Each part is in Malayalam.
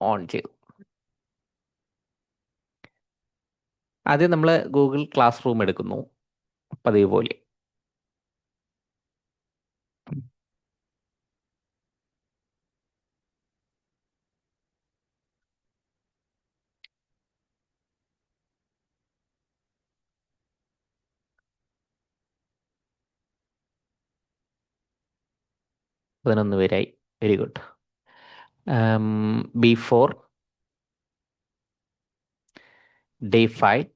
ഓൺ ചെയ്തു. ആദ്യം നമ്മൾ ഗൂഗിൾ ക്ലാസ് റൂം എടുക്കുന്നു, പതിവ് പോലെ. പതിനൊന്ന് പേരായി. Very good. B4, Day 5.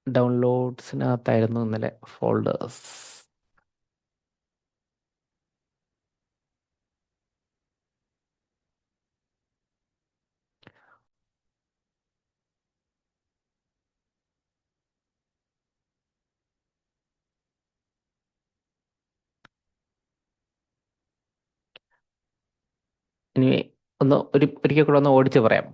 ഡൗൺലോഡ്സിനകത്തായിരുന്നു ഇന്നലെ ഫോൾഡേഴ്സ്. ഇനി ഒരിക്കൽ കൂടെ ഒന്ന് ഓടിച്ച് പറയാം.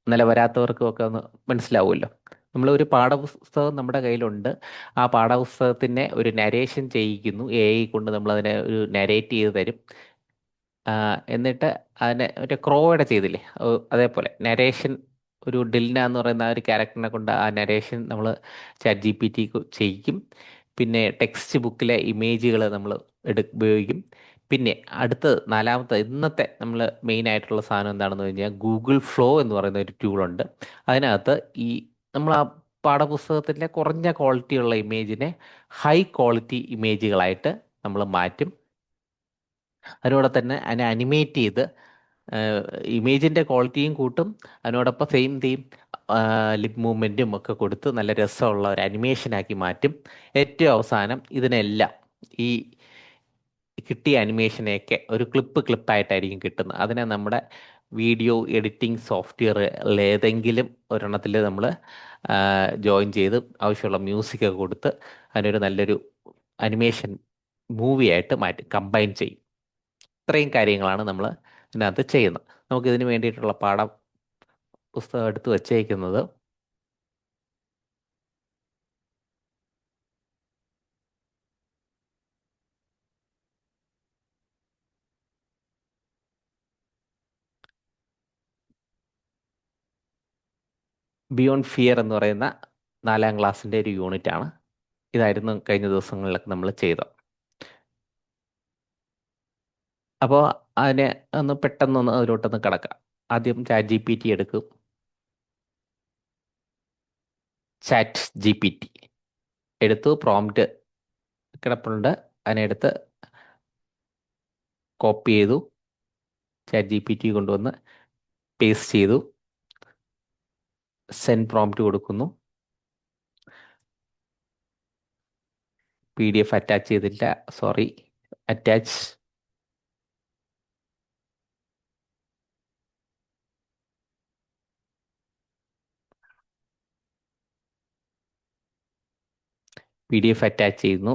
ഇന്നലെ വരാത്തവർക്കും ഒക്കെ ഒന്ന് മനസ്സിലാവുമല്ലോ. നമ്മൾ ഒരു പാഠപുസ്തകം നമ്മുടെ കയ്യിലുണ്ട്. ആ പാഠപുസ്തകത്തിനെ ഒരു നരേഷൻ ചെയ്യിക്കുന്നു. AI കൊണ്ട് നമ്മൾ അതിനെ ഒരു നരേറ്റ് ചെയ്ത് തരും. എന്നിട്ട് അതിനെ മറ്റേ ക്രോയുടെ ചെയ്തില്ലേ, അതേപോലെ നരേഷൻ. ഒരു ഡിൽന എന്ന് പറയുന്ന ആ ഒരു ക്യാരക്ടറിനെ കൊണ്ട് ആ നരേഷൻ നമ്മൾ ChatGPT ചെയ്യിക്കും. പിന്നെ ടെക്സ്റ്റ് ബുക്കിലെ ഇമേജുകൾ നമ്മൾ ഉപയോഗിക്കും. പിന്നെ അടുത്തത് നാലാമത്തെ ഇന്നത്തെ നമ്മൾ മെയിൻ ആയിട്ടുള്ള സാധനം എന്താണെന്ന് കഴിഞ്ഞാൽ ഗൂഗിൾ ഫ്ലോ എന്ന് പറയുന്ന ഒരു ടൂളുണ്ട്. അതിനകത്ത് ഈ നമ്മൾ ആ പാഠപുസ്തകത്തിലെ കുറഞ്ഞ ക്വാളിറ്റിയുള്ള ഇമേജിനെ ഹൈ ക്വാളിറ്റി ഇമേജുകളായിട്ട് നമ്മൾ മാറ്റും. അതിനോടെ തന്നെ അതിനെ അനിമേറ്റ് ചെയ്ത് ഇമേജിൻ്റെ ക്വാളിറ്റിയും കൂട്ടും. അതിനോടൊപ്പം സെയിം തീം ലിപ് മൂവ്മെൻറ്റും ഒക്കെ കൊടുത്ത് നല്ല രസമുള്ള ഒരു അനിമേഷനാക്കി മാറ്റും. ഏറ്റവും അവസാനം ഇതിനെല്ലാം ഈ കിട്ടിയ അനിമേഷനെയൊക്കെ ഒരു ക്ലിപ്പായിട്ടായിരിക്കും കിട്ടുന്നത്. അതിനെ നമ്മുടെ വീഡിയോ എഡിറ്റിംഗ് സോഫ്റ്റ്വെയറിൽ ഏതെങ്കിലും ഒരെണ്ണത്തിൽ നമ്മൾ ജോയിൻ ചെയ്ത് ആവശ്യമുള്ള മ്യൂസിക്കൊക്കെ കൊടുത്ത് അതിനൊരു നല്ലൊരു അനിമേഷൻ മൂവിയായിട്ട് മാറ്റും, കമ്പൈൻ ചെയ്യും. ഇത്രയും കാര്യങ്ങളാണ് നമ്മൾ ഇതിനകത്ത് ചെയ്യുന്നത്. നമുക്ക് ഇതിന് വേണ്ടിയിട്ടുള്ള പുസ്തകം എടുത്ത് വച്ചേക്കുന്നത് ബിയോണ്ട് ഫിയർ എന്ന് പറയുന്ന 4ാം ക്ലാസ്സിൻ്റെ ഒരു യൂണിറ്റ് ആണ്. ഇതായിരുന്നു കഴിഞ്ഞ ദിവസങ്ങളിലൊക്കെ നമ്മൾ ചെയ്തത്. അപ്പോൾ അതിനെ ഒന്ന് പെട്ടെന്നൊന്ന് അതിലോട്ടൊന്ന് കിടക്കാം. ആദ്യം ChatGPT എടുക്കും. ChatGPT എടുത്തു, പ്രോംപ്റ്റ് കിടപ്പുണ്ട്. അതിനെടുത്ത് കോപ്പി ചെയ്തു, ChatGPT കൊണ്ടുവന്ന് പേസ്റ്റ് ചെയ്തു, സെൻഡ് പ്രോംപ്റ്റ് കൊടുക്കുന്നു. PDF അറ്റാച്ച് ചെയ്തില്ല, സോറി. അറ്റാച്ച്. PDF അറ്റാച്ച് ചെയ്യുന്നു,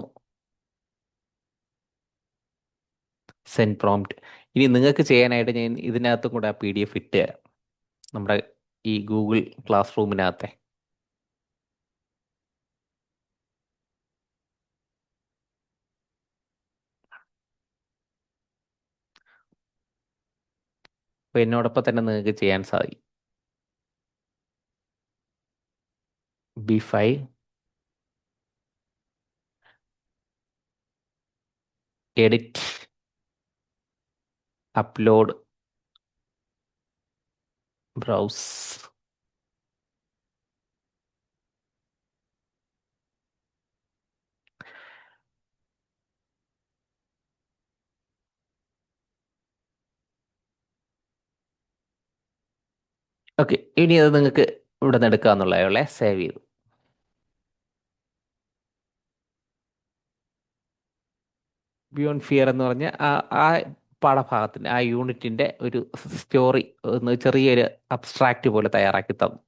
സെൻഡ് പ്രോംപ്റ്റ്. ഇനി നിങ്ങൾക്ക് ചെയ്യാനായിട്ട് ഞാൻ ഇതിനകത്തും കൂടെ ആ PDF ഇട്ട് തരാം, നമ്മുടെ ഈ ഗൂഗിൾ ക്ലാസ് റൂമിനകത്തെ. അപ്പോൾ എന്നോടൊപ്പം തന്നെ നിങ്ങൾക്ക് ചെയ്യാൻ സാധിക്കും. B5, edit, upload, browse. Okay, ഇനി അത് നിങ്ങൾക്ക് ഇവിടെ നിന്ന് എടുക്കാന്നുള്ളതേ. സേവ് ചെയ്തു. ബിയോണ്ട് ഫിയർ എന്ന് പറഞ്ഞ ആ പാഠഭാഗത്തിൻ്റെ ആ യൂണിറ്റിൻ്റെ ഒരു സ്റ്റോറി ഒന്ന് ചെറിയൊരു അബ്സ്ട്രാക്റ്റ് പോലെ തയ്യാറാക്കി തന്നു.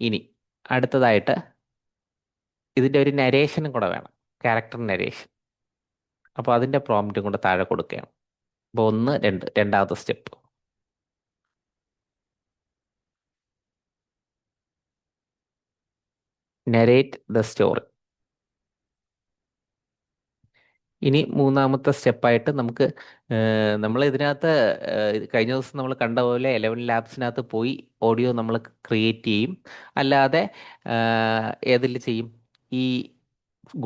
ഇനി അടുത്തതായിട്ട് ഇതിൻ്റെ ഒരു നരേഷനും കൂടെ വേണം, ക്യാരക്ടർ നരേഷൻ. അപ്പോൾ അതിൻ്റെ പ്രോംപ്റ്റും കൂടെ താഴെ കൊടുക്കുകയാണ്. അപ്പോൾ 1, 2 രണ്ടാമത്തെ സ്റ്റെപ്പ്. Narrate the story. ഇനി മൂന്നാമത്തെ സ്റ്റെപ്പായിട്ട് നമുക്ക് നമ്മൾ ഇതിനകത്ത് കഴിഞ്ഞ ദിവസം നമ്മൾ കണ്ട പോലെ 11 ലാബ്സിനകത്ത് പോയി ഓഡിയോ നമ്മൾ ക്രിയേറ്റ് ചെയ്യും. അല്ലാതെ ഏതിൽ ചെയ്യും? ഈ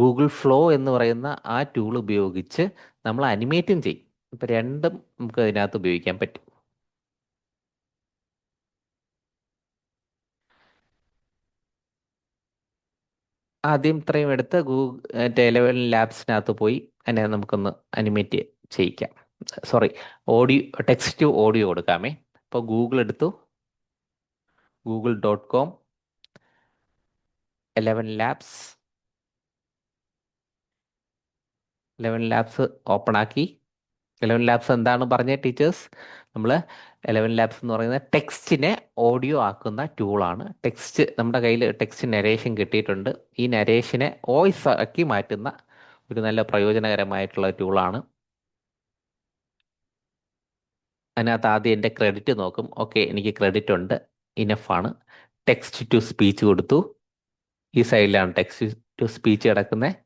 ഗൂഗിൾ ഫ്ലോ എന്ന് പറയുന്ന ആ ടൂൾ ഉപയോഗിച്ച് നമ്മൾ അനിമേറ്റും ചെയ്യും. ഇപ്പം രണ്ടും നമുക്ക് ഇതിനകത്ത് ഉപയോഗിക്കാൻ പറ്റും. ആദ്യം ഇത്രയും എടുത്ത് ഗൂഗിൾ 11 ലാബ്സിനകത്ത് പോയി അതിനെ നമുക്കൊന്ന് അനിമേറ്റ് ചെയ്യിക്കാം. Sorry, audio, text to audio കൊടുക്കാമേ. ഇപ്പോൾ ഗൂഗിൾ എടുത്തു, google.com 11 ലാബ്സ്. 11 ലാബ്സ് ഓപ്പൺ ആക്കി. 11 ലാബ്സ് എന്താണ് പറഞ്ഞ ടീച്ചേഴ്സ്? നമ്മൾ 11 ലാബ്സ് എന്ന് പറയുന്നത് ടെക്സ്റ്റിനെ ഓഡിയോ ആക്കുന്ന ടൂളാണ്. ടെക്സ്റ്റ് നമ്മുടെ കയ്യിൽ ടെക്സ്റ്റ് നരേഷൻ കിട്ടിയിട്ടുണ്ട്. ഈ നരേഷനെ വോയിസ് ആക്കി മാറ്റുന്ന ഒരു നല്ല പ്രയോജനകരമായിട്ടുള്ള ടൂളാണ്. അതിനകത്ത് ആദ്യം എൻ്റെ ക്രെഡിറ്റ് നോക്കും. ഓക്കെ, എനിക്ക് ക്രെഡിറ്റ് ഉണ്ട്, ഇനഫാണ്. ടെക്സ്റ്റ് ടു സ്പീച്ച് കൊടുത്തു. ഈ സൈഡിലാണ് ടെക്സ്റ്റ് ടു സ്പീച്ച് കിടക്കുന്നത്.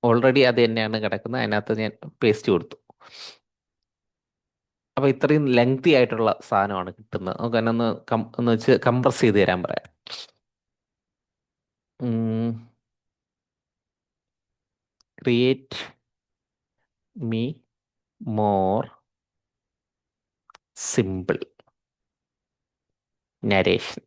ഓൾറെഡി അത് തന്നെയാണ് കിടക്കുന്നത്. അതിനകത്ത് ഞാൻ പേസ്റ്റ് കൊടുത്തു. അപ്പോൾ ഇത്രയും ലെങ്തി ആയിട്ടുള്ള സാധനമാണ് കിട്ടുന്നത്. നമുക്ക് തന്നെ ഒന്ന് വെച്ച് കംപ്രസ് ചെയ്ത് തരാൻ പറയാം. Create me more simple narration.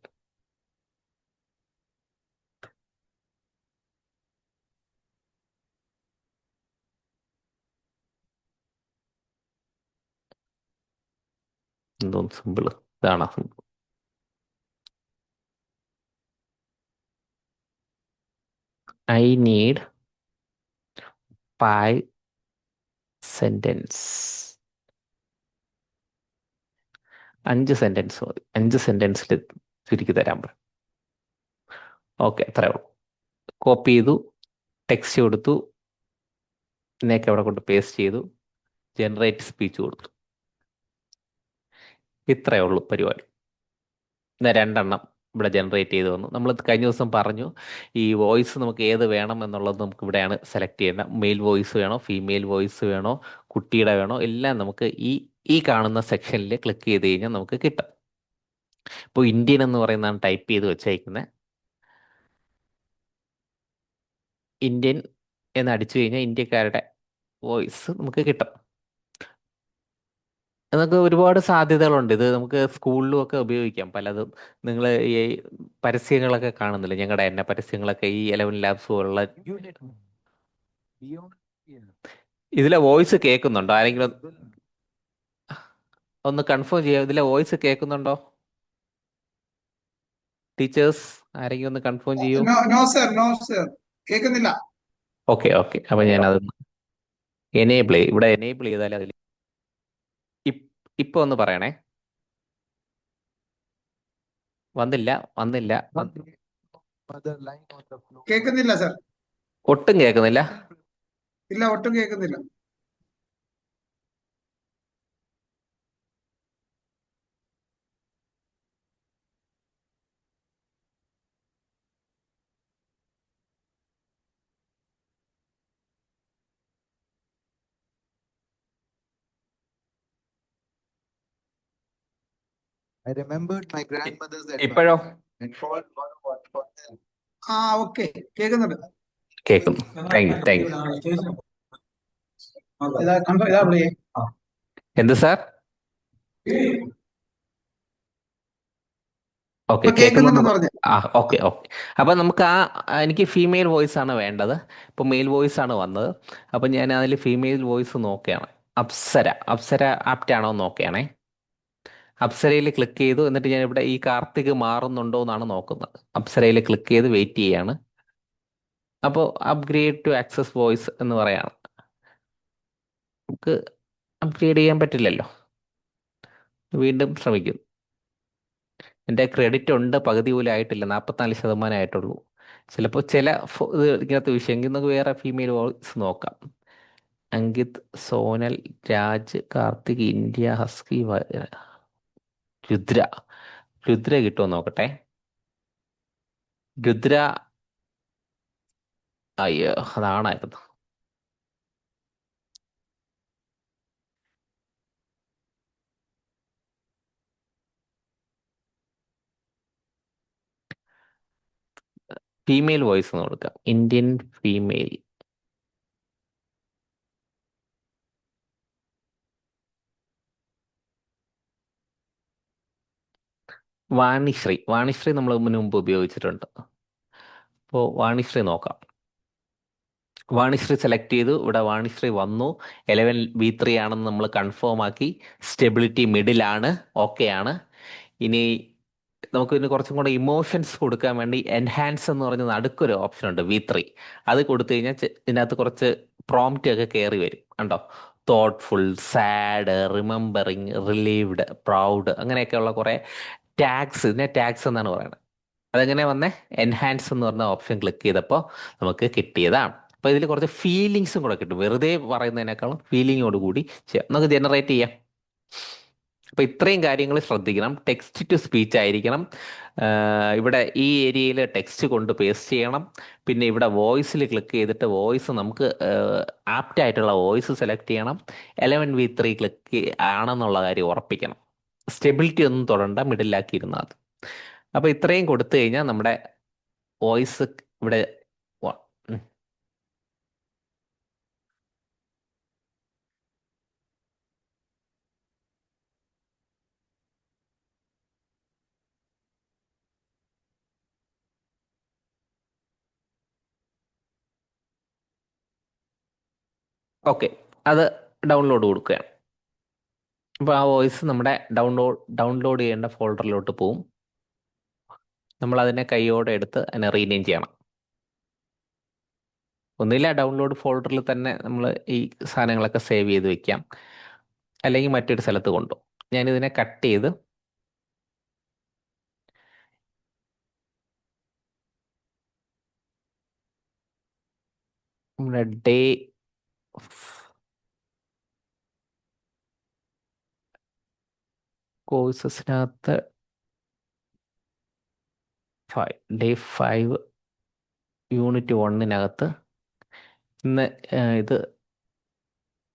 എന്തോന്ന് സിമ്പിൾ? ഇതാണോ simple? I need 5 sentence. 5 sentence മതി. 5 സെന്റൻസിൽ ചുരുക്കി തരാൻ പറ. ഓക്കെ, അത്രേ ഉള്ളൂ. കോപ്പി ചെയ്തു, ടെക്സ്റ്റ് കൊടുത്തു, ഇതിനെയൊക്കെ അവിടെ കൊണ്ട് പേസ്റ്റ് ചെയ്തു, ജനറേറ്റ് സ്പീച്ച് കൊടുത്തു. ഇത്രയേ ഉള്ളൂ പരിപാടി. രണ്ടെണ്ണം ഇവിടെ ജനറേറ്റ് ചെയ്ത് വന്നു. നമ്മൾ കഴിഞ്ഞ ദിവസം പറഞ്ഞു ഈ വോയിസ് നമുക്ക് ഏത് വേണം എന്നുള്ളത് നമുക്ക് ഇവിടെയാണ് സെലക്ട് ചെയ്യേണ്ടത്. മെയിൽ വോയിസ് വേണോ, ഫീമെയിൽ വോയിസ് വേണോ, കുട്ടിയുടെ വേണോ, എല്ലാം നമുക്ക് ഈ ഈ കാണുന്ന സെക്ഷനിൽ ക്ലിക്ക് ചെയ്ത് കഴിഞ്ഞാൽ നമുക്ക് കിട്ടും. ഇപ്പോൾ ഇന്ത്യൻ എന്ന് പറയുന്നതാണ് ടൈപ്പ് ചെയ്ത് വെച്ചേക്കുന്നത്. ഇന്ത്യൻ എന്ന് അടിച്ചു കഴിഞ്ഞാൽ ഇന്ത്യക്കാരുടെ വോയിസ് നമുക്ക് കിട്ടും. നമുക്ക് ഒരുപാട് സാധ്യതകളുണ്ട്. ഇത് നമുക്ക് സ്കൂളിലും ഒക്കെ ഉപയോഗിക്കാം പലതും. നിങ്ങൾ ഈ പരസ്യങ്ങളൊക്കെ കാണുന്നില്ല, ഞങ്ങളുടെ എന്നെ പരസ്യങ്ങളൊക്കെ ഈ 11 ലാബ്സ് പോലുള്ള ഇതിലെ വോയിസ് കേൾക്കുന്നുണ്ടോ ആരെങ്കിലും? ഒന്ന് കൺഫേം ചെയ്യാം, ഇതിലെ വോയിസ് കേൾക്കുന്നുണ്ടോ ടീച്ചേഴ്സ്? ആരെങ്കിലും ഒന്ന് കൺഫേം ചെയ്യൂ. No no sir, no sir, കേൾക്കുന്നില്ല. ഓക്കെ ഓക്കെ, അപ്പൊ ഞാൻ അത് എനേബിൾ ചെയ്യും. ഇവിടെ എനേബിൾ ചെയ്താൽ അതിൽ ഇപ്പൊ ഒന്ന് പറയണേ. വന്നില്ല, വന്നില്ല, കേൾക്കുന്നില്ല സർ. ഒട്ടും കേൾക്കുന്നില്ല. ഇല്ല, ഒട്ടും കേൾക്കുന്നില്ല. I remembered my grandmother's ഇപ്പോഴോ? advice. ആ, ഓക്കെ, കേൾക്കുന്നുണ്ട്. കേൾക്കുന്നു. Thank you, thank you. എന്ത് സാർ? ഓക്കെ, ഇപ്പൊ കേൾക്കുന്നുണ്ട്. കേൾക്കുന്നുണ്ടെന്ന് പറഞ്ഞു. ആ, ഓക്കെ ഓക്കെ. അപ്പം നമുക്ക് എനിക്ക് ഫീമെയിൽ വോയിസ് ആണ് വേണ്ടത്. ഇപ്പം മെയിൽ വോയിസ് ആണ് വന്നത്. അപ്പം ഞാൻ അതിൽ ഫീമെയിൽ വോയിസ് നോക്കുകയാണ്. അപ്സര. അപ്സര ആപ്റ്റ് ആണോ എന്ന് നോക്കുകയാണേ. അപ്സരയിൽ ക്ലിക്ക് ചെയ്തു. എന്നിട്ട് ഞാൻ ഇവിടെ ഈ കാർത്തിക് മാറുന്നുണ്ടോ എന്നാണ് നോക്കുന്നത്. അപ്സരയിൽ ക്ലിക്ക് ചെയ്ത് വെയിറ്റ് ചെയ്യാണ്. അപ്പോൾ അപ്ഗ്രേഡ് ടു ആക്സസ് വോയിസ് എന്ന് പറയാണ്. നമുക്ക് അപ്ഗ്രേഡ് ചെയ്യാൻ പറ്റില്ലല്ലോ. വീണ്ടും ശ്രമിക്കും. എൻ്റെ ക്രെഡിറ്റ് ഉണ്ട്, പകുതി പോലും ആയിട്ടില്ല, 44% ആയിട്ടുള്ളൂ. ചിലപ്പോൾ ചില ഇത് ഇങ്ങനത്തെ വിഷയമെങ്കിൽ നമുക്ക് വേറെ ഫീമെയിൽ വോയിസ് നോക്കാം. Ankit, Sonal, Raj, Karthik, India, husky, Rudra. രുദ്ര കിട്ടുമോ നോക്കട്ടെ. രുദ്ര. അയ്യോ, അതാണായിരുന്നു. ഫീമെയിൽ വോയിസ് എന്ന് കൊടുക്കാം. Indian female. വാണിശ്രീ. വാണിശ്രീ നമ്മൾ മുൻപ് ഉപയോഗിച്ചിട്ടുണ്ട്. അപ്പോൾ വാണിശ്രീ നോക്കാം. വാണിശ്രീ സെലക്ട് ചെയ്തു. ഇവിടെ വാണിശ്രീ വന്നു. 11v3 ആണെന്ന് നമ്മൾ കൺഫേം ആക്കി. സ്റ്റെബിലിറ്റി മിഡിലാണ്. ഓക്കെ ആണ്. ഇനി നമുക്ക് ഇതിന് കുറച്ചും കൂടെ ഇമോഷൻസ് കൊടുക്കാൻ വേണ്ടി എൻഹാൻസ് എന്ന് പറഞ്ഞ നടുക്കൊരു ഓപ്ഷൻ ഉണ്ട്, V3. അത് കൊടുത്തു കഴിഞ്ഞാൽ ഇതിനകത്ത് കുറച്ച് പ്രോംപ്റ്റ് ഒക്കെ കയറി വരും. കണ്ടോ? Thoughtful, sad, remembering, relieved, proud, അങ്ങനെയൊക്കെയുള്ള കുറേ ടാഗ്സ്. ഇതിനെ ടാഗ്സ് എന്നാണ് പറയുന്നത്. അതെങ്ങനെ വന്നേ? എൻഹാൻസ് എന്ന് പറഞ്ഞ ഓപ്ഷൻ ക്ലിക്ക് ചെയ്തപ്പോൾ നമുക്ക് കിട്ടിയതാണ്. അപ്പോൾ ഇതിൽ കുറച്ച് ഫീലിങ്സും കൂടെ കിട്ടും. വെറുതെ പറയുന്നതിനേക്കാളും ഫീലിങ്ങോട് കൂടി ചെയ്യാം. നമുക്ക് ജനറേറ്റ് ചെയ്യാം. അപ്പോൾ ഇത്രയും കാര്യങ്ങൾ ശ്രദ്ധിക്കണം. ടെക്സ്റ്റ് ടു സ്പീച്ച് ആയിരിക്കണം. ഇവിടെ ഈ ഏരിയയിൽ ടെക്സ്റ്റ് കൊണ്ട് പേസ്റ്റ് ചെയ്യണം. പിന്നെ ഇവിടെ വോയിസിൽ ക്ലിക്ക് ചെയ്തിട്ട് വോയിസ് നമുക്ക് ആപ്റ്റ് ആയിട്ടുള്ള വോയിസ് സെലക്ട് ചെയ്യണം. 11v3 ക്ലിക്ക് ആണെന്നുള്ള കാര്യം ഉറപ്പിക്കണം. സ്റ്റെബിലിറ്റി ഒന്നും തൊടണ്ട, മിഡിലാക്കിയിരുന്നാൽ മതി. അപ്പോൾ ഇത്രയും കൊടുത്തു കഴിഞ്ഞാൽ നമ്മുടെ വോയിസ് ഇവിടെ ഓക്കെ. അത് ഡൗൺലോഡ് കൊടുക്കുകയാണ്. അപ്പോൾ ആ വോയിസ് നമ്മുടെ ഡൗൺലോഡ് ചെയ്യേണ്ട ഫോൾഡറിലോട്ട് പോവും. നമ്മൾ അതിനെ കൈയോടെ എടുത്ത് അതിനെ റീനെയിം ചെയ്യണം. ഒന്നുമില്ല, ഡൗൺലോഡ് ഫോൾഡറിൽ തന്നെ നമ്മൾ ഈ സാധനങ്ങളൊക്കെ സേവ് ചെയ്ത് വെക്കാം. അല്ലെങ്കിൽ മറ്റൊരു സ്ഥലത്ത് കൊണ്ടുപോകും. ഞാനിതിനെ കട്ട് ചെയ്ത് നമ്മുടെ ഡേ കോഴ്സസിനകത്ത് ഡേ 5 യൂണിറ്റ് 1 ഇന്ന് ഇത്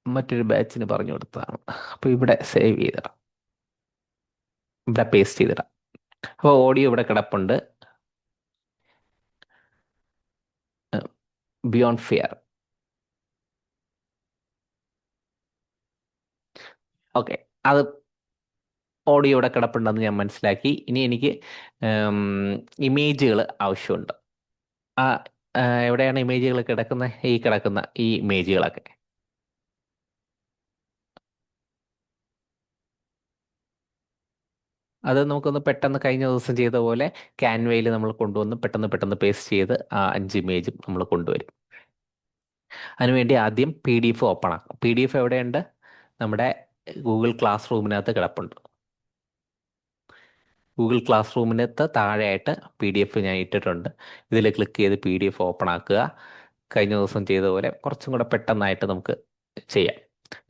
മറ്റൊരു ബാച്ചിന് പറഞ്ഞു കൊടുത്തതാണ്. അപ്പോൾ ഇവിടെ സേവ് ചെയ്തിടാം, ഇവിടെ പേസ്റ്റ് ചെയ്തിടാം. അപ്പോൾ ഓഡിയോ ഇവിടെ കിടപ്പുണ്ട്. Beyond fear. ഓക്കെ, അത് ഓഡിയോ ഇവിടെ കിടപ്പുണ്ടെന്ന് ഞാൻ മനസ്സിലാക്കി. ഇനി എനിക്ക് ഇമേജുകൾ ആവശ്യമുണ്ട്. ആ എവിടെയാണ് ഇമേജുകൾ കിടക്കുന്നത്? ഈ കിടക്കുന്ന ഈ ഇമേജുകളൊക്കെ. അത് നമുക്കൊന്ന് പെട്ടെന്ന് കഴിഞ്ഞ ദിവസം ചെയ്ത പോലെ ക്യാൻവയിൽ നമ്മൾ കൊണ്ടുവന്ന് പെട്ടെന്ന് പേസ്റ്റ് ചെയ്ത് ആ 5 ഇമേജും നമ്മൾ കൊണ്ടുവരും. അതിനുവേണ്ടി ആദ്യം PDF ഓപ്പൺ ആക്കും. PDF എവിടെയുണ്ട്? നമ്മുടെ ഗൂഗിൾ ക്ലാസ് റൂമിനകത്ത് കിടപ്പുണ്ട്. ഗൂഗിൾ ക്ലാസ് റൂമിനകത്ത് താഴെയായിട്ട് PDF ഞാൻ ഇട്ടിട്ടുണ്ട്. ഇതിൽ ക്ലിക്ക് ചെയ്ത് PDF ഓപ്പൺ ആക്കുക. കഴിഞ്ഞ ദിവസം ചെയ്ത പോലെ കുറച്ചും കൂടെ പെട്ടെന്നായിട്ട് നമുക്ക് ചെയ്യാം.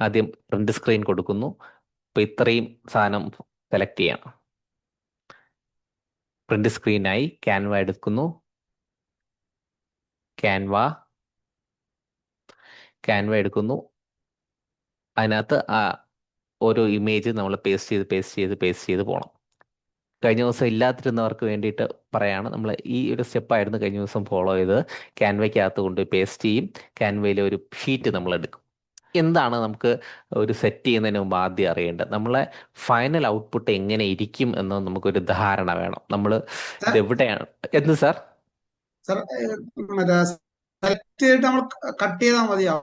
ആദ്യം പ്രിന്റ് സ്ക്രീൻ കൊടുക്കുന്നു. അപ്പോൾ ഇത്രയും സാധനം സെലക്ട് ചെയ്യണം. പ്രിന്റ് സ്ക്രീനായി ക്യാൻവ എടുക്കുന്നു. ക്യാൻവ എടുക്കുന്നു. അതിനകത്ത് ആ ഓരോ ഇമേജ് നമ്മൾ പേസ്റ്റ് ചെയ്ത് പോകണം. കഴിഞ്ഞ ദിവസം ഇല്ലാതിരുന്നവർക്ക് വേണ്ടിയിട്ട് പറയാണ്, നമ്മൾ ഈ ഒരു സ്റ്റെപ്പായിരുന്നു കഴിഞ്ഞ ദിവസം ഫോളോ ചെയ്തത്. ക്യാൻവയ്ക്കകത്ത് കൊണ്ട് പേസ്റ്റ് ചെയ്യും. ക്യാൻവയിലെ ഒരു ഷീറ്റ് നമ്മൾ എടുക്കും. എന്താണ് നമുക്ക് ഒരു സെറ്റ് ചെയ്യുന്നതിന് മുമ്പ് ആദ്യം അറിയേണ്ടത്? നമ്മളെ ഫൈനൽ ഔട്ട്പുട്ട് എങ്ങനെ ഇരിക്കും എന്ന് നമുക്കൊരു ധാരണ വേണം. നമ്മൾ ഇതെവിടെയാണ് എന്ത് സാർ? സാർ മറ്റേ സെലക്ട് ചെയ്തിട്ട് നമ്മൾ കട്ട് ചെയ്താൽ മതിയോ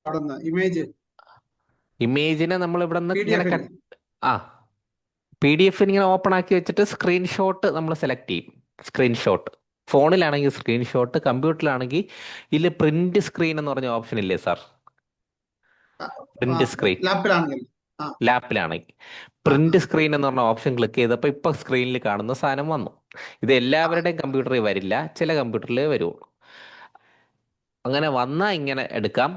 അവിടെ നിന്ന് ഇമേജിനെ നമ്മൾ ഇവിടെ നിന്ന് ഇങ്ങനെ PDF ആ PDF ഇങ്ങനെ ഓപ്പൺ ആക്കി വെച്ചിട്ട് സ്ക്രീൻഷോട്ട് നമ്മൾ സെലക്ട് ചെയ്യും. സ്ക്രീൻഷോട്ട് ഫോണിലാണെങ്കിൽ സ്ക്രീൻഷോട്ട്, കമ്പ്യൂട്ടറിലാണെങ്കിൽ ഇതിൽ പ്രിന്റ് സ്ക്രീൻ എന്ന് പറഞ്ഞ ഓപ്ഷൻ ഇല്ലേ സാർ? പ്രിന്റ് സ്ക്രീൻ ലാപ്പിലാണെങ്കിൽ പ്രിന്റ് സ്ക്രീൻ എന്ന് പറഞ്ഞ ഓപ്ഷൻ ക്ലിക്ക് ചെയ്തപ്പോൾ ഇപ്പൊ സ്ക്രീനിൽ കാണുന്ന സാധനം വന്നു. ഇത് എല്ലാവരുടെയും കമ്പ്യൂട്ടറിൽ വരില്ല, ചില കമ്പ്യൂട്ടറിലേ വരുള്ളൂ. അങ്ങനെ വന്നാൽ ഇങ്ങനെ എടുക്കാം.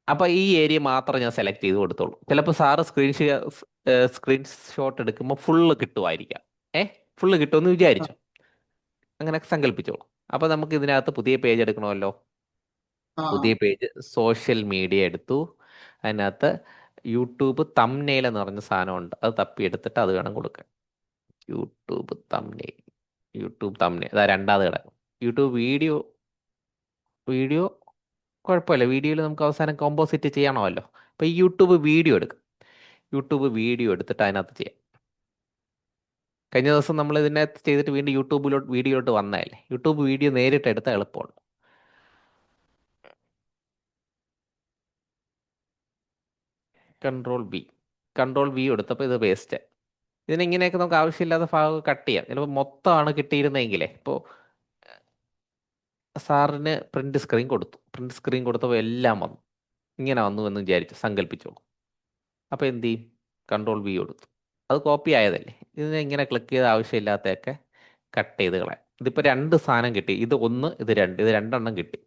അപ്പൊ ഈ ഏരിയ മാത്രം ഞാൻ സെലക്ട് ചെയ്ത് കൊടുത്തോളൂ. ചിലപ്പോൾ സാറ് സ്ക്രീൻഷോട്ട് എടുക്കുമ്പോൾ ഫുള്ള് കിട്ടുമായിരിക്കാം. ഫുള്ള് കിട്ടുമെന്ന് വിചാരിച്ചു. അങ്ങനെ സങ്കല്പിച്ചോളൂ. അപ്പോൾ നമുക്ക് ഇതിനകത്ത് പുതിയ പേജ് എടുക്കണമല്ലോ. ആ പുതിയ പേജ് സോഷ്യൽ മീഡിയ എടുത്തു. അതിനകത്ത് യൂട്യൂബ് തംനെയിൽ എന്ന് പറഞ്ഞ സാധനമുണ്ട്, അത് തപ്പി എടുത്തിട്ട് അത് വേണം കൊടുക്കാൻ. യൂട്യൂബ് തംനെയിൽ, യൂട്യൂബ് തംനെയിൽ അതാ രണ്ടാമത് കിടക്കും. യൂട്യൂബ് വീഡിയോ, വീഡിയോ കുഴപ്പമില്ല, വീഡിയോയിൽ നമുക്ക് അവസാനം കോമ്പോസിറ്റ് ചെയ്യണമല്ലോ. അപ്പോൾ ഈ യൂട്യൂബ് വീഡിയോ എടുക്കും. യൂട്യൂബ് വീഡിയോ എടുത്തിട്ട് അതിനകത്ത് ചെയ്യാം. കഴിഞ്ഞ ദിവസം നമ്മൾ ഇതിനകത്ത് ചെയ്തിട്ട് വീണ്ടും വീഡിയോയിലോട്ട് വന്നതല്ലേ. യൂട്യൂബ് വീഡിയോ നേരിട്ട് എടുത്താൽ എളുപ്പമാണ്. കൺട്രോൾ വി എടുത്തപ്പോൾ ഇത് വേസ്റ്റ്. ഇതിനിങ്ങനെയൊക്കെ നമുക്ക് ആവശ്യമില്ലാത്ത ഭാഗം കട്ട് ചെയ്യാം. ചിലപ്പോൾ മൊത്തമാണ് കിട്ടിയിരുന്നെങ്കിലേ, ഇപ്പോൾ സാറിന് പ്രിന്റ് സ്ക്രീൻ കൊടുത്തപ്പോൾ എല്ലാം വന്നു, ഇങ്ങനെ വന്നു എന്ന് വിചാരിച്ചു സങ്കല്പിച്ചോളൂ. അപ്പോൾ എന്ത് ചെയ്യും? കൺട്രോൾ വി കൊടുത്തു, അത് കോപ്പി ആയതല്ലേ. ഇതിനെ ഇങ്ങനെ ക്ലിക്ക് ചെയ്ത് ആവശ്യമില്ലാത്തതൊക്കെ കട്ട് ചെയ്ത് കളയാം. ഇതിപ്പോൾ രണ്ട് സാധനം കിട്ടി, ഇത് ഒന്ന്, ഇത് രണ്ട്, ഇത് രണ്ടെണ്ണം കിട്ടി.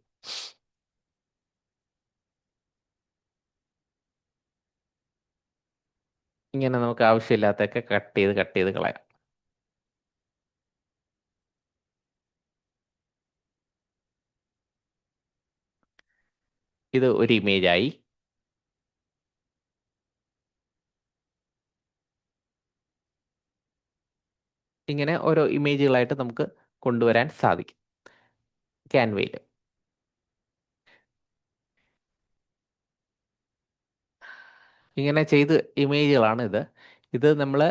ഇങ്ങനെ നമുക്ക് ആവശ്യമില്ലാത്തൊക്കെ കട്ട് ചെയ്ത് കളയാം. ഇത് ഒരു ഇമേജായി. ഇങ്ങനെ ഓരോ ഇമേജുകളായിട്ട് നമുക്ക് കൊണ്ടുവരാൻ സാധിക്കും ക്യാൻവയിൽ. ഇങ്ങനെ ചെയ്ത് ഇമേജുകളാണ് ഇത്. ഇത് നമ്മൾ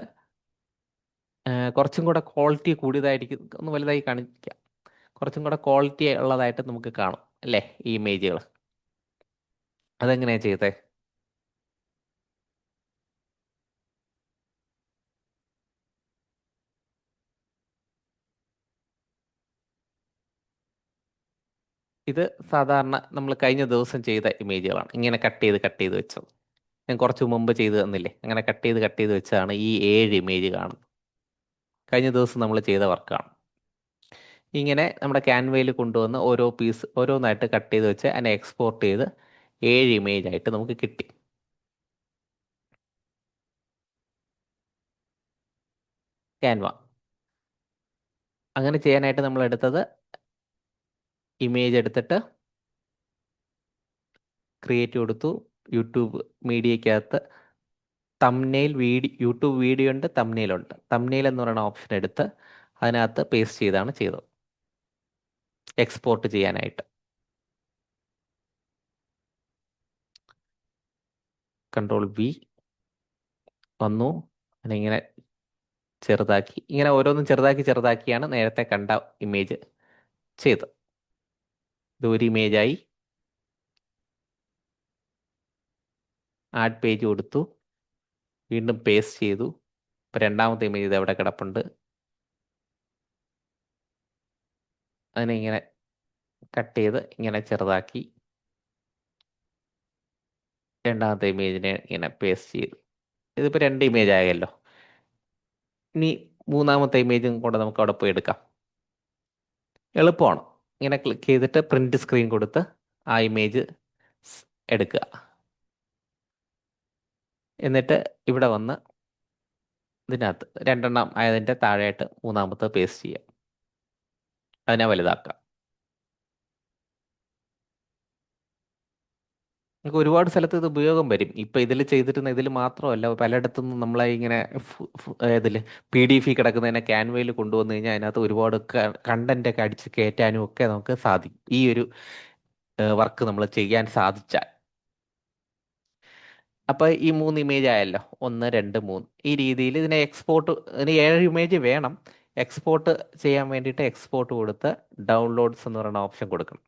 കുറച്ചും കൂടെ ക്വാളിറ്റി കൂടിയതായിരിക്കും. ഒന്ന് വലുതായി കാണിക്കാം. കുറച്ചും കൂടെ ക്വാളിറ്റി ഉള്ളതായിട്ട് നമുക്ക് കാണും അല്ലേ ഈ ഇമേജുകൾ. അതെങ്ങനെയാണ് ചെയ്തത്? ഇത് സാധാരണ നമ്മൾ കഴിഞ്ഞ ദിവസം ചെയ്ത ഇമേജുകളാണ്. ഇങ്ങനെ കട്ട് ചെയ്ത് വെച്ചത് ഞാൻ കുറച്ച് മുമ്പ് ചെയ്ത് തന്നില്ലേ. അങ്ങനെ കട്ട് ചെയ്ത് വെച്ചതാണ് ഈ 7 ഇമേജ് കാണുന്നത്. കഴിഞ്ഞ ദിവസം നമ്മൾ ചെയ്ത വർക്കാണ്. ഇങ്ങനെ നമ്മുടെ ക്യാൻവയിൽ കൊണ്ടുവന്ന് ഓരോ പീസ് ഓരോന്നായിട്ട് കട്ട് ചെയ്ത് വെച്ച് അതിനെ എക്സ്പോർട്ട് ചെയ്ത് 7 ഇമേജ് ആയിട്ട് നമുക്ക് കിട്ടി. ക്യാൻവ അങ്ങനെ ചെയ്യാനായിട്ട് നമ്മൾ എടുത്തത് ഇമേജ് എടുത്തിട്ട് ക്രിയേറ്റ് കൊടുത്തു. യൂട്യൂബ് മീഡിയക്കകത്ത് യൂട്യൂബ് വീഡിയോ ഉണ്ട്, തംനെയിലുണ്ട്. തംനെയിൽ എന്ന് പറയുന്ന ഓപ്ഷൻ എടുത്ത് അതിനകത്ത് പേസ്റ്റ് ചെയ്താണ് ചെയ്തത് എക്സ്പോർട്ട് ചെയ്യാനായിട്ട്. കൺട്രോൾ വി വന്നു, അതിനിങ്ങനെ ചെറുതാക്കി, ഇങ്ങനെ ഓരോന്നും ചെറുതാക്കിയാണ് നേരത്തെ കണ്ട ഇമേജ് ചെയ്തത്. ഇത് ഒരു ഇമേജായി. ആഡ് പേജ് കൊടുത്തു, വീണ്ടും പേസ്റ്റ് ചെയ്തു. ഇപ്പം രണ്ടാമത്തെ ഇമേജ് ഇത് എവിടെ കിടപ്പുണ്ട്. അതിനെ ഇങ്ങനെ കട്ട് ചെയ്ത് ഇങ്ങനെ ചെറുതാക്കി രണ്ടാമത്തെ ഇമേജിനെ ഇങ്ങനെ പേസ്റ്റ് ചെയ്തു. ഇതിപ്പോൾ 2 ഇമേജ് ആയല്ലോ. ഇനി മൂന്നാമത്തെ ഇമേജും കൂടെ നമുക്ക് അവിടെ പോയി എടുക്കാം. എളുപ്പമാണ്. ഇങ്ങനെ ക്ലിക്ക് ചെയ്തിട്ട് പ്രിന്റ് സ്ക്രീൻ കൊടുത്ത് ആ ഇമേജ് എടുക്കുക. എന്നിട്ട് ഇവിടെ വന്ന് ഇതിനകത്ത് 2 ആയതിൻ്റെ താഴെയായിട്ട് മൂന്നാമത്തെ പേസ്റ്റ് ചെയ്യുക. അതിനെ വലുതാക്കുക. നമുക്ക് ഒരുപാട് സ്ഥലത്ത് ഇത് ഉപയോഗം വരും. ഇപ്പം ഇതിൽ ചെയ്തിരുന്ന ഇതിൽ മാത്രമല്ല, പലയിടത്തുനിന്നും നമ്മളെ ഇങ്ങനെ ഇതിൽ PDF കിടക്കുന്നതിനെ ക്യാൻവയിൽ കൊണ്ടുവന്നു കഴിഞ്ഞാൽ അതിനകത്ത് ഒരുപാട് കണ്ടന്റ് ഒക്കെ അടിച്ച് കയറ്റാനും ഒക്കെ നമുക്ക് സാധിക്കും ഈ ഒരു വർക്ക് നമ്മൾ ചെയ്യാൻ സാധിച്ചാൽ. അപ്പോൾ ഈ 3 ഇമേജ് ആയല്ലോ, 1 2 3. ഈ രീതിയിൽ ഇതിനെ ഇതിന് 7 ഇമേജ് വേണം. എക്സ്പോർട്ട് ചെയ്യാൻ വേണ്ടിയിട്ട് എക്സ്പോർട്ട് കൊടുത്ത് ഡൗൺലോഡ്സ് എന്ന് പറയുന്ന ഓപ്ഷൻ കൊടുക്കണം.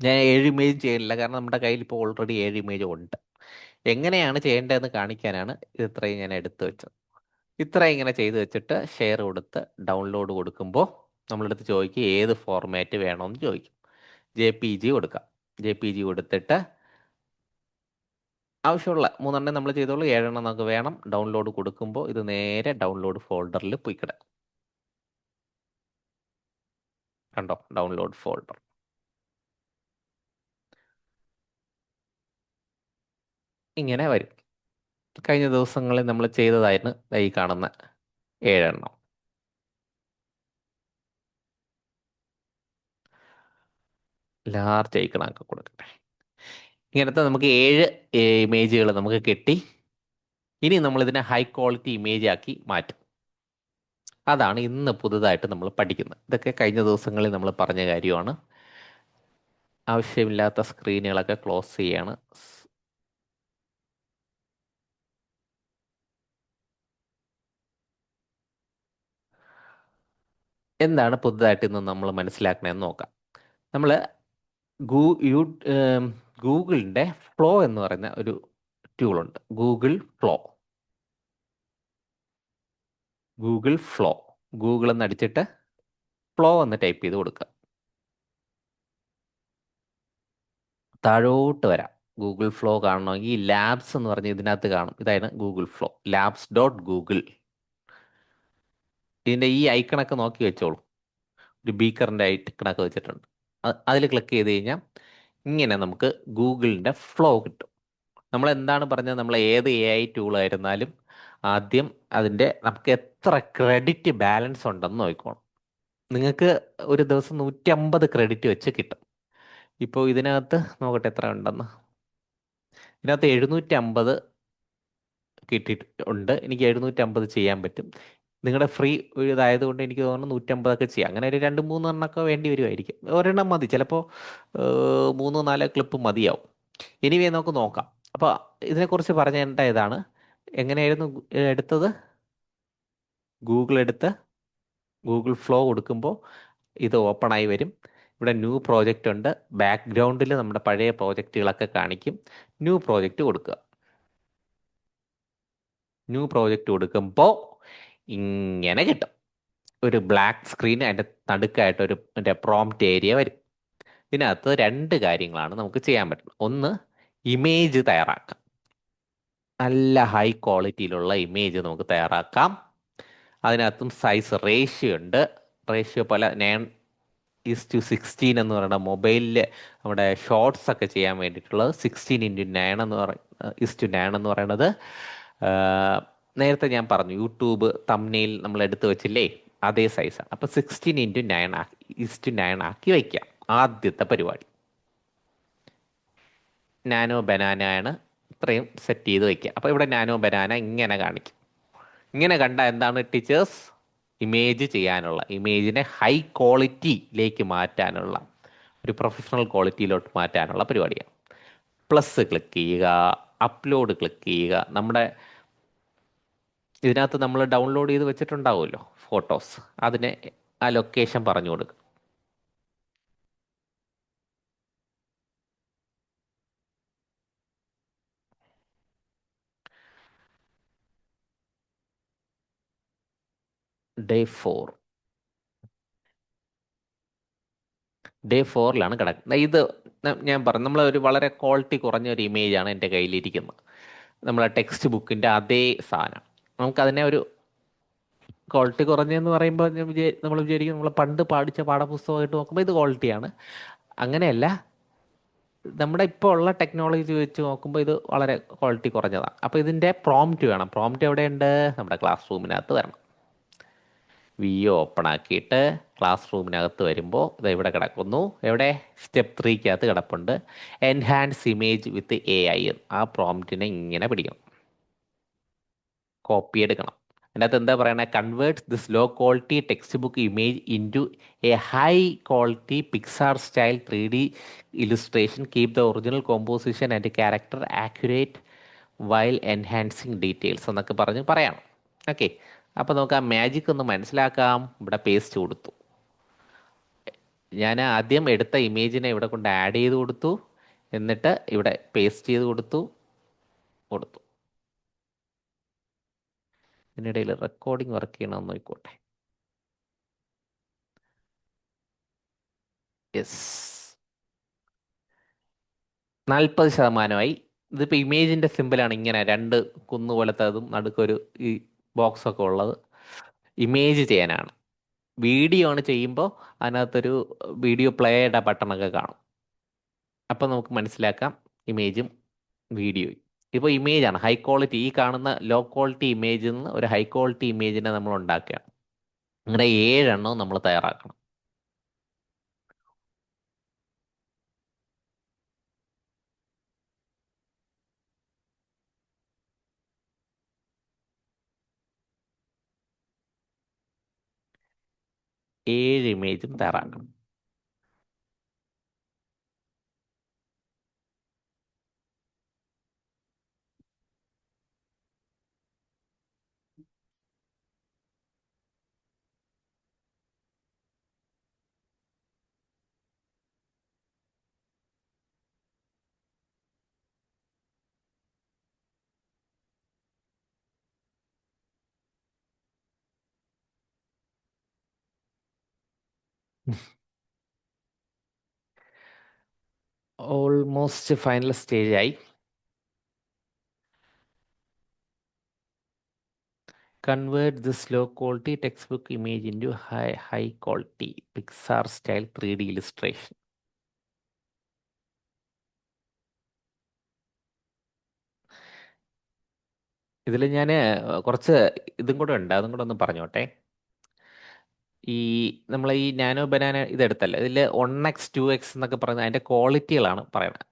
ഞാൻ 7 ഇമേജ് ചെയ്യില്ല, കാരണം നമ്മുടെ കയ്യിൽ ഇപ്പോൾ ഓൾറെഡി 7 ഇമേജ് ഉണ്ട്. എങ്ങനെയാണ് ചെയ്യേണ്ടതെന്ന് കാണിക്കാനാണ് ഇത് ഇത്രയും ഞാൻ എടുത്തു വെച്ചത്. ഇത്രയും ഇങ്ങനെ ചെയ്ത് വെച്ചിട്ട് ഷെയർ കൊടുത്ത് ഡൗൺലോഡ് കൊടുക്കുമ്പോൾ നമ്മളടുത്ത് ചോദിക്കും ഏത് ഫോർമാറ്റ് വേണമെന്ന് ചോദിക്കും. JPG കൊടുക്കാം. JPG കൊടുത്തിട്ട് ആവശ്യമുള്ള 3 നമ്മൾ ചെയ്തോളൂ, 7 നമുക്ക് വേണം. ഡൗൺലോഡ് കൊടുക്കുമ്പോൾ ഇത് നേരെ ഡൗൺലോഡ് ഫോൾഡറിൽ പോയി കിടക്കും. കണ്ടോ, ഡൗൺലോഡ് ഫോൾഡർ ഇങ്ങനെ വരും. കഴിഞ്ഞ ദിവസങ്ങളിൽ നമ്മൾ ചെയ്തതായിരുന്നു ഈ കാണുന്ന 7. ലാർജ് ഐക്കണൊക്കെ കൊടുക്കട്ടെ. ഇങ്ങനത്തെ നമുക്ക് 7 ഇമേജുകൾ നമുക്ക് കിട്ടി. ഇനി നമ്മൾ ഇതിനെ ഹൈ ക്വാളിറ്റി ഇമേജ് ആക്കി മാറ്റും. അതാണ് ഇന്ന് പുതുതായിട്ട് നമ്മൾ പഠിക്കുന്നത്. ഇതൊക്കെ കഴിഞ്ഞ ദിവസങ്ങളിൽ നമ്മൾ പറഞ്ഞ കാര്യമാണ്. ആവശ്യമില്ലാത്ത സ്ക്രീനുകളൊക്കെ ക്ലോസ് ചെയ്യാണ്. എന്താണ് പുതുതായിട്ട് ഇന്ന് നമ്മൾ മനസ്സിലാക്കണമെന്ന് നോക്കാം. നമ്മൾ ഗൂ യൂ ഗൂഗിളിൻ്റെ ഫ്ലോ എന്ന് പറയുന്ന ഒരു ടൂളുണ്ട്. ഗൂഗിൾ ഫ്ലോ ഗൂഗിൾ എന്ന് അടിച്ചിട്ട് ഫ്ലോ എന്ന് ടൈപ്പ് ചെയ്ത് കൊടുക്കുക. താഴോട്ട് വരാം. ഗൂഗിൾ ഫ്ലോ കാണണമെങ്കിൽ ലാബ്സ് എന്ന് പറഞ്ഞ് ഇതിനകത്ത് കാണും. ഇതാണ് ഗൂഗിൾ ഫ്ലോ, labs.google. ഇതിൻ്റെ ഈ ഐക്കണൊക്കെ നോക്കി വെച്ചോളൂ. ഒരു ബീക്കറിൻ്റെ ഐക്കണൊക്കെ വെച്ചിട്ടുണ്ട്. അതിൽ ക്ലിക്ക് ചെയ്ത് കഴിഞ്ഞാൽ ഇങ്ങനെ നമുക്ക് ഗൂഗിളിൻ്റെ ഫ്ലോ കിട്ടും. നമ്മൾ എന്താണ് പറഞ്ഞത്, നമ്മൾ ഏത് AI ടൂളായിരുന്നാലും ആദ്യം അതിൻ്റെ നമുക്ക് എത്ര ക്രെഡിറ്റ് ബാലൻസ് ഉണ്ടെന്ന് നോക്കണം. നിങ്ങൾക്ക് ഒരു ദിവസം 150 ക്രെഡിറ്റ് വെച്ച് കിട്ടും. ഇപ്പോൾ ഇതിനകത്ത് നോക്കട്ടെ എത്ര ഉണ്ടെന്ന്. ഇതിനകത്ത് 750 കിട്ടിയിട്ടുണ്ട്. എനിക്ക് 750 ചെയ്യാൻ പറ്റും. നിങ്ങളുടെ ഫ്രീ ഒരു ഇതായതുകൊണ്ട് എനിക്ക് തോന്നുന്നു 150 ചെയ്യാം. അങ്ങനെ ഒരു 2-3 എണ്ണമൊക്കെ വേണ്ടി വരുമായിരിക്കും. ഒരെണ്ണം മതി, ചിലപ്പോൾ 3-4 ക്ലിപ്പ് മതിയാവും. എനിവേ നമുക്ക് നോക്കാം. അപ്പോൾ ഇതിനെക്കുറിച്ച് പറഞ്ഞേണ്ട ഇതാണ്. എങ്ങനെയായിരുന്നു എടുത്തത്? ഗൂഗിൾ ഫ്ലോ കൊടുക്കുമ്പോൾ ഇത് ഓപ്പൺ ആയി വരും. ഇവിടെ ന്യൂ പ്രോജക്റ്റ് ഉണ്ട്. ബാക്ക്ഗ്രൗണ്ടിൽ നമ്മുടെ പഴയ പ്രോജക്റ്റുകളൊക്കെ കാണിക്കും. ന്യൂ പ്രോജക്റ്റ് കൊടുക്കുക. ന്യൂ പ്രോജക്റ്റ് കൊടുക്കുമ്പോൾ ഇങ്ങനെ കിട്ടും. ഒരു ബ്ലാക്ക് സ്ക്രീൻ, അതിൻ്റെ നടുക്കായിട്ട് ഒരു പ്രോംപ്റ്റ് ഏരിയ വരും. ഇതിനകത്ത് 2 കാര്യങ്ങളാണ് നമുക്ക് ചെയ്യാൻ പറ്റുന്നത്. ഒന്ന്, ഇമേജ് തയ്യാറാക്കാം. നല്ല ഹൈ ക്വാളിറ്റിയിലുള്ള ഇമേജ് നമുക്ക് തയ്യാറാക്കാം. അതിനകത്തും സൈസ് റേഷ്യോ ഉണ്ട്. റേഷ്യോ പല 9:16 എന്ന് പറയുന്ന മൊബൈലിൽ നമ്മുടെ ഷോർട്സ് ഒക്കെ ചെയ്യാൻ വേണ്ടിയിട്ടുള്ളത്. 16:9 എന്ന് എന്ന് പറയുന്നത് നേരത്തെ ഞാൻ പറഞ്ഞു യൂട്യൂബ് തംബ്നെയിൽ നമ്മൾ എടുത്ത് വെച്ചില്ലേ, അതേ സൈസാണ്. അപ്പോൾ 16:9 ആക്കി വയ്ക്കാം. ആദ്യത്തെ പരിപാടി നാനോ ബനാന ആണ്. ഇത്രയും സെറ്റ് ചെയ്ത് വയ്ക്കുക. അപ്പോൾ ഇവിടെ നാനോ ബനാന ഇങ്ങനെ കാണിക്കും. ഇങ്ങനെ കണ്ട എന്താണ് ടീച്ചേഴ്സ്? ഇമേജ് ചെയ്യാനുള്ള, ഇമേജിനെ ഹൈ ക്വാളിറ്റിയിലേക്ക് മാറ്റാനുള്ള, ഒരു പ്രൊഫഷണൽ ക്വാളിറ്റിയിലോട്ട് മാറ്റാനുള്ള പരിപാടിയാണ്. പ്ലസ് ക്ലിക്ക് ചെയ്യുക, അപ്ലോഡ് ക്ലിക്ക് ചെയ്യുക. നമ്മുടെ ഇതിനകത്ത് നമ്മൾ ഡൗൺലോഡ് ചെയ്ത് വെച്ചിട്ടുണ്ടാവുമല്ലോ ഫോട്ടോസ്, അതിനെ ആ ലൊക്കേഷൻ പറഞ്ഞു കൊടുക്കുക. ഡേ 4ലാണ് കിടക്കുന്നത്. ഇത് ഞാൻ പറഞ്ഞു, നമ്മളൊരു വളരെ ക്വാളിറ്റി കുറഞ്ഞ ഒരു ഇമേജാണ് എൻ്റെ കയ്യിലിരിക്കുന്നത്. നമ്മളെ ടെക്സ്റ്റ് ബുക്കിൻ്റെ അതേ സാധനം. നമുക്കതിനെ ഒരു ക്വാളിറ്റി കുറഞ്ഞെന്ന് പറയുമ്പോൾ നമ്മൾ വിചാരിക്കും നമ്മൾ പണ്ട് പഠിച്ച പാഠപുസ്തകമായിട്ട് നോക്കുമ്പോൾ ഇത് ക്വാളിറ്റിയാണ്. അങ്ങനെയല്ല, നമ്മുടെ ഇപ്പോൾ ഉള്ള ടെക്നോളജി വെച്ച് നോക്കുമ്പോൾ ഇത് വളരെ ക്വാളിറ്റി കുറഞ്ഞതാണ്. അപ്പോൾ ഇതിൻ്റെ പ്രോംപ്റ്റ് വേണം. പ്രോംപ്റ്റ് എവിടെയുണ്ട്? നമ്മുടെ ക്ലാസ് റൂമിനകത്ത് വരണം. ഓപ്പൺ ആക്കിയിട്ട് ക്ലാസ് റൂമിനകത്ത് വരുമ്പോൾ ഇത് ഇവിടെ കിടക്കുന്നു. എവിടെ? സ്റ്റെപ്പ് 3-കകത്ത് കിടപ്പുണ്ട്. എൻഹാൻസ് ഇമേജ് വിത്ത് AI. ആ പ്രോംപ്റ്റിനെ ഇങ്ങനെ പിടിക്കണം, കോപ്പി എടുക്കണം. അതിനകത്ത് എന്താ പറയുന്നത്? Converts this low quality textbook image into a high quality Pixar style 3D illustration. Keep the original composition and character accurate while enhancing details എന്നൊക്കെ പറയണം. ഓക്കെ, അപ്പോൾ നമുക്ക് ആ മാജിക് ഒന്ന് മനസ്സിലാക്കാം. ഇവിടെ പേസ്റ്റ് കൊടുത്തു. ഞാൻ ആദ്യം എടുത്ത ഇമേജിനെ ഇവിടെ കൊണ്ട് ആഡ് ചെയ്ത് കൊടുത്തു. എന്നിട്ട് ഇവിടെ പേസ്റ്റ് ചെയ്ത് കൊടുത്തു. ഇതിനിടയിൽ റെക്കോർഡിംഗ് വർക്ക് ചെയ്യണമെന്ന് നോക്കിക്കോട്ടെ. യെസ്, 40%. ഇതിപ്പോൾ ഇമേജിൻ്റെ സിമ്പിളാണ്. ഇങ്ങനെ 2 കുന്നു പോലത്തെ, അതും നടുക്കൊരു ഈ ബോക്സൊക്കെ ഉള്ളത് ഇമേജ് ചെയ്യാനാണ്. വീഡിയോ ആണ് ചെയ്യുമ്പോൾ അതിനകത്തൊരു വീഡിയോ പ്ലേയുടെ ബട്ടണൊക്കെ കാണും. അപ്പം നമുക്ക് മനസ്സിലാക്കാം ഇമേജും വീഡിയോയും. ഇപ്പോൾ ഇമേജാണ് ഹൈ ക്വാളിറ്റി. ഈ കാണുന്ന ലോ ക്വാളിറ്റി ഇമേജിൽ നിന്ന് ഒരു ഹൈ ക്വാളിറ്റി ഇമേജിനെ നമ്മൾ ഉണ്ടാക്കുകയാണ്. അങ്ങനെ 7 എണ്ണവും നമ്മൾ തയ്യാറാക്കണം. 7 ഇമേജും തയ്യാറാക്കണം. ഓൾമോസ്റ്റ് ഫൈനൽ സ്റ്റേജായി. Convert this low quality textbook image into high quality Pixar style 3D illustration. ഇതിൽ ഞാൻ കുറച്ച് ഇതും കൂടെ ഉണ്ട്, അതും കൂടെ ഒന്ന് പറഞ്ഞോട്ടെ. ഈ നമ്മൾ ഈ നാനോ ബനാന ഇതെടുത്തല്ലേ, ഇതിൽ 1x 2x എന്നൊക്കെ പറയുന്നത് അതിൻ്റെ ക്വാളിറ്റികളാണ് പറയുന്നത്.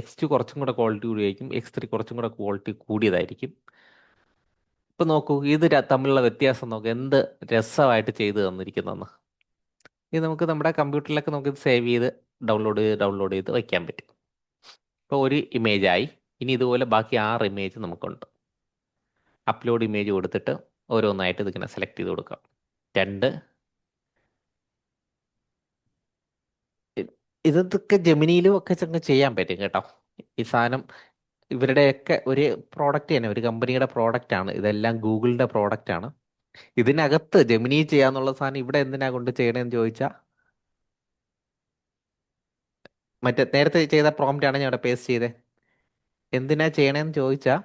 X2 കുറച്ചും കൂടെ ക്വാളിറ്റി കൂടിയായിരിക്കും, X3 കുറച്ചും കൂടെ ക്വാളിറ്റി കൂടിയതായിരിക്കും. ഇപ്പം നോക്കൂ, ഇത് തമ്മിലുള്ള വ്യത്യാസം നോക്കൂ, എന്ത് രസമായിട്ട് ചെയ്തു തന്നിരിക്കുന്നതെന്ന്. ഇത് നമുക്ക് നമ്മുടെ കമ്പ്യൂട്ടറിലൊക്കെ നമുക്ക് സേവ് ചെയ്ത് ഡൗൺലോഡ് ചെയ്ത് വയ്ക്കാൻ പറ്റും. ഇപ്പോൾ ഒരു ഇമേജായി. ഇനി ഇതുപോലെ ബാക്കി 6 ഇമേജ് നമുക്കുണ്ട്. അപ്ലോഡ് ഇമേജ് കൊടുത്തിട്ട് ഓരോന്നായിട്ട് ഇതിങ്ങനെ സെലക്ട് ചെയ്ത് കൊടുക്കാം. 2 ഇതൊക്കെ ജെമിനിയിലും ഒക്കെ ചങ്ങ് ചെയ്യാൻ പറ്റും കേട്ടോ. ഈ സാധനം ഇവരുടെയൊക്കെ ഒരു പ്രോഡക്റ്റ് തന്നെ, ഒരു കമ്പനിയുടെ പ്രോഡക്റ്റ് ആണ് ഇതെല്ലാം, ഗൂഗിളിന്റെ പ്രോഡക്റ്റ് ആണ്. ഇതിനകത്ത് ജെമിനി ചെയ്യാന്നുള്ള സാധനം ഇവിടെ എന്തിനാ കൊണ്ട് ചെയ്യണമെന്ന് ചോദിച്ചാൽ, മറ്റേ നേരത്തെ ചെയ്ത പ്രോംപ്റ്റ് ആണ് ഞാൻ ഇവിടെ പേസ്റ്റ് ചെയ്തത്. എന്തിനാ ചെയ്യണമെന്ന് ചോദിച്ചാൽ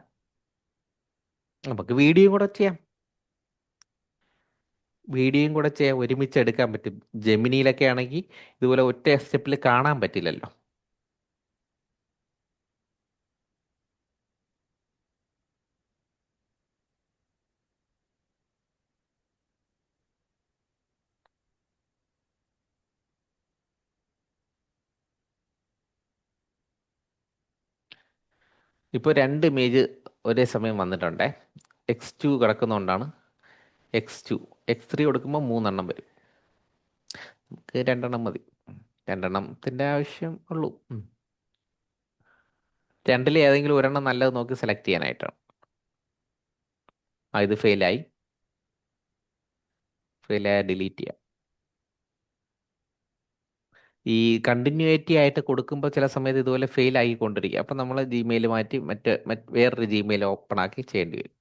നമുക്ക് വീഡിയോയും കൂടെ ചെയ്യാം, ഒരുമിച്ച് എടുക്കാൻ പറ്റും. ജെമിനിയിലൊക്കെ ആണെങ്കിൽ ഇതുപോലെ ഒറ്റ സ്റ്റെപ്പിൽ കാണാൻ പറ്റില്ലല്ലോ. ഇപ്പോൾ 2 ഇമേജ് ഒരേ സമയം വന്നിട്ടുണ്ടേ. X2 കിടക്കുന്നതുകൊണ്ടാണ് X2. X3 കൊടുക്കുമ്പോൾ 3 എണ്ണം വരും. നമുക്ക് 2 എണ്ണം മതി, 2 എണ്ണത്തിൻ്റെ ആവശ്യം ഉള്ളൂ. 2-ൽ ഏതെങ്കിലും ഒരെണ്ണം നല്ലത് നോക്കി സെലക്ട് ചെയ്യാനായിട്ടാണ്. ഇത് ഫെയിലായി ഡിലീറ്റ് ചെയ്യാം. ഈ കണ്ടിന്യൂറ്റി ആയിട്ട് കൊടുക്കുമ്പോൾ ചില സമയത്ത് ഇതുപോലെ ഫെയിൽ ആയിക്കൊണ്ടിരിക്കുക. അപ്പം നമ്മൾ ജിമെയിൽ മാറ്റി വേറൊരു ജിമെയിൽ ഓപ്പൺ ആക്കി ചെയ്യേണ്ടി വരും.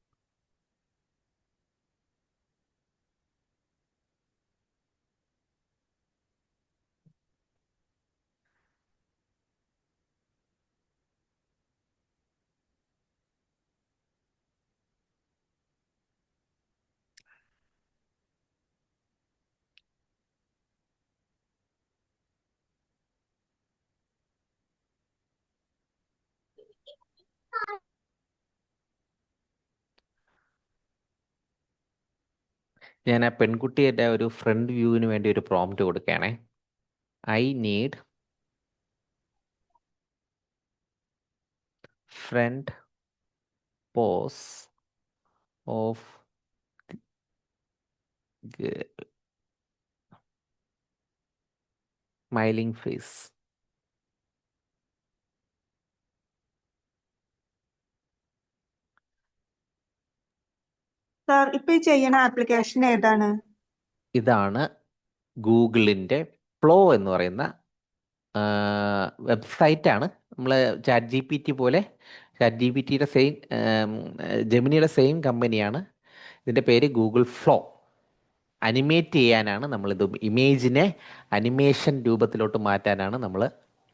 ഞാൻ ആ പെൺകുട്ടിയുടെ ഒരു ഫ്രണ്ട് വ്യൂവിന് വേണ്ടി ഒരു പ്രോംപ്റ്റ് കൊടുക്കുകയാണേ. I need front pose of smiling face. Sir ഇപ്പൊ ഈ ചെയ്യണ ആപ്ലിക്കേഷൻ ഏതാണ്? ഇതാണ് ഗൂഗിളിൻ്റെ ഫ്ലോ എന്ന് പറയുന്ന വെബ്സൈറ്റാണ്. നമ്മൾ ചാറ്റ് ജി പി ടി പോലെ, ചാറ്റ് ജി പി ടിയുടെ സെയിം, ജെമിനിയുടെ സെയിം കമ്പനിയാണ്. ഇതിൻ്റെ പേര് ഗൂഗിൾ ഫ്ലോ. അനിമേറ്റ് ചെയ്യാനാണ് നമ്മളിത്, ഇമേജിനെ അനിമേഷൻ രൂപത്തിലോട്ട് മാറ്റാനാണ് നമ്മൾ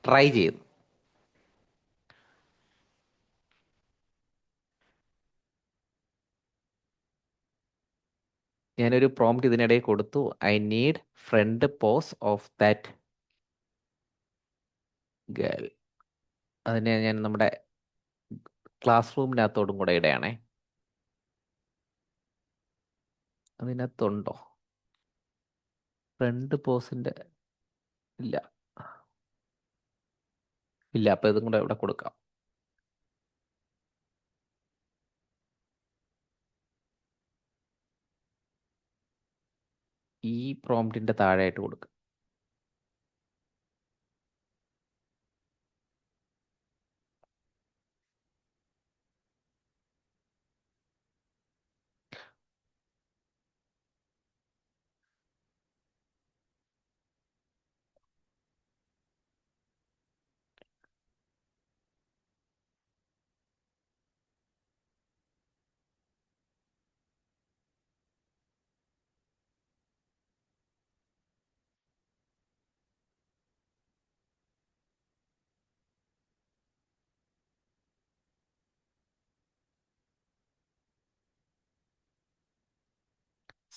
ട്രൈ ചെയ്യുന്നത്. ഞാനൊരു പ്രോംപ്റ്റ് ഇതിനിടയിൽ കൊടുത്തു, I need front pose of that girl. അതിനെ ഞാൻ നമ്മുടെ ക്ലാസ് റൂമിനകത്തോടും കൂടെ ഇടയാണേ. അതിനകത്തുണ്ടോ ഫ്രണ്ട് പോസിൻ്റെ? ഇല്ല. അപ്പോൾ ഇതും കൂടെ ഇവിടെ കൊടുക്കാം. ഈ പ്രോംപ്റ്റിന്റെ താഴെയായിട്ട് കൊടുക്കുക.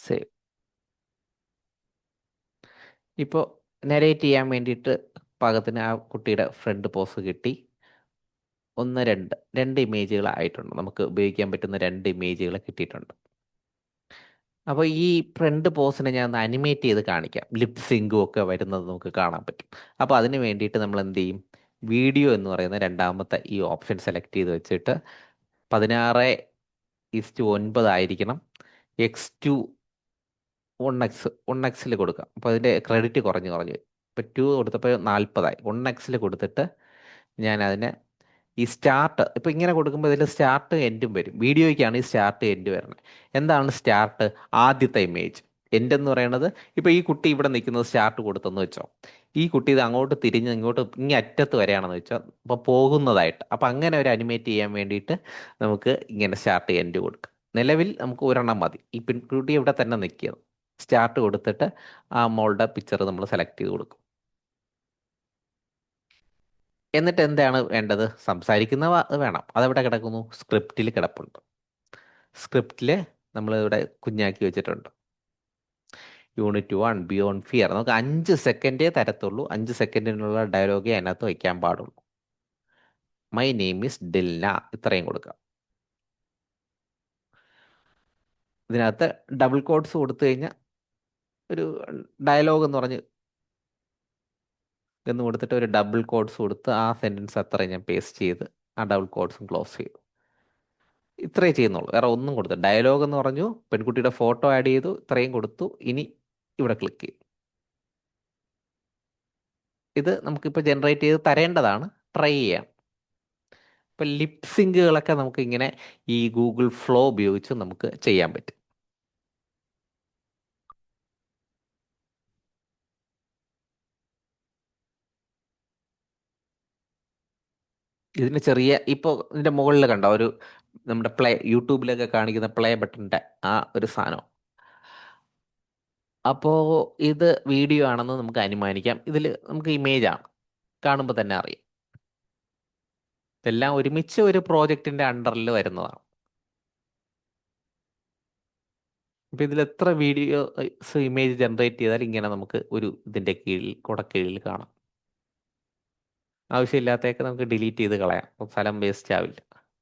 സേവ്. ഇപ്പോൾ നരേറ്റ് ചെയ്യാൻ വേണ്ടിയിട്ട് പാകത്തിന് ആ കുട്ടിയുടെ ഫ്രണ്ട് പോസ് കിട്ടി. രണ്ട് ഇമേജുകൾ ആയിട്ടുണ്ട്. നമുക്ക് ഉപയോഗിക്കാൻ പറ്റുന്ന 2 ഇമേജുകൾ കിട്ടിയിട്ടുണ്ട്. അപ്പോൾ ഈ ഫ്രണ്ട് പോസിനെ ഞാൻ ഒന്ന് അനിമേറ്റ് ചെയ്ത് കാണിക്കാം. ലിപ് സിങ്കും ഒക്കെ വരുന്നത് നമുക്ക് കാണാൻ പറ്റും. അപ്പോൾ അതിന് വേണ്ടിയിട്ട് നമ്മൾ എന്ത് ചെയ്യും? വീഡിയോ എന്ന് പറയുന്ന രണ്ടാമത്തെ ഈ ഓപ്ഷൻ സെലക്ട് ചെയ്ത് വെച്ചിട്ട് 16:9 ആയിരിക്കണം. X2 1x കൊടുക്കാം. അപ്പോൾ അതിൻ്റെ ക്രെഡിറ്റ് കുറഞ്ഞ് വരും. ഇപ്പോൾ 2 കൊടുത്തപ്പോൾ 40 1x കൊടുത്തിട്ട് ഞാൻ അതിനെ ഈ സ്റ്റാർട്ട് ഇപ്പോൾ ഇങ്ങനെ കൊടുക്കുമ്പോൾ ഇതിൽ സ്റ്റാർട്ട് എൻഡും വരും. വീഡിയോയ്ക്കാണ് ഈ സ്റ്റാർട്ട് എൻഡ് വരുന്നത്. എന്താണ് സ്റ്റാർട്ട്? ആദ്യത്തെ ഇമേജ്. എൻഡ് എന്ന് പറയുന്നത് ഇപ്പോൾ ഈ കുട്ടി ഇവിടെ നിൽക്കുന്നത് സ്റ്റാർട്ട് കൊടുത്തെന്ന് വെച്ചോ, ഈ കുട്ടി ഇത് അങ്ങോട്ട് തിരിഞ്ഞ് ഇങ്ങോട്ട് ഇങ്ങേ അറ്റത്ത് വരെയാണെന്ന് വെച്ചോ, അപ്പോൾ പോകുന്നതായിട്ട്. അപ്പോൾ അങ്ങനെ ഒരു അനിമേറ്റ് ചെയ്യാൻ വേണ്ടിയിട്ട് നമുക്ക് ഇങ്ങനെ സ്റ്റാർട്ട് എൻഡ് കൊടുക്കാം. നിലവിൽ നമുക്ക് ഒരെണ്ണം മതി. ഈ പെൺകുട്ടി ഇവിടെ തന്നെ നിൽക്കുന്നത്. സ്റ്റാർട്ട് കൊടുത്തിട്ട് ആ മോളുടെ പിക്ചർ നമ്മൾ സെലക്ട് ചെയ്ത് കൊടുക്കും. എന്നിട്ട് എന്താണ് വേണ്ടത്? സംസാരിക്കുന്ന വേണം. അതെവിടെ കിടക്കുന്നു? സ്ക്രിപ്റ്റിൽ കിടപ്പുണ്ട്. സ്ക്രിപ്റ്റിൽ നമ്മൾ ഇവിടെ കുഞ്ഞാക്കി വെച്ചിട്ടുണ്ട്. Unit 1 beyond fear. നമുക്ക് 5 സെക്കൻഡേ തരത്തുള്ളൂ. 5 സെക്കൻഡിനുള്ള ഡയലോഗേ അതിനകത്ത് വയ്ക്കാൻ പാടുള്ളൂ. മൈ നെയിം ഈസ് ഡിൽന, ഇത്രയും കൊടുക്കാം. ഇതിനകത്ത് ഡബിൾ കോഡ്സ് കൊടുത്തു കഴിഞ്ഞാൽ ഒരു ഡയലോഗ് എന്ന് പറഞ്ഞ് എന്ന് കൊടുത്തിട്ട് ഒരു ഡബിൾ കോഡ്സ് കൊടുത്ത് ആ സെൻറ്റൻസ് അത്രയും ഞാൻ പേസ്റ്റ് ചെയ്ത് ആ ഡബിൾ കോഡ്സും ക്ലോസ് ചെയ്തു. ഇത്രയേ ചെയ്യുന്നുള്ളൂ. വേറെ ഒന്നും കൊടുത്തു. ഡയലോഗ് എന്ന് പറഞ്ഞു, പെൺകുട്ടിയുടെ ഫോട്ടോ ആഡ് ചെയ്തു, ഇത്രയും കൊടുത്തു. ഇനി ഇവിടെ ക്ലിക്ക് ചെയ്യും. ഇത് നമുക്കിപ്പോൾ ജനറേറ്റ് ചെയ്ത് തരേണ്ടതാണ്. ട്രൈ ചെയ്യാം. ഇപ്പം ലിപ് സിങ്കുകളൊക്കെ നമുക്ക് ഇങ്ങനെ ഈ ഗൂഗിൾ ഫ്ലോ ഉപയോഗിച്ച് നമുക്ക് ചെയ്യാൻ പറ്റും. ഇതിന് ചെറിയ ഇപ്പോൾ ഇതിൻ്റെ മുകളിൽ കണ്ടോ ഒരു നമ്മുടെ യൂട്യൂബിലൊക്കെ കാണിക്കുന്ന പ്ലേ ബട്ടണിൻ്റെ ആ ഒരു സാധനം. അപ്പോൾ ഇത് വീഡിയോ ആണെന്ന് നമുക്ക് അനുമാനിക്കാം. ഇതിൽ നമുക്ക് ഇമേജാണ്, കാണുമ്പോൾ തന്നെ അറിയാം. ഇതെല്ലാം ഒരുമിച്ച് ഒരു പ്രോജക്റ്റിൻ്റെ അണ്ടറിൽ വരുന്നതാണ്. ഇപ്പം ഇതിൽ എത്ര വീഡിയോസ് ഇമേജ് ജനറേറ്റ് ചെയ്താൽ ഇങ്ങനെ നമുക്ക് ഒരു ഇതിൻ്റെ കുടക്കീഴിൽ കാണാം. ആവശ്യമില്ലാത്തതൊക്കെ നമുക്ക് ഡിലീറ്റ് ചെയ്ത് കളയാം. അപ്പോൾ സ്ഥലം വേസ്റ്റ് ആവില്ല.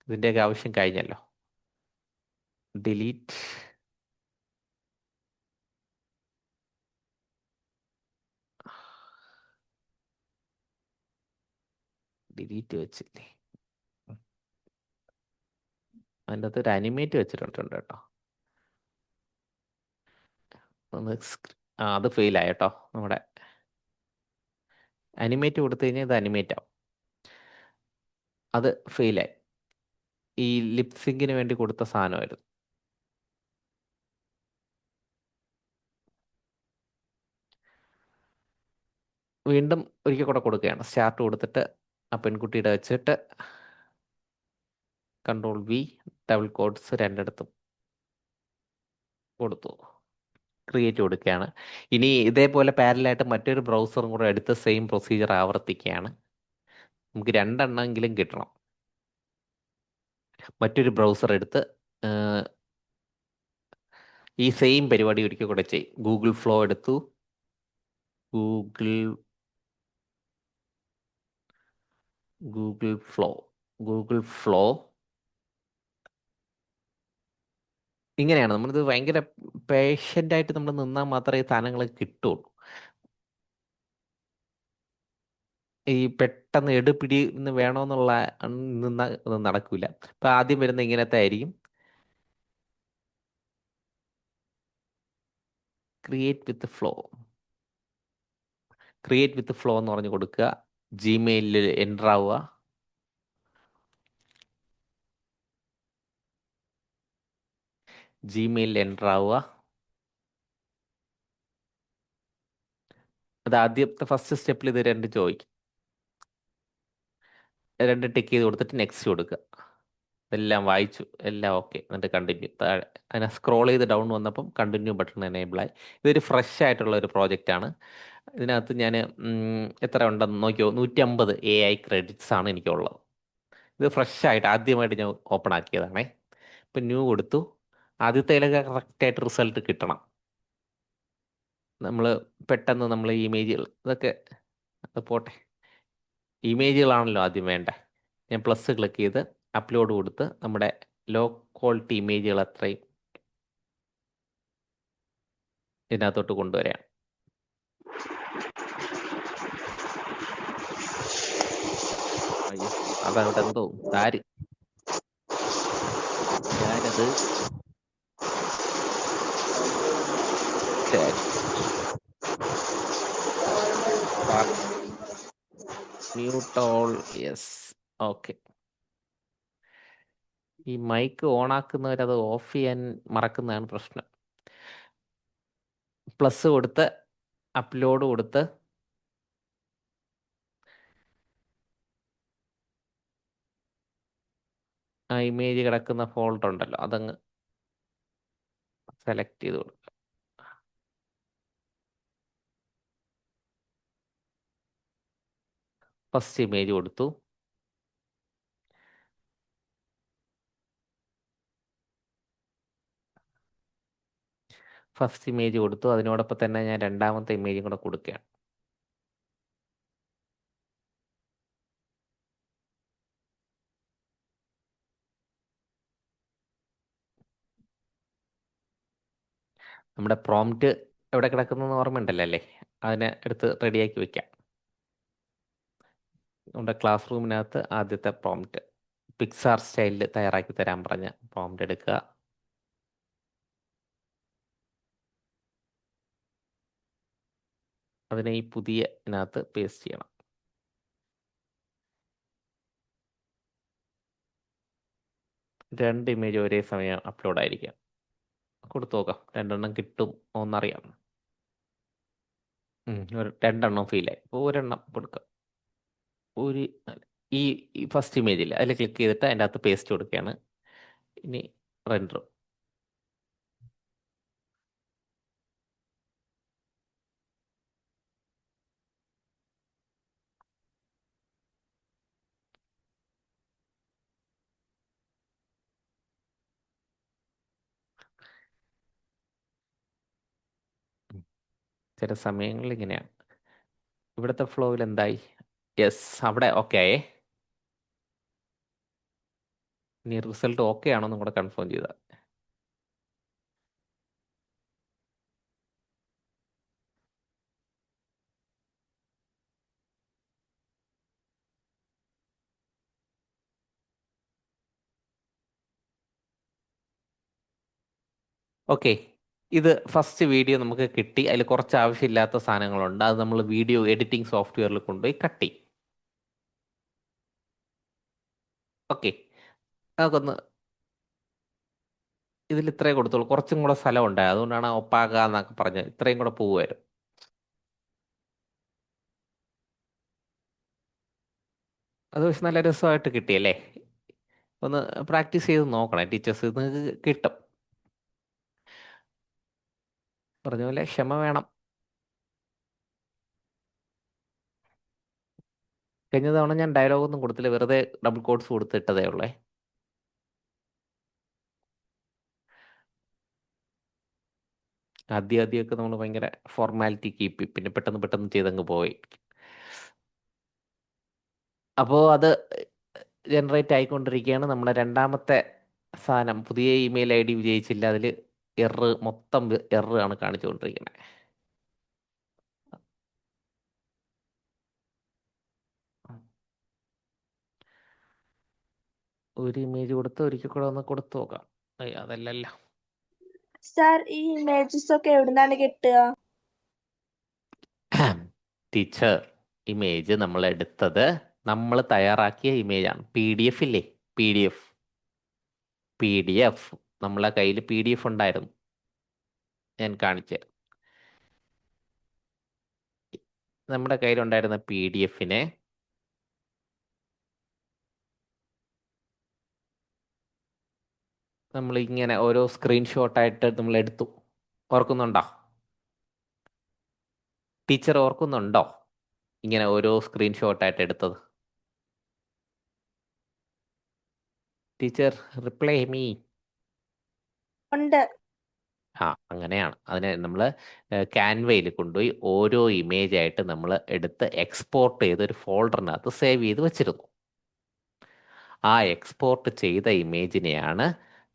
ഇതിൻ്റെയൊക്കെ ആവശ്യം കഴിഞ്ഞല്ലോ. ഡിലീറ്റ്. ഡിലീറ്റ് വെച്ചില്ലേ? അതിൻ്റെ അകത്ത് ഒരു അനിമേറ്റ് വെച്ചിട്ടുണ്ട് കേട്ടോ. ഒന്ന് അത് ഫെയിലായി കേട്ടോ. നമ്മുടെ അനിമേറ്റ് കൊടുത്തു കഴിഞ്ഞാൽ ഇത് അനിമേറ്റ് ആവും. അത് ഫെയിലായി. ഈ ലിപ് സിങ്കിന് വേണ്ടി കൊടുത്ത സാധനമായിരുന്നു. വീണ്ടും ഒരിക്കൽ കൂടെ കൊടുക്കുകയാണ്. സ്റ്റാർട്ട് കൊടുത്തിട്ട് ആ പെൺകുട്ടിയുടെ വെച്ചിട്ട് Ctrl+V, ഡബിൾ കോഡ്സ് രണ്ടിടത്തും കൊടുത്തു. ക്രിയേറ്റ് കൊടുക്കുകയാണ്. ഇനി ഇതേപോലെ പാരലായിട്ട് മറ്റൊരു ബ്രൗസറും കൂടെ എടുത്ത് സെയിം പ്രൊസീജിയർ ആവർത്തിക്കുകയാണ്. നമുക്ക് 2 എണ്ണമെങ്കിലും കിട്ടണം. മറ്റൊരു ബ്രൗസർ എടുത്ത് ഈ സെയിം പരിപാടി ഒരിക്കൽ കൂടെ ചെയ്യും. ഗൂഗിൾ ഫ്ലോ എടുത്തു. ഗൂഗിൾ ഫ്ലോ ഇങ്ങനെയാണ്. നമ്മളിത് ഭയങ്കര പേഷ്യൻ്റായിട്ട് നമ്മൾ നിന്നാൽ മാത്രമേ ഈ സാധനങ്ങൾ കിട്ടുള്ളൂ. ഈ പെട്ടെന്ന് എടുപിടി എന്ന് വേണമെന്നുള്ള നിന്നാൽ ഒന്നും നടക്കില്ല. ഇപ്പം ആദ്യം വരുന്ന ഇങ്ങനത്തെ ആയിരിക്കും. Create with flow. Create with flow എന്ന് പറഞ്ഞ് കൊടുക്കുക. ജിമെയിലിൽ എൻ്റർ ആവുക. ജിമെയിലിൽ എൻ്റർ ആവുക. അത് ആദ്യത്തെ ഫസ്റ്റ് സ്റ്റെപ്പിൽ ഇത് രണ്ട് ചോദിക്കും. രണ്ട് ടിക്ക് ചെയ്ത് കൊടുത്തിട്ട് നെക്സ്റ്റ് കൊടുക്കുക. എല്ലാം വായിച്ചു, എല്ലാം ഓക്കെ. എന്നിട്ട് കണ്ടിന്യൂ. താഴെ അതിനെ സ്ക്രോൾ ചെയ്ത് ഡൗൺ വന്നപ്പം കണ്ടിന്യൂ ബട്ടൺ എനേബിൾ ആയി. ഇതൊരു ഫ്രഷ് ആയിട്ടുള്ള ഒരു പ്രോജക്റ്റാണ്. ഇതിനകത്ത് ഞാൻ എത്ര ഉണ്ടെന്ന് നോക്കിയോ, 150 AI ക്രെഡിറ്റ്സ് ആണ് എനിക്കുള്ളത്. ഇത് ഫ്രഷ് ആയിട്ട് ആദ്യമായിട്ട് ഞാൻ ഓപ്പൺ ആക്കിയതാണേ. ഇപ്പം ന്യൂ കൊടുത്തു. ആദ്യത്തേലൊക്കെ കറക്റ്റായിട്ട് റിസൾട്ട് കിട്ടണം. നമ്മൾ പെട്ടെന്ന് നമ്മൾ ഇമേജുകൾ ഇതൊക്കെ അത് പോട്ടെ, ഇമേജുകളാണല്ലോ ആദ്യം വേണ്ടേ. ഞാൻ പ്ലസ് ക്ലിക്ക് ചെയ്ത് അപ്ലോഡ് കൊടുത്ത് നമ്മുടെ ലോ ക്വാളിറ്റി ഇമേജുകൾ അത്രയും ഇതിനകത്തോട്ട് കൊണ്ടുവരാം. അയ്യോ, അതവിടെ എന്തോ താര്, ഞാനത് മ്യൂട്ട് ഓൾ. Yes, okay. ഈ മൈക്ക് ഓൺ ആക്കുന്നവരത് ഓഫ് ചെയ്യാൻ മറക്കുന്നതാണ് പ്രശ്നം. പ്ലസ് കൊടുത്ത് അപ്ലോഡ് കൊടുത്ത് ആ ഇമേജ് കിടക്കുന്ന ഫോൾഡർ ഉണ്ടല്ലോ അതങ്ങ് സെലക്ട് ചെയ്ത് കൊടുക്കുക. ഫസ്റ്റ് ഇമേജ് കൊടുത്തു. ഫസ്റ്റ് ഇമേജ് കൊടുത്തു. അതിനോടൊപ്പം തന്നെ ഞാൻ രണ്ടാമത്തെ ഇമേജും കൂടെ കൊടുക്കുകയാണ്. നമ്മുടെ പ്രോംപ്റ്റ് എവിടെ കിടക്കുന്നതെന്ന് ഓർമ്മയുണ്ടല്ലോ അല്ലേ? അതിനെ എടുത്ത് റെഡിയാക്കി വെക്കാം. നമ്മുടെ ക്ലാസ് റൂമിനകത്ത് ആദ്യത്തെ പ്രോംപ്റ്റ് പിക്സാർ സ്റ്റൈലിൽ തയ്യാറാക്കി തരാൻ പറഞ്ഞ പ്രോംപ്റ്റ് എടുക്കുക. അതിനെ ഈ പുതിയ ഇതിനകത്ത് പേസ്റ്റ് ചെയ്യണം. രണ്ട് ഇമേജ് ഒരേ സമയം അപ്ലോഡ് ആയിരിക്കാം. കൊടുത്തു നോക്കാം, രണ്ടെണ്ണം കിട്ടും ഒന്നറിയാം. രണ്ടെണ്ണം ഫീലായി. അപ്പോൾ ഒരെണ്ണം കൊടുക്കാം. ഒരു ഈ ഫസ്റ്റ് ഇമേജിൽ അതിൽ ക്ലിക്ക് ചെയ്തിട്ട് അതിൻ്റെ അകത്ത് പേസ്റ്റ് കൊടുക്കുകയാണ്. ഇനി റെൻഡർ. ചില സമയങ്ങളിൽ ഇങ്ങനെയാണ്. ഇവിടുത്തെ ഫ്ലോയിൽ എന്തായി? യെസ്, അവിടെ ഓക്കെ ആയേ. ഇനി റിസൾട്ട് ഓക്കെ ആണോ എന്നും കൂടെ കൺഫേം ചെയ്താൽ. ഓക്കെ, ഇത് ഫസ്റ്റ് വീഡിയോ നമുക്ക് കിട്ടി. അതിൽ കുറച്ച് ആവശ്യമില്ലാത്ത സാധനങ്ങളുണ്ട്. അത് നമ്മൾ വീഡിയോ എഡിറ്റിംഗ് സോഫ്റ്റ്വെയറിൽ കൊണ്ടുപോയി കട്ട് ചെയ്യും. ഓക്കെ, നമുക്കൊന്ന് ഇതിൽ ഇത്രയും കൊടുത്തോളൂ. കുറച്ചും കൂടെ സ്ഥലം ഉണ്ടായി, അതുകൊണ്ടാണ് ഒപ്പാക എന്നൊക്കെ പറഞ്ഞത്. ഇത്രയും കൂടെ പോവുമായിരുന്നു. അത് പക്ഷെ നല്ല രസമായിട്ട് കിട്ടിയല്ലേ? ഒന്ന് പ്രാക്ടീസ് ചെയ്ത് നോക്കണേ ടീച്ചേഴ്സ്, നിങ്ങൾക്ക് കിട്ടും. പറഞ്ഞ പോലെ ക്ഷമ വേണം. കഴിഞ്ഞ തവണ ഞാൻ ഡയലോഗൊന്നും കൊടുത്തില്ല, വെറുതെ ഡബിൾ കോട്ട്സ് കൊടുത്തിട്ടതേ ഉള്ളേ. ആദ്യമൊക്കെ നമ്മൾ ഭയങ്കര ഫോർമാലിറ്റി കീപ്പ് ചെയ്യും, പിന്നെ പെട്ടെന്ന് പെട്ടെന്ന് ചെയ്തങ്ങ് പോയി. അപ്പോൾ അത് ജനറേറ്റ് ആയിക്കൊണ്ടിരിക്കുകയാണ്. നമ്മുടെ രണ്ടാമത്തെ സാധനം പുതിയ ഇമെയിൽ ID വിജയിച്ചില്ല. അതിൽ മൊത്തം ആണ് കാണിച്ചുകൊണ്ടിരിക്കുന്നത്. ഒരു ഇമേജ് കൊടുത്ത് ഒരിക്കൽ കൂടെ ഒന്ന് കൊടുത്തു നോക്കാം. അതല്ലല്ലോ. സാർ ഈ ഇമേജസ് ഒക്കെ എവിടുന്നാണ് കിട്ടുക? ടീച്ചർ, ഇമേജ് നമ്മൾ എടുത്തത് നമ്മൾ തയ്യാറാക്കിയ ഇമേജാണ്. PDF ഇല്ലേ, PDF നമ്മളെ കയ്യിൽ PDF ഉണ്ടായിരുന്നു. ഞാൻ കാണിച്ചു തരാം. നമ്മുടെ കയ്യിലുണ്ടായിരുന്ന PDF-നെ നമ്മൾ ഇങ്ങനെ ഓരോ സ്ക്രീൻഷോട്ടായിട്ട് നമ്മൾ എടുത്തു. ഓർക്കുന്നുണ്ടോ ടീച്ചർ? ഓർക്കുന്നുണ്ടോ ഇങ്ങനെ ഓരോ സ്ക്രീൻഷോട്ടായിട്ട് എടുത്തത്? Teacher reply me. ഉണ്ട്. അങ്ങനെയാണ്. അതിനെ നമ്മൾ ക്യാൻവയിൽ കൊണ്ടുപോയി ഓരോ ഇമേജ് ആയിട്ട് നമ്മൾ എടുത്ത് എക്സ്പോർട്ട് ചെയ്ത് ഒരു ഫോൾഡറിനകത്ത് സേവ് ചെയ്ത് വെച്ചിരുന്നു. ആ എക്സ്പോർട്ട് ചെയ്ത ഇമേജിനെയാണ്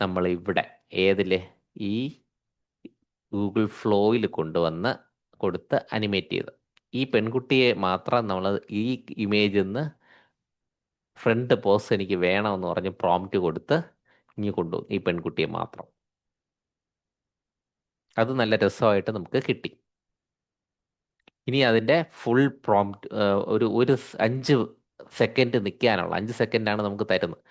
നമ്മൾ ഇവിടെ ഏതില്, ഈ ഗൂഗിൾ ഫ്ലോയിൽ കൊണ്ടുവന്ന് കൊടുത്ത് അനിമേറ്റ് ചെയ്ത്. ഈ പെൺകുട്ടിയെ മാത്രം നമ്മൾ ഈ ഇമേജിൽ നിന്ന് ഫ്രണ്ട് പോസ് എനിക്ക് വേണമെന്ന് പറഞ്ഞ് പ്രോംപ്റ്റ് കൊടുത്ത് ഇനി കൊണ്ടുവന്നു ഈ പെൺകുട്ടിയെ മാത്രം. അത് നല്ല രസമായിട്ട് നമുക്ക് കിട്ടി. ഇനി അതിൻ്റെ ഫുൾ പ്രോംപ്റ്റ് ഒരു 5 സെക്കൻഡ് നിൽക്കാനുള്ള, 5 സെക്കൻഡാണ് നമുക്ക് തരുന്നത്.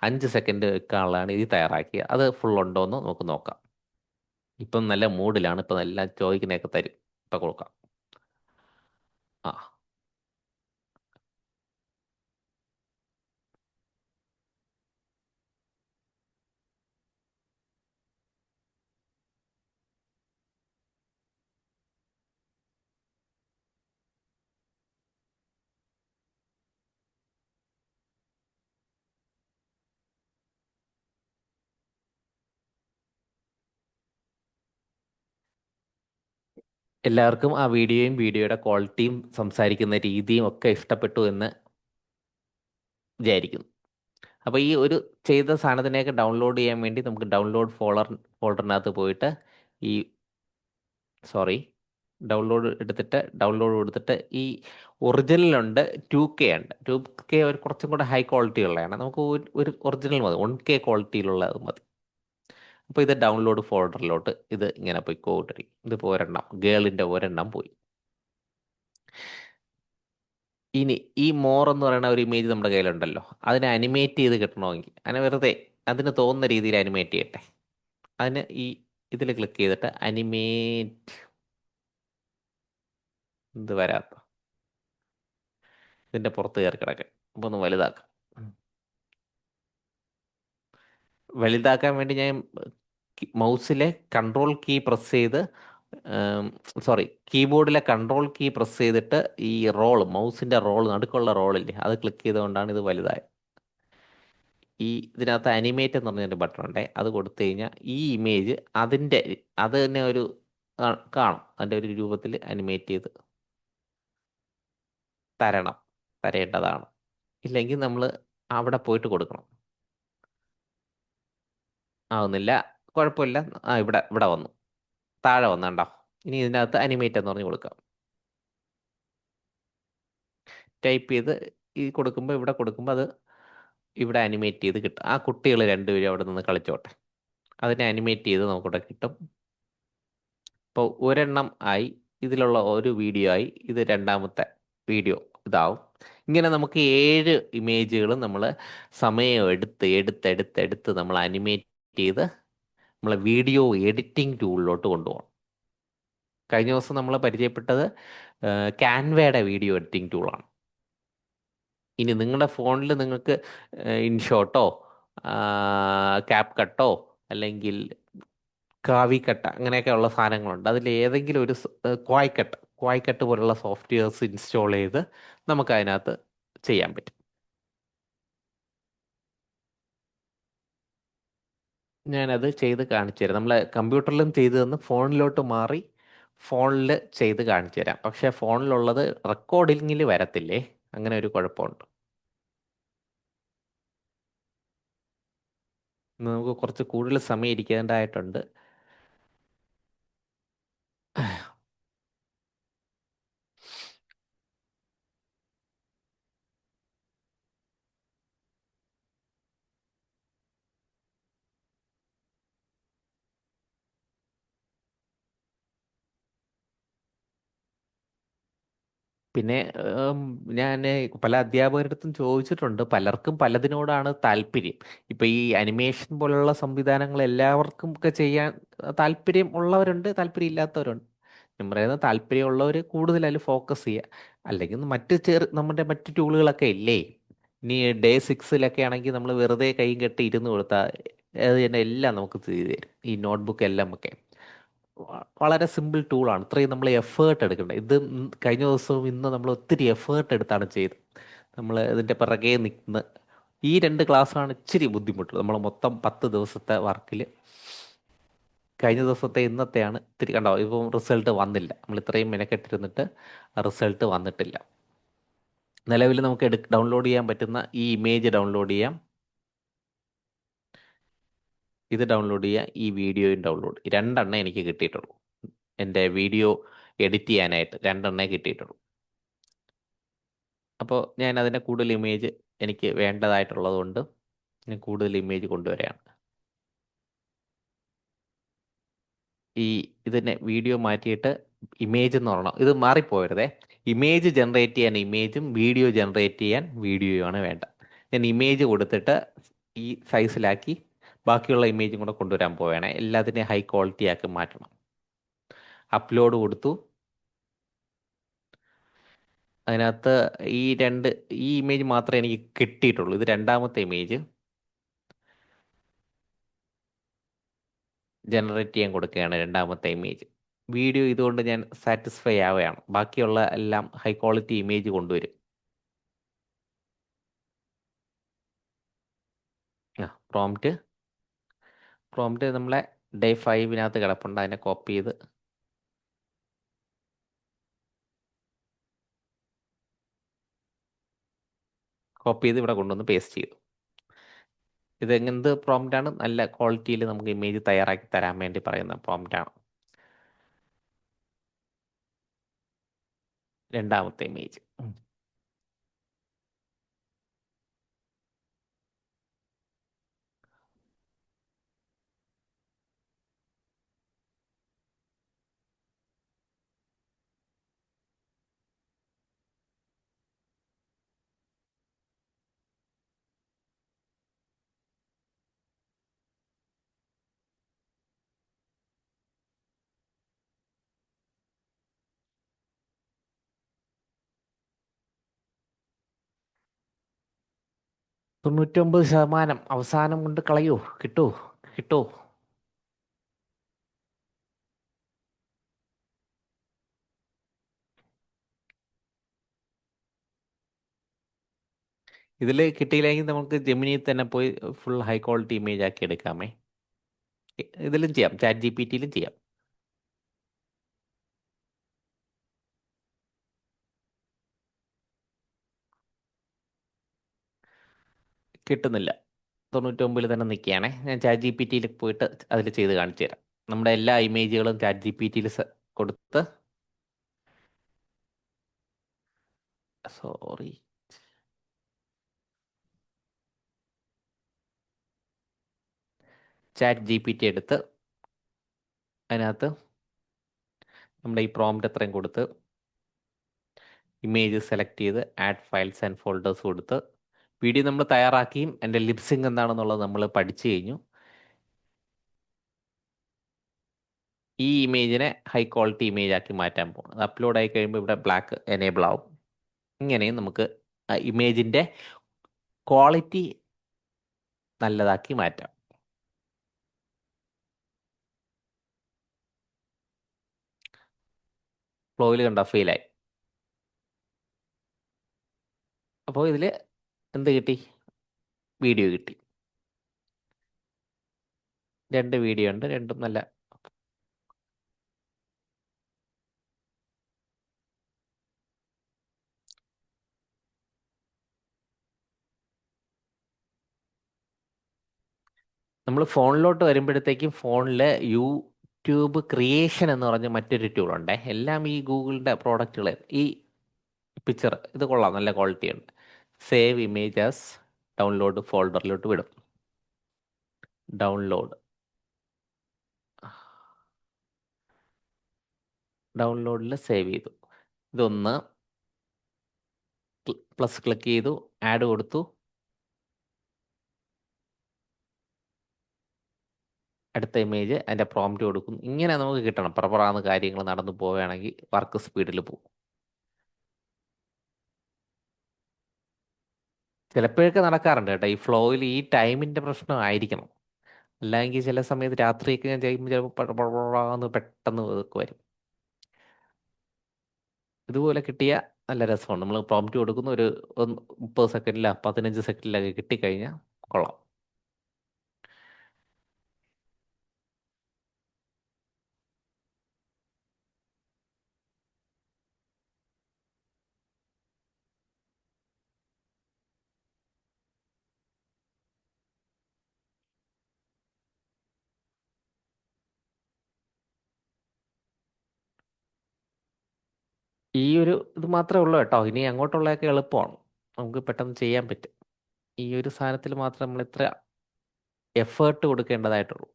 5 സെക്കൻഡ് വെക്കാനുള്ളതാണ് ഇത് തയ്യാറാക്കിയത്. അത് ഫുൾ ഉണ്ടോ എന്ന് നമുക്ക് നോക്കാം. ഇപ്പം നല്ല മൂഡിലാണ്, ഇപ്പം എല്ലാം ചോദിക്കുന്നതൊക്കെ തരും. ഇപ്പം കൊടുക്കാം. ആ എല്ലാവർക്കും ആ വീഡിയോയും വീഡിയോയുടെ ക്വാളിറ്റിയും സംസാരിക്കുന്ന രീതിയും ഒക്കെ ഇഷ്ടപ്പെട്ടു എന്ന് വിചാരിക്കുന്നു. അപ്പോൾ ഈ ഒരു ചെയ്ത സാധനത്തിനെയൊക്കെ ഡൗൺലോഡ് ചെയ്യാൻ വേണ്ടി നമുക്ക് ഡൗൺലോഡ് ഫോൾഡറിനകത്ത് പോയിട്ട് ഈ ഡൗൺലോഡ് കൊടുത്തിട്ട് ഈ ഒറിജിനലുണ്ട്, 2K ഉണ്ട്. 2K ഒരു കുറച്ചും കൂടെ ഹൈ ക്വാളിറ്റി ഉള്ളതാണ്. നമുക്ക് ഒരു ഒറിജിനൽ മതി, 1K ക്വാളിറ്റിയിലുള്ളത് മതി. അപ്പോൾ ഇത് ഡൗൺലോഡ് ഫോൾഡറിലോട്ട് ഇത് ഇങ്ങനെ പോയി കോട്ടിരിക്കും. ഇതിപ്പോൾ ഒരെണ്ണം, ഗേളിൻ്റെ ഒരെണ്ണം പോയി. ഇനി ഈ മോർ എന്ന് പറയുന്ന ഒരു ഇമേജ് നമ്മുടെ കയ്യിലുണ്ടല്ലോ, അതിനെ അനിമേറ്റ് ചെയ്ത് കിട്ടണമെങ്കിൽ അതിന് തോന്നുന്ന രീതിയിൽ അനിമേറ്റ് ചെയ്യട്ടെ. അതിന് ഈ ഇതിൽ ക്ലിക്ക് ചെയ്തിട്ട് അനിമേറ്റ്, ഇത് വരാത്ത ഇതിൻ്റെ പുറത്ത് കയറി കിടക്കാൻ. അപ്പോൾ ഒന്ന് വലുതാക്കാം. വലുതാക്കാൻ വേണ്ടി ഞാൻ മൗസിലെ കൺട്രോൾ കീ പ്രസ് ചെയ്ത് കീബോർഡിലെ കൺട്രോൾ കീ പ്രസ് ചെയ്തിട്ട് ഈ മൗസിൻ്റെ നടുക്കുള്ള റോളില്ലേ, അത് ക്ലിക്ക് ചെയ്തുകൊണ്ടാണ് ഇത് വലുതായത്. ഇതിനകത്ത് അനിമേറ്റ് എന്ന് പറഞ്ഞൊരു ബട്ടൺ ഉണ്ടേ, അത് കൊടുത്തു കഴിഞ്ഞാൽ ഈ ഇമേജ് അത് തന്നെ ഒരു കാണും. അതിൻ്റെ ഒരു രൂപത്തിൽ അനിമേറ്റ് ചെയ്ത് തരേണ്ടതാണ്. ഇല്ലെങ്കിൽ നമ്മൾ അവിടെ പോയിട്ട് കൊടുക്കണം. ആവുന്നില്ല, കുഴപ്പമില്ല. ഇവിടെ വന്നു, താഴെ വന്നണ്ടോ. ഇനി ഇതിനകത്ത് അനിമേറ്റ് എന്ന് പറഞ്ഞ് കൊടുക്കാം. ടൈപ്പ് ചെയ്ത് കൊടുക്കുമ്പോൾ അത് ഇവിടെ അനിമേറ്റ് ചെയ്ത് കിട്ടും. ആ കുട്ടികൾ രണ്ടുപേരും അവിടെ നിന്ന് കളിച്ചോട്ടെ. അതിനെ അനിമേറ്റ് ചെയ്ത് നമുക്കിവിടെ കിട്ടും. ഇപ്പോൾ ഒരെണ്ണം ആയി, ഇതിലുള്ള ഒരു വീഡിയോ ആയി, ഇത് രണ്ടാമത്തെ വീഡിയോ ഇതാവും. ഇങ്ങനെ നമുക്ക് 7 ഇമേജുകളും നമ്മൾ സമയം എടുത്ത് നമ്മൾ അനിമേറ്റ് ചെയ്ത് നമ്മളെ വീഡിയോ എഡിറ്റിംഗ് ടൂളിലോട്ട് കൊണ്ടുപോകണം. കഴിഞ്ഞ ദിവസം നമ്മൾ പരിചയപ്പെട്ടത് ക്യാൻവയുടെ വീഡിയോ എഡിറ്റിംഗ് ടൂളാണ്. ഇനി നിങ്ങളുടെ ഫോണിൽ നിങ്ങൾക്ക് ഇൻഷോട്ടോ, ക്യാപ് കട്ടോ, അല്ലെങ്കിൽ കാവി കട്ട് അങ്ങനെയൊക്കെ ഉള്ള സാധനങ്ങളുണ്ട്. അതിൽ ഏതെങ്കിലും ഒരു ക്വായ്ക്കട്ട് പോലുള്ള സോഫ്റ്റ്വെയർസ് ഇൻസ്റ്റാൾ ചെയ്ത് നമുക്ക് അതിനകത്ത് ചെയ്യാൻ പറ്റും. ഞാനത് ചെയ്ത് കാണിച്ചു തരാം. നമ്മളെ കമ്പ്യൂട്ടറിലും ചെയ്തു തന്ന് ഫോണിലോട്ട് മാറി ഫോണിൽ ചെയ്ത് കാണിച്ചു തരാം. പക്ഷേ ഫോണിലുള്ളത് റെക്കോർഡിങ്ങിൽ വരത്തില്ലേ, അങ്ങനെ ഒരു കുഴപ്പമുണ്ട്. നമുക്ക് കുറച്ച് കൂടുതൽ സമയം ഇരിക്കേണ്ടതായിട്ടുണ്ട്. പിന്നെ ഞാൻ പല അധ്യാപകരുടെ അടുത്തും ചോദിച്ചിട്ടുണ്ട്, പലർക്കും പലതിനോടാണ് താല്പര്യം. ഇപ്പൊ ഈ അനിമേഷൻ പോലുള്ള സംവിധാനങ്ങൾ എല്ലാവർക്കും ഒക്കെ ചെയ്യാൻ താല്പര്യം ഉള്ളവരുണ്ട്, താല്പര്യം ഇല്ലാത്തവരുണ്ട്. ഞാൻ പറയുന്നത് താല്പര്യമുള്ളവർ കൂടുതൽ അതിൽ ഫോക്കസ് ചെയ്യുക. അല്ലെങ്കിൽ നമ്മുടെ മറ്റു ടൂളുകളൊക്കെ ഇല്ലേ. ഇനി Day 6 ആണെങ്കിൽ നമ്മൾ വെറുതെ കൈ കെട്ടി ഇരുന്ന് കൊടുത്താൽ അത് തന്നെ എല്ലാം നമുക്ക് ചെയ്തു തരും. ഈ നോട്ട്ബുക്ക് എല്ലാം ഒക്കെ വളരെ സിമ്പിൾ ടൂളാണ്. ഇത്രയും നമ്മൾ എഫേർട്ട് എടുക്കണ്ട. ഇത് കഴിഞ്ഞ ദിവസവും ഇന്ന് നമ്മൾ ഒത്തിരി എഫേർട്ട് എടുത്താണ് ചെയ്തത്. നമ്മൾ ഇതിൻ്റെ പിറകെ നിൽക്കുന്ന ഈ 2 ക്ലാസ്സാണ് ഇച്ചിരി ബുദ്ധിമുട്ട്. നമ്മൾ മൊത്തം 10 ദിവസത്തെ വർക്കിൽ കഴിഞ്ഞ ദിവസത്തെ ഇന്നത്തെയാണ് ഇത്തിരി. കണ്ടോ, ഇപ്പം റിസൾട്ട് വന്നില്ല. നമ്മൾ ഇത്രയും മെനക്കെട്ടിരുന്നിട്ട് ആ റിസൾട്ട് വന്നിട്ടില്ല. നിലവിൽ നമുക്ക് ഡൗൺലോഡ് ചെയ്യാൻ പറ്റുന്ന ഈ ഇമേജ് ഡൗൺലോഡ് ചെയ്യാം, ഇത് ഡൗൺലോഡ് ചെയ്യാം, ഈ വീഡിയോയും ഡൗൺലോഡ്. രണ്ടെണ്ണേ എനിക്ക് കിട്ടിയിട്ടുള്ളൂ. എൻ്റെ വീഡിയോ എഡിറ്റ് ചെയ്യാനായിട്ട് 2 കിട്ടിയിട്ടുള്ളൂ. അപ്പോൾ ഞാൻ അതിൻ്റെ കൂടുതൽ ഇമേജ് എനിക്ക് വേണ്ടതായിട്ടുള്ളത് കൊണ്ട് ഞാൻ കൂടുതൽ ഇമേജ് കൊണ്ടുവരികയാണ്. ഇതിനെ വീഡിയോ മാറ്റിയിട്ട് ഇമേജ് എന്ന് പറയണം. ഇത് മാറിപ്പോയരുതേ. ഇമേജ് ജനറേറ്റ് ചെയ്യാൻ ഇമേജും വീഡിയോ ജനറേറ്റ് ചെയ്യാൻ വീഡിയോയുമാണ് വേണ്ട. ഞാൻ ഇമേജ് കൊടുത്തിട്ട് ഈ സൈസിലാക്കി ബാക്കിയുള്ള ഇമേജും കൂടെ കൊണ്ടുവരാൻ പോവുകയാണ്. എല്ലാത്തിനെയും ഹൈ ക്വാളിറ്റി ആക്കി മാറ്റണം. അപ്ലോഡ് കൊടുത്തു. അതിനകത്ത് ഈ ഇമേജ് മാത്രമേ എനിക്ക് കിട്ടിയിട്ടുള്ളൂ. ഇത് രണ്ടാമത്തെ ഇമേജ് ജനറേറ്റ് ചെയ്യാൻ കൊടുക്കുകയാണ്. രണ്ടാമത്തെ ഇമേജ് വീഡിയോ. ഇതുകൊണ്ട് ഞാൻ സാറ്റിസ്ഫൈ ആവുകയാണ്. ബാക്കിയുള്ള എല്ലാം ഹൈ ക്വാളിറ്റി ഇമേജ് കൊണ്ടുവരും. പ്രോംപ്റ്റ് നമ്മളെ Day 5 കിടപ്പുണ്ട്. അതിനെ കോപ്പി ചെയ്ത് ഇവിടെ കൊണ്ടുവന്ന് പേസ്റ്റ് ചെയ്തു. ഇത് എന്ത് പ്രോംപ്റ്റാണ്? നല്ല ക്വാളിറ്റിയിൽ നമുക്ക് ഇമേജ് തയ്യാറാക്കി തരാൻ വേണ്ടി പറയുന്ന പ്രോംപ്റ്റാണ്. രണ്ടാമത്തെ ഇമേജ് %99 അവസാനം കൊണ്ട് കളയോ? കിട്ടോ? ഇതിൽ കിട്ടിയില്ലെങ്കിൽ നമുക്ക് ജെമിനിയിൽ തന്നെ പോയി ഫുൾ ഹൈ ക്വാളിറ്റി ഇമേജ് ആക്കി എടുക്കാമേ. ഇതിലും ചെയ്യാം, ChatGPT-യിലും ചെയ്യാം. കിട്ടുന്നില്ല. 99 തന്നെ നിൽക്കുകയാണേ. ഞാൻ ChatGPT-യിൽ പോയിട്ട് അതിൽ ചെയ്ത് കാണിച്ചു തരാം. നമ്മുടെ എല്ലാ ഇമേജുകളും ChatGPT-യിൽ കൊടുത്ത് ChatGPT എടുത്ത് അതിനകത്ത് നമ്മുടെ ഈ പ്രോംപ്റ്റ് അത്രയും കൊടുത്ത് ഇമേജ് സെലക്ട് ചെയ്ത് ആഡ് ഫയൽസ് ആൻഡ് ഫോൾഡേഴ്സ് കൊടുത്ത് വീഡിയോ നമ്മൾ തയ്യാറാക്കിയും എൻ്റെ ലിപ്സിങ് എന്താണെന്നുള്ളത് നമ്മൾ പഠിച്ചു കഴിഞ്ഞു. ഈ ഇമേജിനെ ഹൈ ക്വാളിറ്റി ഇമേജ് ആക്കി മാറ്റാൻ പോകും. അത് അപ്ലോഡ് ആയി കഴിയുമ്പോൾ ഇവിടെ ബ്ലാക്ക് എനേബിൾ ആവും. ഇങ്ങനെയും നമുക്ക് ഇമേജിൻ്റെ ക്വാളിറ്റി നല്ലതാക്കി മാറ്റാം. ഫ്ലോയിൽ കണ്ട ഫെയിലായി. അപ്പോൾ ഇതിൽ എന്ത് കിട്ടി? വീഡിയോ കിട്ടി. 2 വീഡിയോ ഉണ്ട്. രണ്ടും നല്ല നമ്മൾ ഫോണിലോട്ട് വരുമ്പോഴത്തേക്കും ഫോണിൽ യൂട്യൂബ് ക്രിയേഷൻ എന്ന് പറഞ്ഞ മറ്റൊരു ടൂൾ ഉണ്ട്. എല്ലാം ഈ ഗൂഗിളിൻ്റെ പ്രോഡക്റ്റുകൾ. ഈ പിക്ചർ ഇത് കൊള്ളാം, നല്ല ക്വാളിറ്റി ഉണ്ട്. സേവ് ഇമേജസ് ഡൗൺലോഡ് ഫോൾഡറിലോട്ട് വിടും. ഡൗൺലോഡിൽ സേവ് ചെയ്തു. ഇതൊന്ന് പ്ലസ് ക്ലിക്ക് ചെയ്തു, ആഡ് കൊടുത്തു. അടുത്ത ഇമേജ് അതിൻ്റെ പ്രോംപ്റ്റ് കൊടുക്കും. ഇങ്ങനെ നമുക്ക് കിട്ടണം. പ്രപ്പറാന്ന് കാര്യങ്ങൾ നടന്നു പോവുകയാണെങ്കിൽ വർക്ക് സ്പീഡിൽ പോകും. ചിലപ്പോഴൊക്കെ നടക്കാറുണ്ട് കേട്ടോ. ഈ ഫ്ലോയിൽ ഈ ടൈമിൻ്റെ പ്രശ്നമായിരിക്കണം. അല്ലെങ്കിൽ ചില സമയത്ത് രാത്രിയൊക്കെ ഞാൻ ചെയ്യുമ്പോൾ ചിലപ്പോൾ പടപടാന്ന് പെട്ടെന്ന് ഇതൊക്കെ വരും. ഇതുപോലെ കിട്ടിയ നല്ല രസമാണ്. നമ്മൾ പ്രോംപ്റ്റ് കൊടുക്കുന്ന ഒരു 30 സെക്കൻഡിലോ 15 സെക്കൻഡിലൊക്കെ കിട്ടിക്കഴിഞ്ഞാൽ കൊള്ളാം. ഈ ഒരു ഇത് മാത്രമേ ഉള്ളൂ കേട്ടോ. ഇനി അങ്ങോട്ടുള്ളതൊക്കെ എളുപ്പമാണ്, നമുക്ക് പെട്ടെന്ന് ചെയ്യാൻ പറ്റും. ഈ ഒരു സാധനത്തിൽ മാത്രം നമ്മൾ ഇത്ര എഫേർട്ട് കൊടുക്കേണ്ടതായിട്ടുള്ളൂ.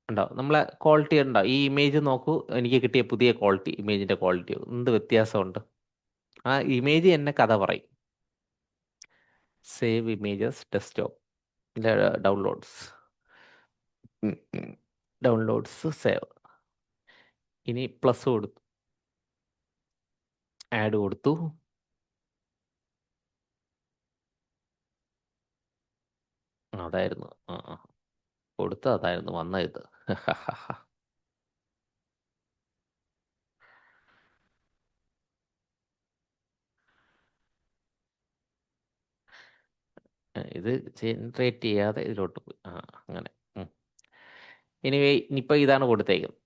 ഉണ്ടോ നമ്മളെ ക്വാളിറ്റി ഉണ്ടോ? ഈ ഇമേജ് നോക്കൂ, എനിക്ക് കിട്ടിയ പുതിയ ക്വാളിറ്റി, ഇമേജിൻ്റെ ക്വാളിറ്റി എന്ത് വ്യത്യാസമുണ്ട്. ആ ഇമേജ് എന്നെ കഥ പറയും. Save images desktop, downloads, downloads, save. ഇനി പ്ലസ് കൊടുത്തു, ആഡ് കൊടുത്തു. അതായിരുന്നു കൊടുത്ത് അതായിരുന്നു വന്ന ഇത്. ഇത് ജനറേറ്റ് ചെയ്യാതെ ഇതിലോട്ട് പോയി. അങ്ങനെ. ഇനിയിപ്പോൾ ഇതാണ് കൊടുത്തേക്കുന്നത്.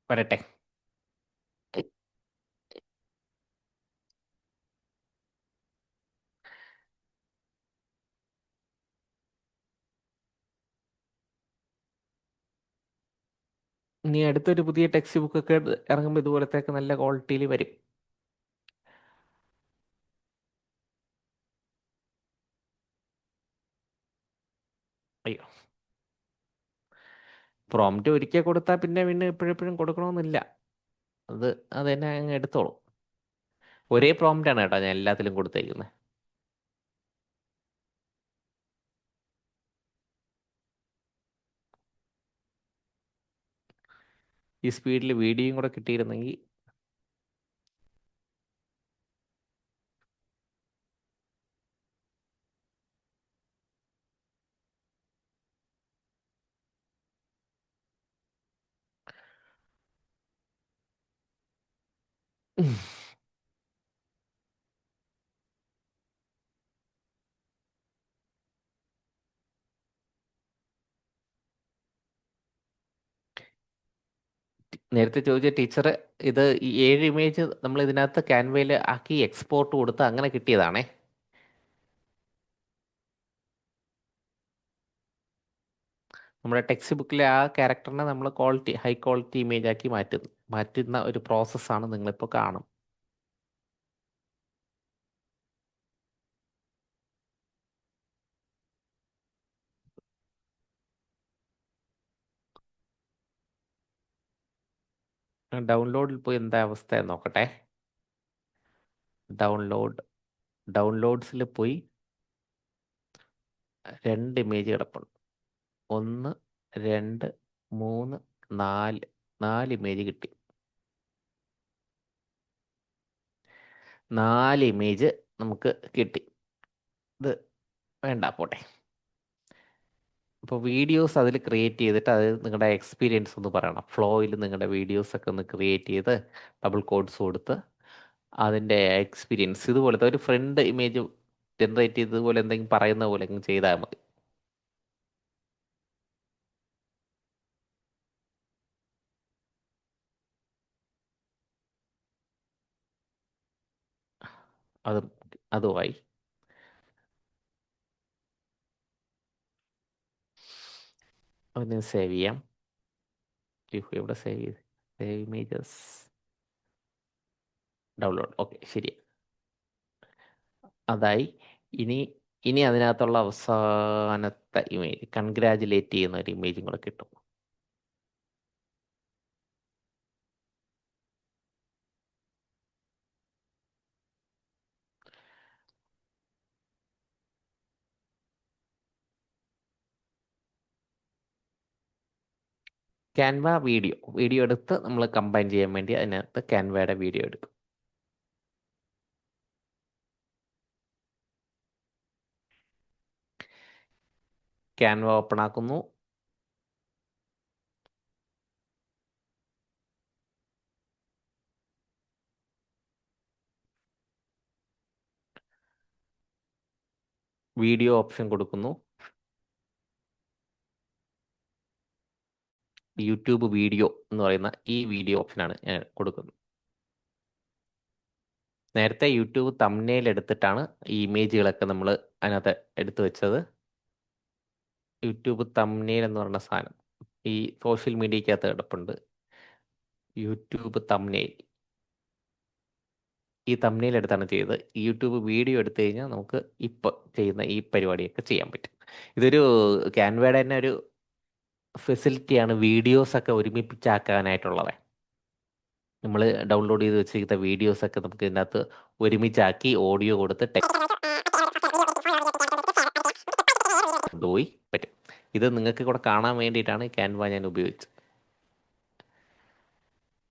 വരട്ടെ. ഇനി അടുത്തൊരു പുതിയ ടെക്സ്റ്റ് ബുക്കൊക്കെ ഇറങ്ങുമ്പോൾ ഇതുപോലത്തെയൊക്കെ നല്ല ക്വാളിറ്റിയിൽ വരും. അയ്യോ, പ്രോംപ്റ്റ് ഒരിക്കൽ കൊടുത്താൽ പിന്നെ പിന്നെ എപ്പോഴെപ്പോഴും കൊടുക്കണമെന്നില്ല. അത് അത് തന്നെ അങ്ങ് എടുത്തോളൂ. ഒരേ പ്രോംപ്റ്റാണ് കേട്ടോ ഞാൻ എല്ലാത്തിലും കൊടുത്തേക്കുന്നത്. ഈ സ്പീഡിൽ വീഡിയോയും കൂടെ കിട്ടിയിരുന്നെങ്കിൽ. നേരത്തെ ചോദിച്ച ടീച്ചർ, ഇത് ഈ 7 ഇമേജ് നമ്മൾ ഇതിനകത്ത് ക്യാൻവയിൽ ആക്കി എക്സ്പോർട്ട് കൊടുത്ത് അങ്ങനെ കിട്ടിയതാണേ. നമ്മുടെ ടെക്സ്റ്റ് ബുക്കിലെ ആ ക്യാരക്ടറിനെ നമ്മൾ ഹൈ ക്വാളിറ്റി ഇമേജ് ആക്കി മാറ്റുന്ന ഒരു പ്രോസസ്സാണ് നിങ്ങളിപ്പോൾ കാണും. ഡൗൺലോഡിൽ പോയി എന്താ അവസ്ഥ നോക്കട്ടെ. ഡൗൺലോഡ്സിൽ പോയി 2 ഇമേജ് കിടപ്പുണ്ട്. 1, 2, 3, 4 ഇമേജ് കിട്ടി. 4 ഇമേജ് നമുക്ക് കിട്ടി. ഇത് വേണ്ട, പോട്ടെ. അപ്പോൾ വീഡിയോസ് അതിൽ ക്രിയേറ്റ് ചെയ്തിട്ട് അത് നിങ്ങളുടെ എക്സ്പീരിയൻസ് ഒന്ന് പറയണം. ഫ്ലോയിൽ നിങ്ങളുടെ വീഡിയോസൊക്കെ ഒന്ന് ക്രിയേറ്റ് ചെയ്ത് ഡബിൾ കോഡ്സ് കൊടുത്ത് അതിൻ്റെ എക്സ്പീരിയൻസ് ഇതുപോലത്തെ ഒരു ഫ്രണ്ട് ഇമേജ് ജനറേറ്റ് ചെയ്തതുപോലെ എന്തെങ്കിലും പറയുന്ന പോലെ അങ്ങ് ചെയ്താൽ മതി. അതും അതുമായി ഒന്ന് സേവ് ചെയ്യാം. എവിടെ സേവ് ചെയ്ത്? Save images, download. ഓക്കെ, ശരി. അതായി. ഇനി അതിനകത്തുള്ള അവസാനത്തെ അടുത്ത ഇമേജ് കൺഗ്രാജുലേറ്റ് ചെയ്യുന്ന ഒരു ഇമേജും കൂടെ കിട്ടും. ക്യാൻവ വീഡിയോ എടുത്ത് നമ്മൾ കമ്പൈൻ ചെയ്യാൻ വേണ്ടി അതിനകത്ത് ക്യാൻവയുടെ വീഡിയോ എടുക്കും. ക്യാൻവ ഓപ്പൺ ആക്കുന്നു. വീഡിയോ ഓപ്ഷൻ കൊടുക്കുന്നു. യൂട്യൂബ് വീഡിയോ എന്ന് പറയുന്ന ഈ വീഡിയോ ഓപ്ഷനാണ് ഞാൻ കൊടുക്കുന്നത്. നേരത്തെ യൂട്യൂബ് തംബ്നെയിൽ എടുത്തിട്ടാണ് ഈ ഇമേജുകളൊക്കെ നമ്മൾ അതിനകത്ത് എടുത്തു വെച്ചത്. യൂട്യൂബ് തംബ്നെയിൽ എന്ന് പറയുന്ന സാധനം ഈ സോഷ്യൽ മീഡിയക്കകത്ത് കിടപ്പുണ്ട്. യൂട്യൂബ് തംബ്നെയിൽ, ഈ തംബ്നെയിൽ എടുത്താണ് ചെയ്തത്. യൂട്യൂബ് വീഡിയോ എടുത്തു കഴിഞ്ഞാൽ നമുക്ക് ഇപ്പോൾ ചെയ്യുന്ന ഈ പരിപാടിയൊക്കെ ചെയ്യാൻ പറ്റും. ഇതൊരു ക്യാൻവയുടെ തന്നെ ഒരു ഫെസിലിറ്റിയാണ് വീഡിയോസൊക്കെ ഒരുമിപ്പിച്ചാക്കാനായിട്ടുള്ളത്. നമ്മൾ ഡൗൺലോഡ് ചെയ്ത് വെച്ചിരിക്കുന്ന വീഡിയോസൊക്കെ നമുക്ക് ഇതിനകത്ത് ഒരുമിച്ചാക്കി ഓഡിയോ കൊടുത്ത് പോയി പറ്റും. ഇത് നിങ്ങൾക്ക് കൂടെ കാണാൻ വേണ്ടിയിട്ടാണ് ക്യാൻവ ഞാൻ ഉപയോഗിച്ചത്.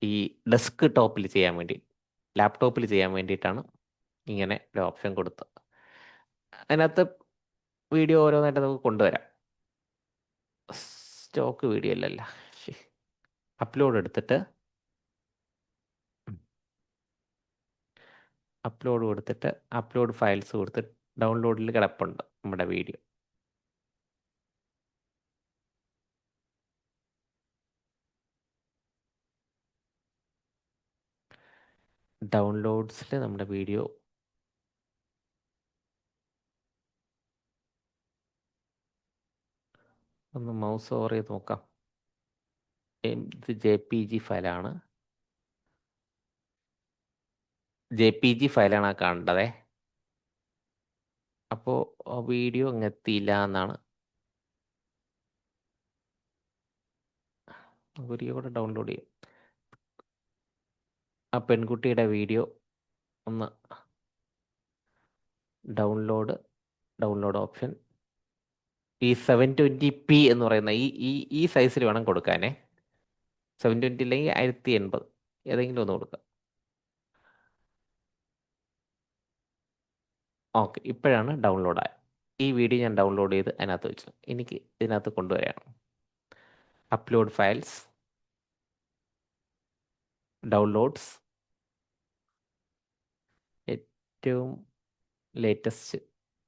ഈ ഡെസ്ക് ടോപ്പിൽ ചെയ്യാൻ വേണ്ടി, ലാപ്ടോപ്പിൽ ചെയ്യാൻ വേണ്ടിയിട്ടാണ് ഇങ്ങനെ ഒരു ഓപ്ഷൻ കൊടുത്തത്. അതിനകത്ത് വീഡിയോ ഓരോന്നായിട്ട് നമുക്ക് കൊണ്ടുവരാം. സ്റ്റോക്ക് വീഡിയോ അല്ലല്ല, അപ്ലോഡ് എടുത്തിട്ട് അപ്ലോഡ് കൊടുത്തിട്ട് അപ്ലോഡ് ഫയൽസ് കൊടുത്തിട്ട് ഡൗൺലോഡിൽ കിടപ്പുണ്ട് നമ്മുടെ വീഡിയോ. ഡൗൺലോഡ്സിൽ നമ്മുടെ വീഡിയോ ഒന്ന് മൗസ് ഓവർ ചെയ്ത് നോക്കാം. ഇത് JPG ഫയലാണ്. JPG ഫയലാണ് ആ കാണേണ്ടതേ. അപ്പോൾ വീഡിയോ അങ്ങ് എത്തിയില്ല എന്നാണ്. വീഡിയോ കൂടെ ഡൗൺലോഡ് ചെയ്യും. ആ പെൺകുട്ടിയുടെ വീഡിയോ ഒന്ന് ഡൗൺലോഡ് ഓപ്ഷൻ ഈ 720p എന്ന് പറയുന്ന ഈ സൈസിൽ വേണം കൊടുക്കാനേ. 720 അല്ലെങ്കിൽ 1080 ഏതെങ്കിലും ഒന്ന് കൊടുക്കുക. ഓക്കെ, ഇപ്പോഴാണ് ഡൗൺലോഡ് ആയത്. ഈ വീഡിയോ ഞാൻ ഡൗൺലോഡ് ചെയ്ത് അതിനകത്ത് വെച്ചു. എനിക്ക് ഇതിനകത്ത് കൊണ്ടുവരാണ്. അപ്ലോഡ് ഫയൽസ്, ഡൗൺലോഡ്സ്, ഏറ്റവും ലേറ്റസ്റ്റ്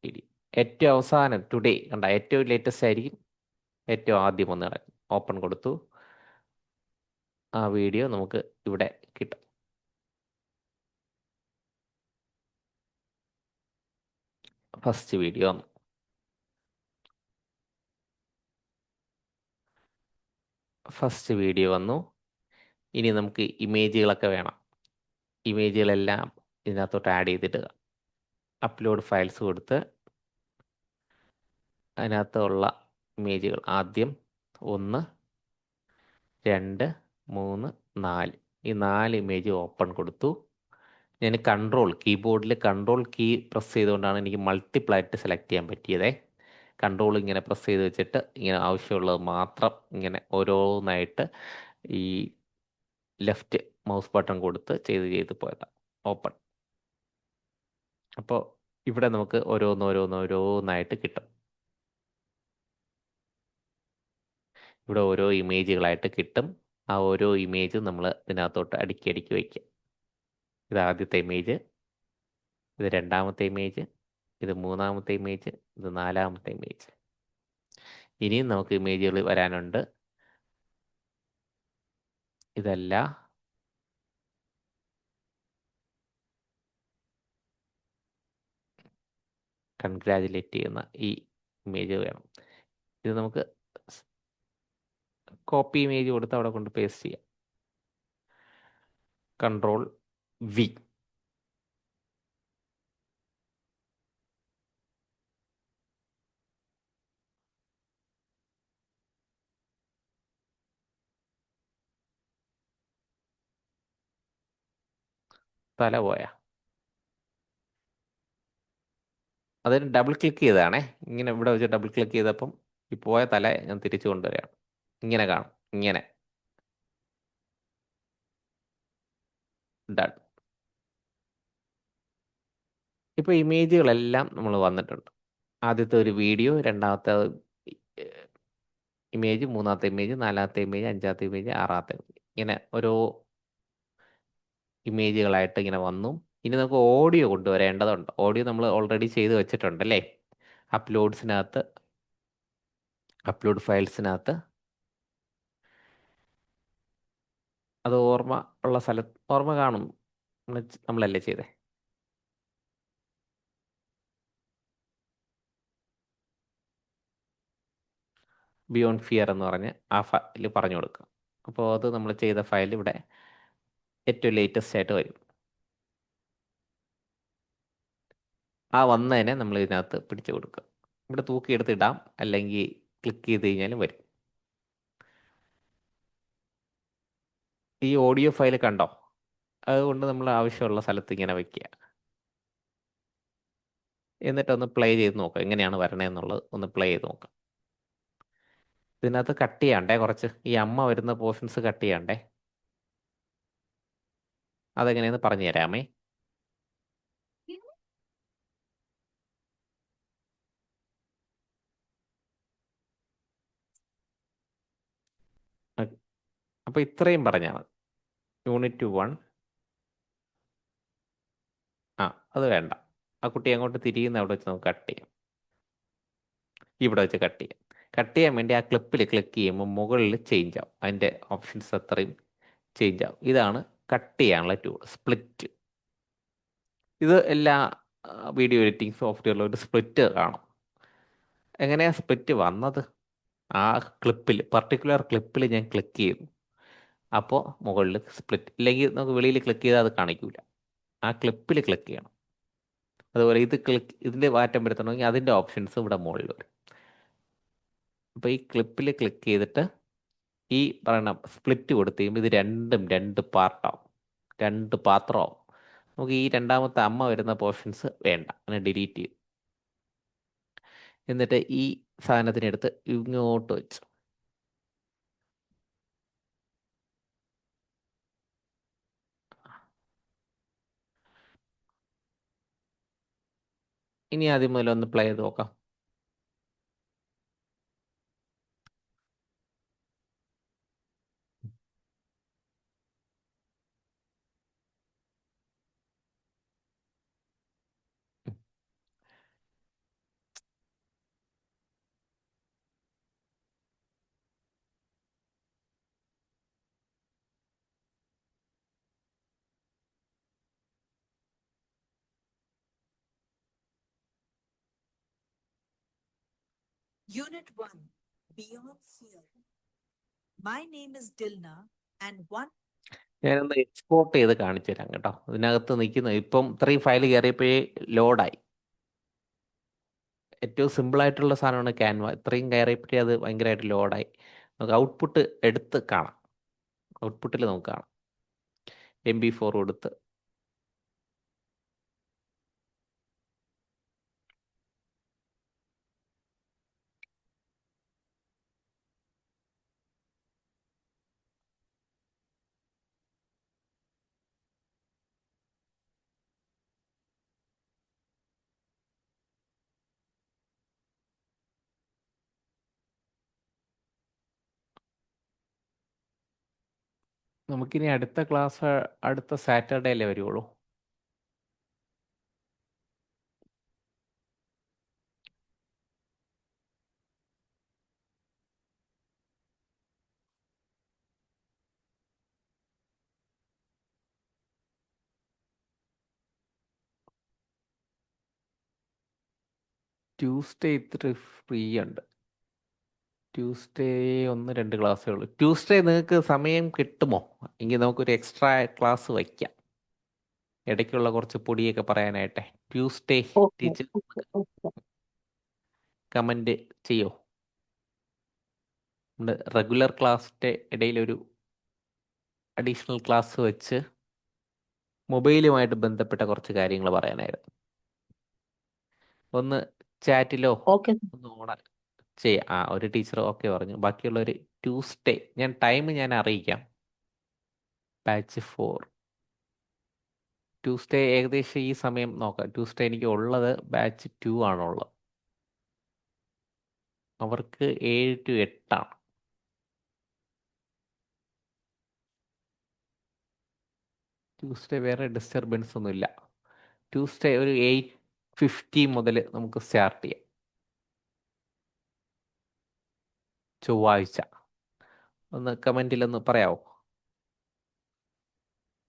വീഡിയോ, ഏറ്റവും അവസാനം ടുഡേ കണ്ട ഏറ്റവും ലേറ്റസ്റ്റ് ആയിരിക്കും. ഏറ്റവും ആദ്യം ഒന്ന് കിടക്കും. ഓപ്പൺ കൊടുത്തു. ആ വീഡിയോ നമുക്ക് ഇവിടെ കിട്ടും. ഫസ്റ്റ് വീഡിയോ വന്നു. ഇനി നമുക്ക് ഇമേജുകളൊക്കെ വേണം. ഇമേജുകളെല്ലാം ഇതിനകത്തോട്ട് ആഡ് ചെയ്തിടുക. അപ്ലോഡ് ഫയൽസ് കൊടുത്ത് അതിനകത്തുള്ള ഇമേജുകൾ ആദ്യം 1, 2, 3, 4 ഈ 4 ഇമേജ് ഓപ്പൺ കൊടുത്തു. ഞാൻ കീബോർഡിൽ കൺട്രോൾ കീ പ്രസ് ചെയ്തുകൊണ്ടാണ് എനിക്ക് മൾട്ടിപ്ലായിട്ട് സെലക്ട് ചെയ്യാൻ പറ്റിയതേ. കൺട്രോൾ ഇങ്ങനെ പ്രസ് ചെയ്ത് വെച്ചിട്ട് ഇങ്ങനെ ആവശ്യമുള്ളത് മാത്രം ഇങ്ങനെ ഓരോന്നായിട്ട് ഈ ലെഫ്റ്റ് മൗസ് ബട്ടൺ കൊടുത്ത് ചെയ്ത് പോയതാണ് ഓപ്പൺ. അപ്പോൾ ഇവിടെ നമുക്ക് ഓരോന്നായിട്ട് കിട്ടും. ഇവിടെ ഓരോ ഇമേജുകളായിട്ട് കിട്ടും. ആ ഓരോ ഇമേജും നമ്മൾ ഇതിനകത്തോട്ട് അടുക്കി വയ്ക്കുക. ഇത് ആദ്യത്തെ ഇമേജ്, ഇത് രണ്ടാമത്തെ ഇമേജ്, ഇത് മൂന്നാമത്തെ ഇമേജ്, ഇത് നാലാമത്തെ ഇമേജ്. ഇനിയും നമുക്ക് ഇമേജുകൾ വരാനുണ്ട്. ഇതല്ല, കൺഗ്രാജുലേറ്റ് ചെയ്യുന്ന ഈ ഇമേജ് വേണം. ഇത് നമുക്ക് കോപ്പി ഇമേജ് കൊടുത്ത് അവിടെ കൊണ്ട് പേസ്റ്റ് ചെയ്യാം. Ctrl+V. തല പോയാ അതിന് ഡബിൾ ക്ലിക്ക് ചെയ്തതാണേ. ഇങ്ങനെ ഇവിടെ വെച്ച് ഡബിൾ ക്ലിക്ക് ചെയ്തപ്പം ഈ പോയ തല ഞാൻ തിരിച്ചു കൊണ്ടുവരികയാണ്. ഇങ്ങനെ കാണും. ഇങ്ങനെ ഡൺ. ഇപ്പോൾ ഇമേജുകളെല്ലാം നമ്മൾ വന്നിട്ടുണ്ട്. ആദ്യത്തെ ഒരു വീഡിയോ, രണ്ടാമത്തെ ഇമേജ്, മൂന്നാമത്തെ ഇമേജ്, നാലാമത്തെ ഇമേജ്, അഞ്ചാമത്തെ ഇമേജ്, ആറാമത്തെ ഇമേജ്, ഇങ്ങനെ ഓരോ ഇമേജുകളായിട്ട് ഇങ്ങനെ വന്നു. ഇനി നമുക്ക് ഓഡിയോ കൊണ്ടുവരേണ്ടതുണ്ട്. ഓഡിയോ നമ്മൾ ഓൾറെഡി ചെയ്ത് വെച്ചിട്ടുണ്ട് അല്ലേ? അപ്ലോഡ് ഫയൽസിനകത്ത് അത് ഓർമ്മ ഉള്ള സ്ഥലത്ത് ഓർമ്മ കാണും. നമ്മളല്ലേ ചെയ്തേ? ബിയോണ്ട് ഫിയർ എന്ന് പറഞ്ഞ് ആ ഫയൽ പറഞ്ഞു കൊടുക്കുക. അപ്പോൾ അത് നമ്മൾ ചെയ്ത ഫയൽ ഇവിടെ ഏറ്റവും ലേറ്റസ്റ്റ് ആയിട്ട് വരും. ആ വന്നതിനെ നമ്മൾ ഇതിനകത്ത് പിടിച്ചു കൊടുക്കുക. ഇവിടെ തൂക്കിയെടുത്ത് ഇടാം, അല്ലെങ്കിൽ ക്ലിക്ക് ചെയ്ത് കഴിഞ്ഞാലും വരും. ഈ ഓഡിയോ ഫയൽ കണ്ടോ? അതുകൊണ്ട് നമ്മൾ ആവശ്യമുള്ള സ്ഥലത്ത് ഇങ്ങനെ വയ്ക്കുക. എന്നിട്ടൊന്ന് പ്ലേ ചെയ്ത് നോക്കുക എങ്ങനെയാണ് വരണേന്നുള്ളത്. ഒന്ന് പ്ലേ ചെയ്ത് നോക്കാം. ഇതിനകത്ത് കട്ട് ചെയ്യണ്ടേ കുറച്ച്, ഈ അമ്മ വരുന്ന പോർഷൻസ് കട്ട് ചെയ്യണ്ടേ. അതെങ്ങനെയെന്ന് പറഞ്ഞു തരാമേ. അപ്പോൾ ഇത്രയും പറഞ്ഞാൽ മതി. യൂണിറ്റ് 1. അത് വേണ്ട. ആ കുട്ടി അങ്ങോട്ട് തിരിയുന്ന അവിടെ വെച്ച് നമുക്ക് കട്ട് ചെയ്യാം. ഇവിടെ വെച്ച് കട്ട് ചെയ്യാം. കട്ട് ചെയ്യാൻ വേണ്ടി ആ ക്ലിപ്പിൽ ക്ലിക്ക് ചെയ്യുമ്പോൾ മുകളിൽ ചേഞ്ച് ആവും. അതിൻ്റെ ഓപ്ഷൻസ് അത്രയും ചേഞ്ച് ആവും. ഇതാണ് കട്ട് ചെയ്യാനുള്ള ടൂൾ, സ്പ്ലിറ്റ്. ഇത് എല്ലാ വീഡിയോ എഡിറ്റിംഗ് സോഫ്റ്റ്വെയറിലും ഒരു സ്പ്ലിറ്റ് കാണും. എങ്ങനെയാണ് സ്പ്ലിറ്റ് വന്നത്? ആ ക്ലിപ്പിൽ, പർട്ടിക്കുലർ ക്ലിപ്പിൽ ഞാൻ ക്ലിക്ക് ചെയ്തു. അപ്പോൾ മുകളിൽ സ്പ്ലിറ്റ്. ഇല്ലെങ്കിൽ നമുക്ക് വെളിയിൽ ക്ലിക്ക് ചെയ്താൽ അത് കാണിക്കില്ല. ആ ക്ലിപ്പിൽ ക്ലിക്ക് ചെയ്യണം. അതുപോലെ ഇതിൻ്റെ മാറ്റം വരുത്തണമെങ്കിൽ അതിൻ്റെ ഓപ്ഷൻസ് ഇവിടെ മുകളിൽ വരും. അപ്പോൾ ഈ ക്ലിപ്പിൽ ക്ലിക്ക് ചെയ്തിട്ട് ഈ പറയുന്ന സ്പ്ലിറ്റ് കൊടുത്ത് കഴിയുമ്പോൾ ഇത് രണ്ടും രണ്ട് പാർട്ടാവും, രണ്ട് പാത്രമാവും. നമുക്ക് ഈ രണ്ടാമത്തെ അമ്മ വരുന്ന പോർഷൻസ് വേണ്ട, അങ്ങനെ ഡിലീറ്റ് ചെയ്യും. എന്നിട്ട് ഈ സാധനത്തിനെടുത്ത് ഇങ്ങോട്ട് വെച്ചു. ഇനി ആദ്യം മുതൽ ഒന്ന് പ്ലേ ചെയ്ത് നോക്കാം. Unit 1, Beyond Fear. My name is Dilna, and one ഞാനൊന്ന് എക്സ്പോർട്ട് ചെയ്ത് കാണിച്ചു തരാം കേട്ടോ. ഇതിനകത്ത് നിൽക്കുന്ന ഇപ്പം ഇത്രയും ഫയൽ കയറിയപ്പോഴേ ലോഡായി. ഏറ്റവും സിമ്പിളായിട്ടുള്ള സാധനമാണ് ക്യാൻവ. ഇത്രയും കയറിയപ്പോഴേ അത് ഭയങ്കരമായിട്ട് ലോഡായി. നമുക്ക് ഔട്ട്പുട്ട് എടുത്ത് കാണാം. ഔട്ട്പുട്ടിൽ നമുക്ക് കാണാം. MP4 കൊടുത്ത് നമുക്കിനി അടുത്ത ക്ലാസ് അടുത്ത സാറ്റർഡേയിലേ വരുള്ളൂ. ട്യൂസ്ഡേ ഇത്തിരി ഫ്രീ ഉണ്ട്. ട്യൂസ്ഡേ 1-2 ക്ലാസ്സേ ഉള്ളൂ. ട്യൂസ്ഡേ നിങ്ങൾക്ക് സമയം കിട്ടുമോ? എങ്കിൽ നമുക്കൊരു എക്സ്ട്രാ ക്ലാസ് വയ്ക്കാം, ഇടയ്ക്കുള്ള കുറച്ച് പൊടിയൊക്കെ പറയാനായിട്ടെ. ട്യൂസ്ഡേ ടീച്ചർ കമൻറ്റ് ചെയ്യോ? നമ്മുടെ റെഗുലർ ക്ലാസ്സിൻ്റെ ഇടയിലൊരു അഡീഷണൽ ക്ലാസ് വെച്ച് മൊബൈലുമായിട്ട് ബന്ധപ്പെട്ട കുറച്ച് കാര്യങ്ങൾ പറയാനായിരുന്നു. ഒന്ന് ചാറ്റിലോ ഓക്കെ. ഒന്ന് ഓണാ ചെയ്യാം. ഒരു ടീച്ചർ ഓക്കെ പറഞ്ഞു. ബാക്കിയുള്ളവർ ട്യൂസ്ഡേ ഞാൻ അറിയിക്കാം. ബാച്ച് 4 ട്യൂസ്ഡേ ഏകദേശം ഈ സമയം നോക്കാം. ട്യൂസ്ഡേ എനിക്ക് ഉള്ളത് ബാച്ച് 2 ആണുള്ളത്. അവർക്ക് 7 to 8 ആണ്. ട്യൂസ്ഡേ വേറെ ഡിസ്റ്റർബൻസ് ഒന്നുമില്ല. ട്യൂസ്ഡേ ഒരു 8:50 മുതൽ നമുക്ക് സ്റ്റാർട്ട് ചെയ്യാം. ചൊവ്വാഴ്ച ഒന്ന് കമൻറ്റിലൊന്ന് പറയാമോ?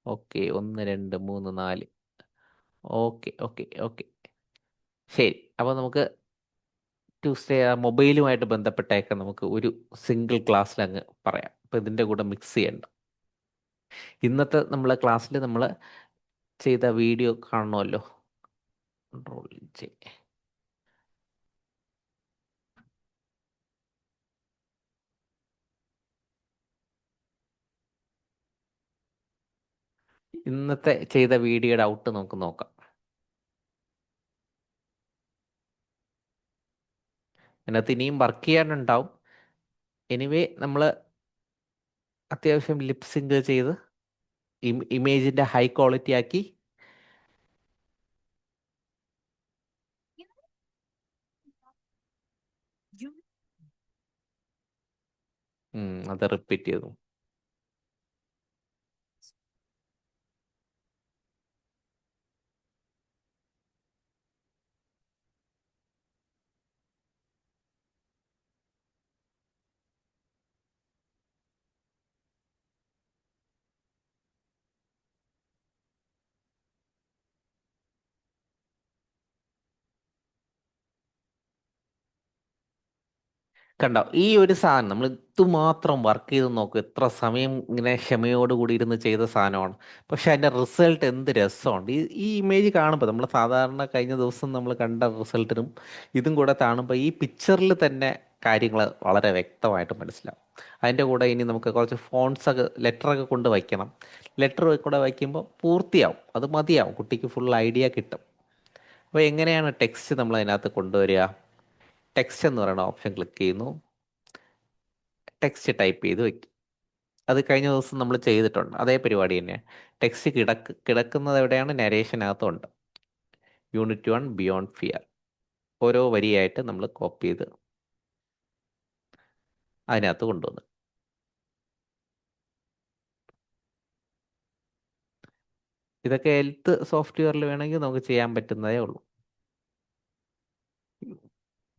ഓക്കെ, 1 2 3 4. ഓക്കെ ഓക്കെ ഓക്കെ, ശരി. അപ്പോൾ നമുക്ക് ട്യൂസ്ഡേ മൊബൈലുമായിട്ട് ബന്ധപ്പെട്ടൊക്കെ നമുക്ക് ഒരു സിംഗിൾ ക്ലാസ്സിൽ അങ്ങ് പറയാം. അപ്പോൾ ഇതിൻ്റെ കൂടെ മിക്സ് ചെയ്യണ്ട. ഇന്നത്തെ നമ്മളെ ക്ലാസ്സിൽ നമ്മൾ ചെയ്ത വീഡിയോ കാണണമല്ലോ. Control J. ഇന്നത്തെ ചെയ്ത വീഡിയോയുടെ ഔട്ട് നമുക്ക് നോക്കാം. അതിനകത്ത് ഇനിയും വർക്ക് ചെയ്യാനുണ്ടാവും. എനിവേ നമ്മൾ അത്യാവശ്യം ലിപ്സിങ്ക് ചെയ്ത് ഇമേജിൻ്റെ ഹൈ ക്വാളിറ്റി ആക്കി Unit അത് റിപ്പീറ്റ് ചെയ്തു. കണ്ടോ, ഈ ഒരു സാധനം നമ്മൾ ഇതുമാത്രം വർക്ക് ചെയ്ത് നോക്കും. എത്ര സമയം ഇങ്ങനെ ക്ഷമയോടുകൂടി ഇരുന്ന് ചെയ്ത സാധനമാണ്. പക്ഷെ അതിൻ്റെ റിസൾട്ട് എന്ത് രസമുണ്ട്. ഈ ഇമേജ് കാണുമ്പോൾ നമ്മൾ സാധാരണ കഴിഞ്ഞ ദിവസം നമ്മൾ കണ്ട റിസൾട്ടിനും ഇതും കൂടെ കാണുമ്പോൾ ഈ പിക്ചറിൽ തന്നെ കാര്യങ്ങൾ വളരെ വ്യക്തമായിട്ട് മനസ്സിലാവും. അതിൻ്റെ കൂടെ ഇനി നമുക്ക് കുറച്ച് ഫോൺസൊക്കെ ലെറ്ററൊക്കെ കൊണ്ട് വയ്ക്കണം. ലെറ്റർ കൂടെ വയ്ക്കുമ്പോൾ പൂർത്തിയാവും. അത് മതിയാവും, കുട്ടിക്ക് ഫുൾ ഐഡിയ കിട്ടും. അപ്പോൾ എങ്ങനെയാണ് ടെക്സ്റ്റ് നമ്മൾ അതിനകത്ത് കൊണ്ടുവരിക? ടെക്സ്റ്റ് എന്ന് പറയുന്ന ഓപ്ഷൻ ക്ലിക്ക് ചെയ്യുന്നു. ടെക്സ്റ്റ് ടൈപ്പ് ചെയ്ത് വയ്ക്കും. അത് കഴിഞ്ഞ ദിവസം നമ്മൾ ചെയ്തിട്ടുണ്ട്. അതേ പരിപാടി തന്നെ. ടെക്സ്റ്റ് കിടക്കുന്നത് എവിടെയാണ്? നരേഷനകത്തുണ്ട്. Unit 1 beyond fear. ഓരോ വരിയായിട്ട് നമ്മൾ കോപ്പി ചെയ്ത് അതിനകത്ത് കൊണ്ടുവന്നു. ഇതൊക്കെ ഹെൽത്ത് സോഫ്റ്റ്വെയറിൽ വേണമെങ്കിൽ നമുക്ക് ചെയ്യാൻ പറ്റുന്നതേ ഉള്ളൂ.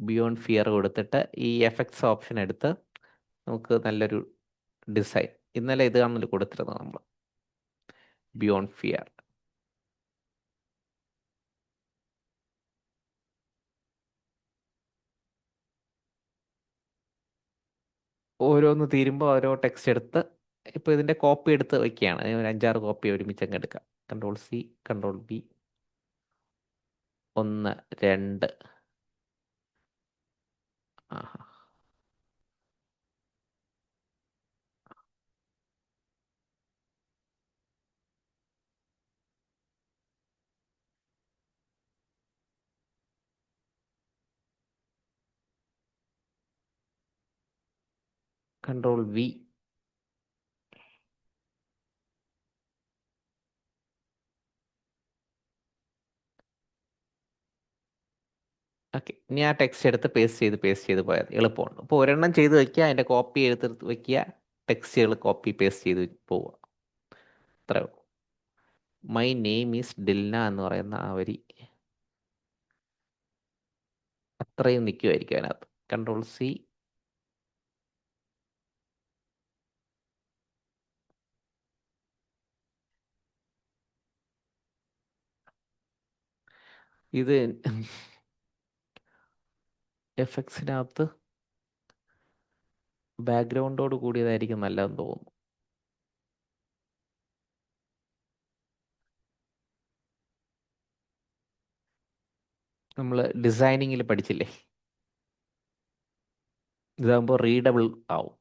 ബിയോണ്ട് ഫിയർ കൊടുത്തിട്ട് ഈ എഫക്ട്സ് ഓപ്ഷൻ എടുത്ത് നമുക്ക് നല്ലൊരു ഡിസൈൻ. ഇന്നലെ ഇത് കാണുന്നതിൽ കൊടുത്തിരുന്നത് നമ്മൾ ബിയോണ്ട് ഫിയർ. ഓരോന്ന് തീരുമ്പോൾ ഓരോ ടെക്സ്റ്റ് എടുത്ത് ഇപ്പോൾ ഇതിൻ്റെ കോപ്പി എടുത്ത് വയ്ക്കുകയാണ്. ഒരു 5-6 കോപ്പി ഒരുമിച്ച് അങ്ങ് എടുക്കാം. Control C, control B. 1 2. ആഹാ, കൺട്രോൾ വി. ഓക്കെ, ഇനി ആ ടെക്സ്റ്റ് എടുത്ത് പേസ്റ്റ് ചെയ്ത് പോയാൽ എളുപ്പമുണ്ട്. അപ്പോൾ ഒരെണ്ണം ചെയ്ത് വയ്ക്കുക, അതിൻ്റെ കോപ്പി എടുത്ത് വയ്ക്കുക, ടെക്സ്റ്റുകൾ കോപ്പി പേസ്റ്റ് ചെയ്ത് പോവുക. അത്രേ ഉള്ളൂ. മൈ നെയിം ഈസ് ഡിൽന എന്ന് പറയുന്ന ആ വരി അത്രയും നിൽക്കുമായിരിക്കും അതിനകത്ത്. Control C. ഇത് എഫക്ട്സിനകത്ത് ബാക്ക്ഗ്രൗണ്ടോട് കൂടിയതായിരിക്കും നല്ലതെന്ന് തോന്നുന്നു. നമ്മൾ ഡിസൈനിങ്ങിൽ പഠിച്ചില്ലേ, ഇതാകുമ്പോൾ റീഡബിൾ ആവും.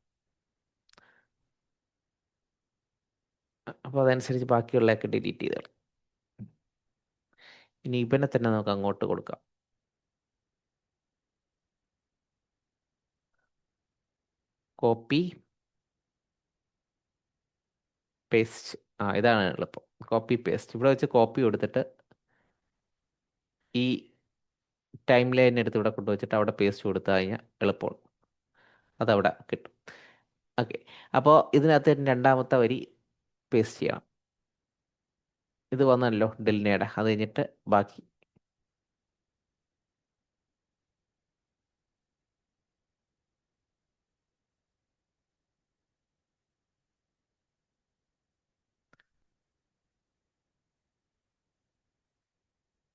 അപ്പോൾ അതനുസരിച്ച് ബാക്കിയുള്ളതൊക്കെ ഡിലീറ്റ് ചെയ്തോളാം. ഇനി ഇവനെ തന്നെ നമുക്ക് അങ്ങോട്ട് കൊടുക്കാം. Copy paste. ഇതാണ് എളുപ്പം. കോപ്പി പേസ്റ്റ് ഇവിടെ വെച്ച് കോപ്പി കൊടുത്തിട്ട് ഈ ടൈം ലൈൻ എടുത്ത് ഇവിടെ കൊണ്ടുവച്ചിട്ട് അവിടെ പേസ്റ്റ് കൊടുത്തു കഴിഞ്ഞാൽ എളുപ്പമാണ്. അതവിടെ കിട്ടും. ഓക്കെ, അപ്പോൾ ഇതിനകത്ത് രണ്ടാമത്തെ വരി പേസ്റ്റ് ചെയ്യണം. ഇത് വന്നല്ലോ ഡെൽനയുടെ. അത് കഴിഞ്ഞിട്ട് ബാക്കി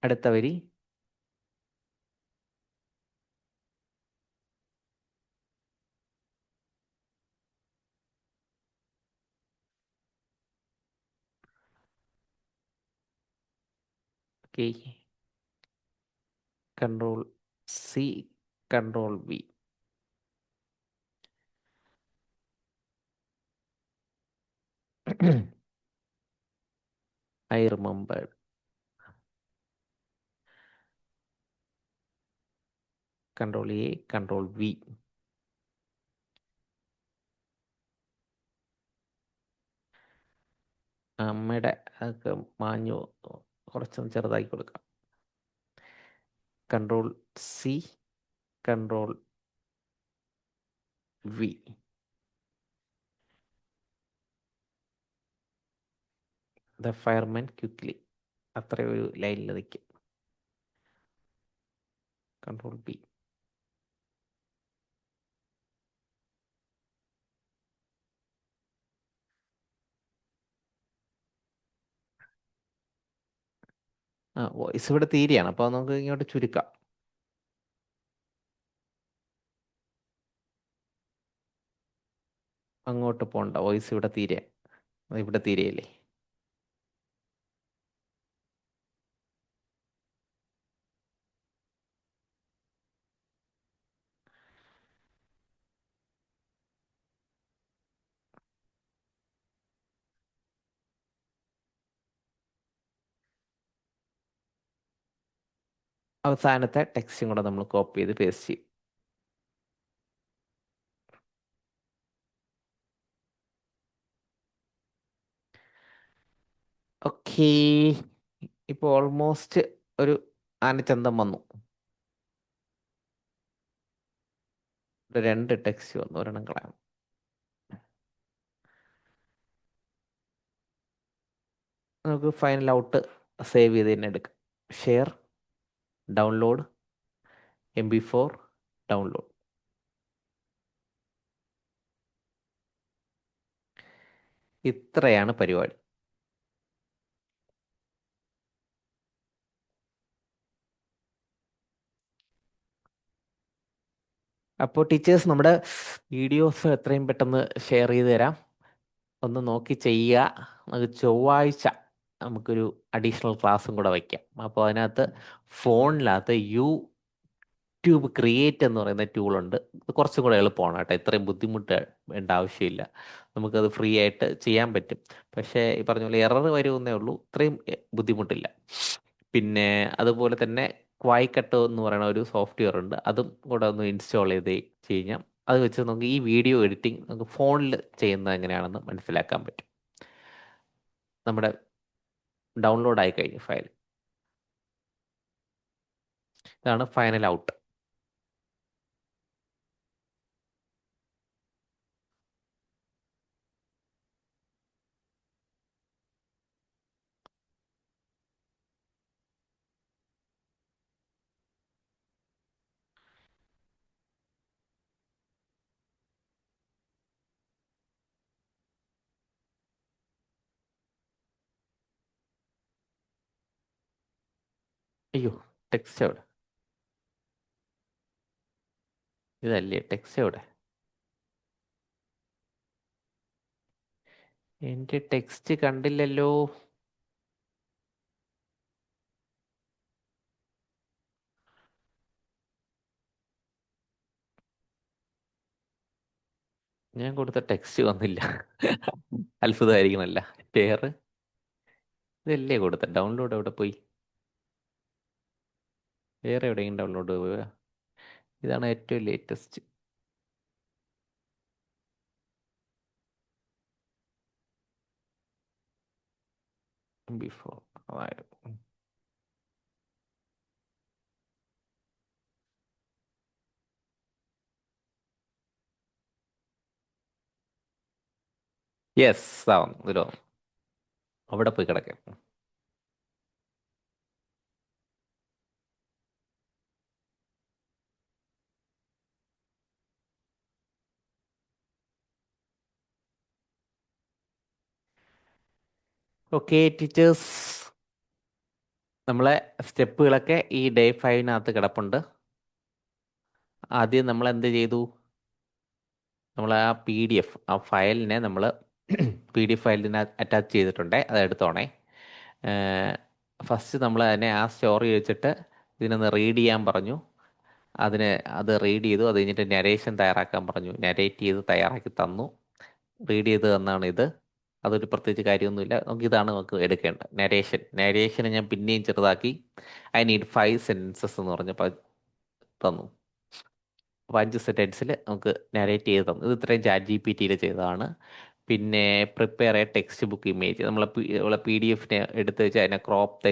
അടുത്ത വരി okay, control C, control V. I remember. Control A, control V. അമ്മയുടെ അതൊക്കെ മാഞ്ഞു, കുറച്ചൊന്ന് ചെറുതാക്കി കൊടുക്കാം. Control C, control V. The fireman quickly. അത്ര ഒരു ലൈനിൽ നിൽക്കും. Control B. വോയിസ് ഇവിടെ തീരെയാണ്, അപ്പോൾ നമുക്ക് ഇങ്ങോട്ട് ചുരുക്കാം. അങ്ങോട്ട് പോകണ്ട, വോയിസ് ഇവിടെ തീരെ, ഇവിടെ തീരെയല്ലേ. അവസാനത്തെ ടെക്സ്റ്റും കൂടെ നമ്മൾ കോപ്പി ചെയ്ത് പേസ്റ്റ് ചെയ്യും. ഓക്കേ, ഇപ്പോൾ ഓൾമോസ്റ്റ് ഒരു ആനച്ചന്തം വന്നു. ഇവിടെ 2 ടെക്സ്റ്റ് വന്നു, ഒരെണ്ണം കളയാം. നമുക്ക് ഫൈനൽ ഔട്ട് സേവ് ചെയ്ത് തന്നെ എടുക്കാം. Share, download, MP4 download. ഇത്രയാണ് പരിപാടി. അപ്പോൾ ടീച്ചേഴ്സ്, നമ്മുടെ വീഡിയോസ് എത്രയും പെട്ടെന്ന് ഷെയർ ചെയ്ത് തരാം. ഒന്ന് നോക്കി ചെയ്യുക. നമുക്ക് ചൊവ്വാഴ്ച നമുക്കൊരു അഡീഷണൽ ക്ലാസ്സും കൂടെ വയ്ക്കാം. അപ്പോൾ അതിനകത്ത് ഫോണിനകത്ത് യൂട്യൂബ് ക്രിയേറ്റ് എന്ന് പറയുന്ന ടൂളുണ്ട്. ഇത് കുറച്ചും കൂടെ എളുപ്പമാണ് കേട്ടോ. ഇത്രയും ബുദ്ധിമുട്ട് വേണ്ട ആവശ്യമില്ല. നമുക്കത് ഫ്രീ ആയിട്ട് ചെയ്യാൻ പറ്റും. പക്ഷേ ഈ പറഞ്ഞ പോലെ എറർ വരുമെന്നേ ഉള്ളൂ, ഇത്രയും ബുദ്ധിമുട്ടില്ല. പിന്നെ അതുപോലെ തന്നെ ക്വായ്ക്കട്ട് എന്ന് പറയുന്ന ഒരു സോഫ്റ്റ്വെയർ ഉണ്ട്. അതും കൂടെ ഒന്ന് ഇൻസ്റ്റാൾ ചെയ്ത് കഴിഞ്ഞാൽ അത് വെച്ച് നമുക്ക് ഈ വീഡിയോ എഡിറ്റിംഗ് നമുക്ക് ഫോണിൽ ചെയ്യുന്നത് എങ്ങനെയാണെന്ന് മനസ്സിലാക്കാൻ പറ്റും. നമ്മുടെ ഡൗൺലോഡ് ആയി കഴിഞ്ഞു ഫയൽ. ഇതാണ് ഫൈനൽ ഔട്ട്. അയ്യോ, ടെക്സ്റ്റ് എവിടെ? ഇതല്ലേ ടെക്സ്റ്റ് എവിടെ? എൻ്റെ ടെക്സ്റ്റ് കണ്ടില്ലല്ലോ. ഞാൻ കൊടുത്ത ടെക്സ്റ്റ് വന്നില്ല. അത്ഭുതമായിരിക്കണല്ല. ഷെയർ ഇതല്ലേ കൊടുത്ത, ഡൗൺലോഡ് എവിടെ പോയി? വേറെ എവിടെയെങ്കിലും ഡൗൺലോഡ് പോവുക. ഇതാണ് ഏറ്റവും ലേറ്റസ്റ്റ്. ബിഫോർ അതായത് യെസ് ആവുന്നു. ഇതിലോ അവിടെ പോയി കിടക്കാം. ഓക്കെ ടീച്ചേഴ്സ്, നമ്മളെ സ്റ്റെപ്പുകളൊക്കെ ഈ ഡേ 5 കിടപ്പുണ്ട്. ആദ്യം നമ്മൾ എന്ത് ചെയ്തു? നമ്മൾ ആ PDF ആ ഫയലിനെ നമ്മൾ PDF ഫയലിനെ അറ്റാച്ച് ചെയ്തിട്ടുണ്ട്. അത് എടുത്തോണേ. ഫസ്റ്റ് നമ്മൾ അതിനെ ആ സ്റ്റോറി വെച്ചിട്ട് ഇതിനൊന്ന് റീഡ് ചെയ്യാൻ പറഞ്ഞു. അത് റീഡ് ചെയ്തു. അത് കഴിഞ്ഞിട്ട് നരേഷൻ തയ്യാറാക്കാൻ പറഞ്ഞു. നരേറ്റ് ചെയ്ത് തയ്യാറാക്കി തന്നു. റീഡ് ചെയ്ത് തന്നാണ് ഇത്. അതൊരു പ്രത്യേകിച്ച് കാര്യമൊന്നുമില്ല. ഇതാണ് നമുക്ക് എടുക്കേണ്ടത്. നരേഷനെ ഞാൻ പിന്നെയും ചെറുതാക്കി. ഐ നീഡ് 5 സെൻറ്റൻസസ് എന്ന് പറഞ്ഞപ്പോൾ തന്നു. അപ്പോൾ 5 സെൻറ്റൻസിൽ നമുക്ക് നരേറ്റ് ചെയ്ത് തന്നു. ഇത് ഇത്രയും ChatGPT ചെയ്തതാണ്. പിന്നെ prepare A text book image. നമ്മളെ PDF എടുത്ത് വെച്ച് അതിനെ ക്രോപ്പ്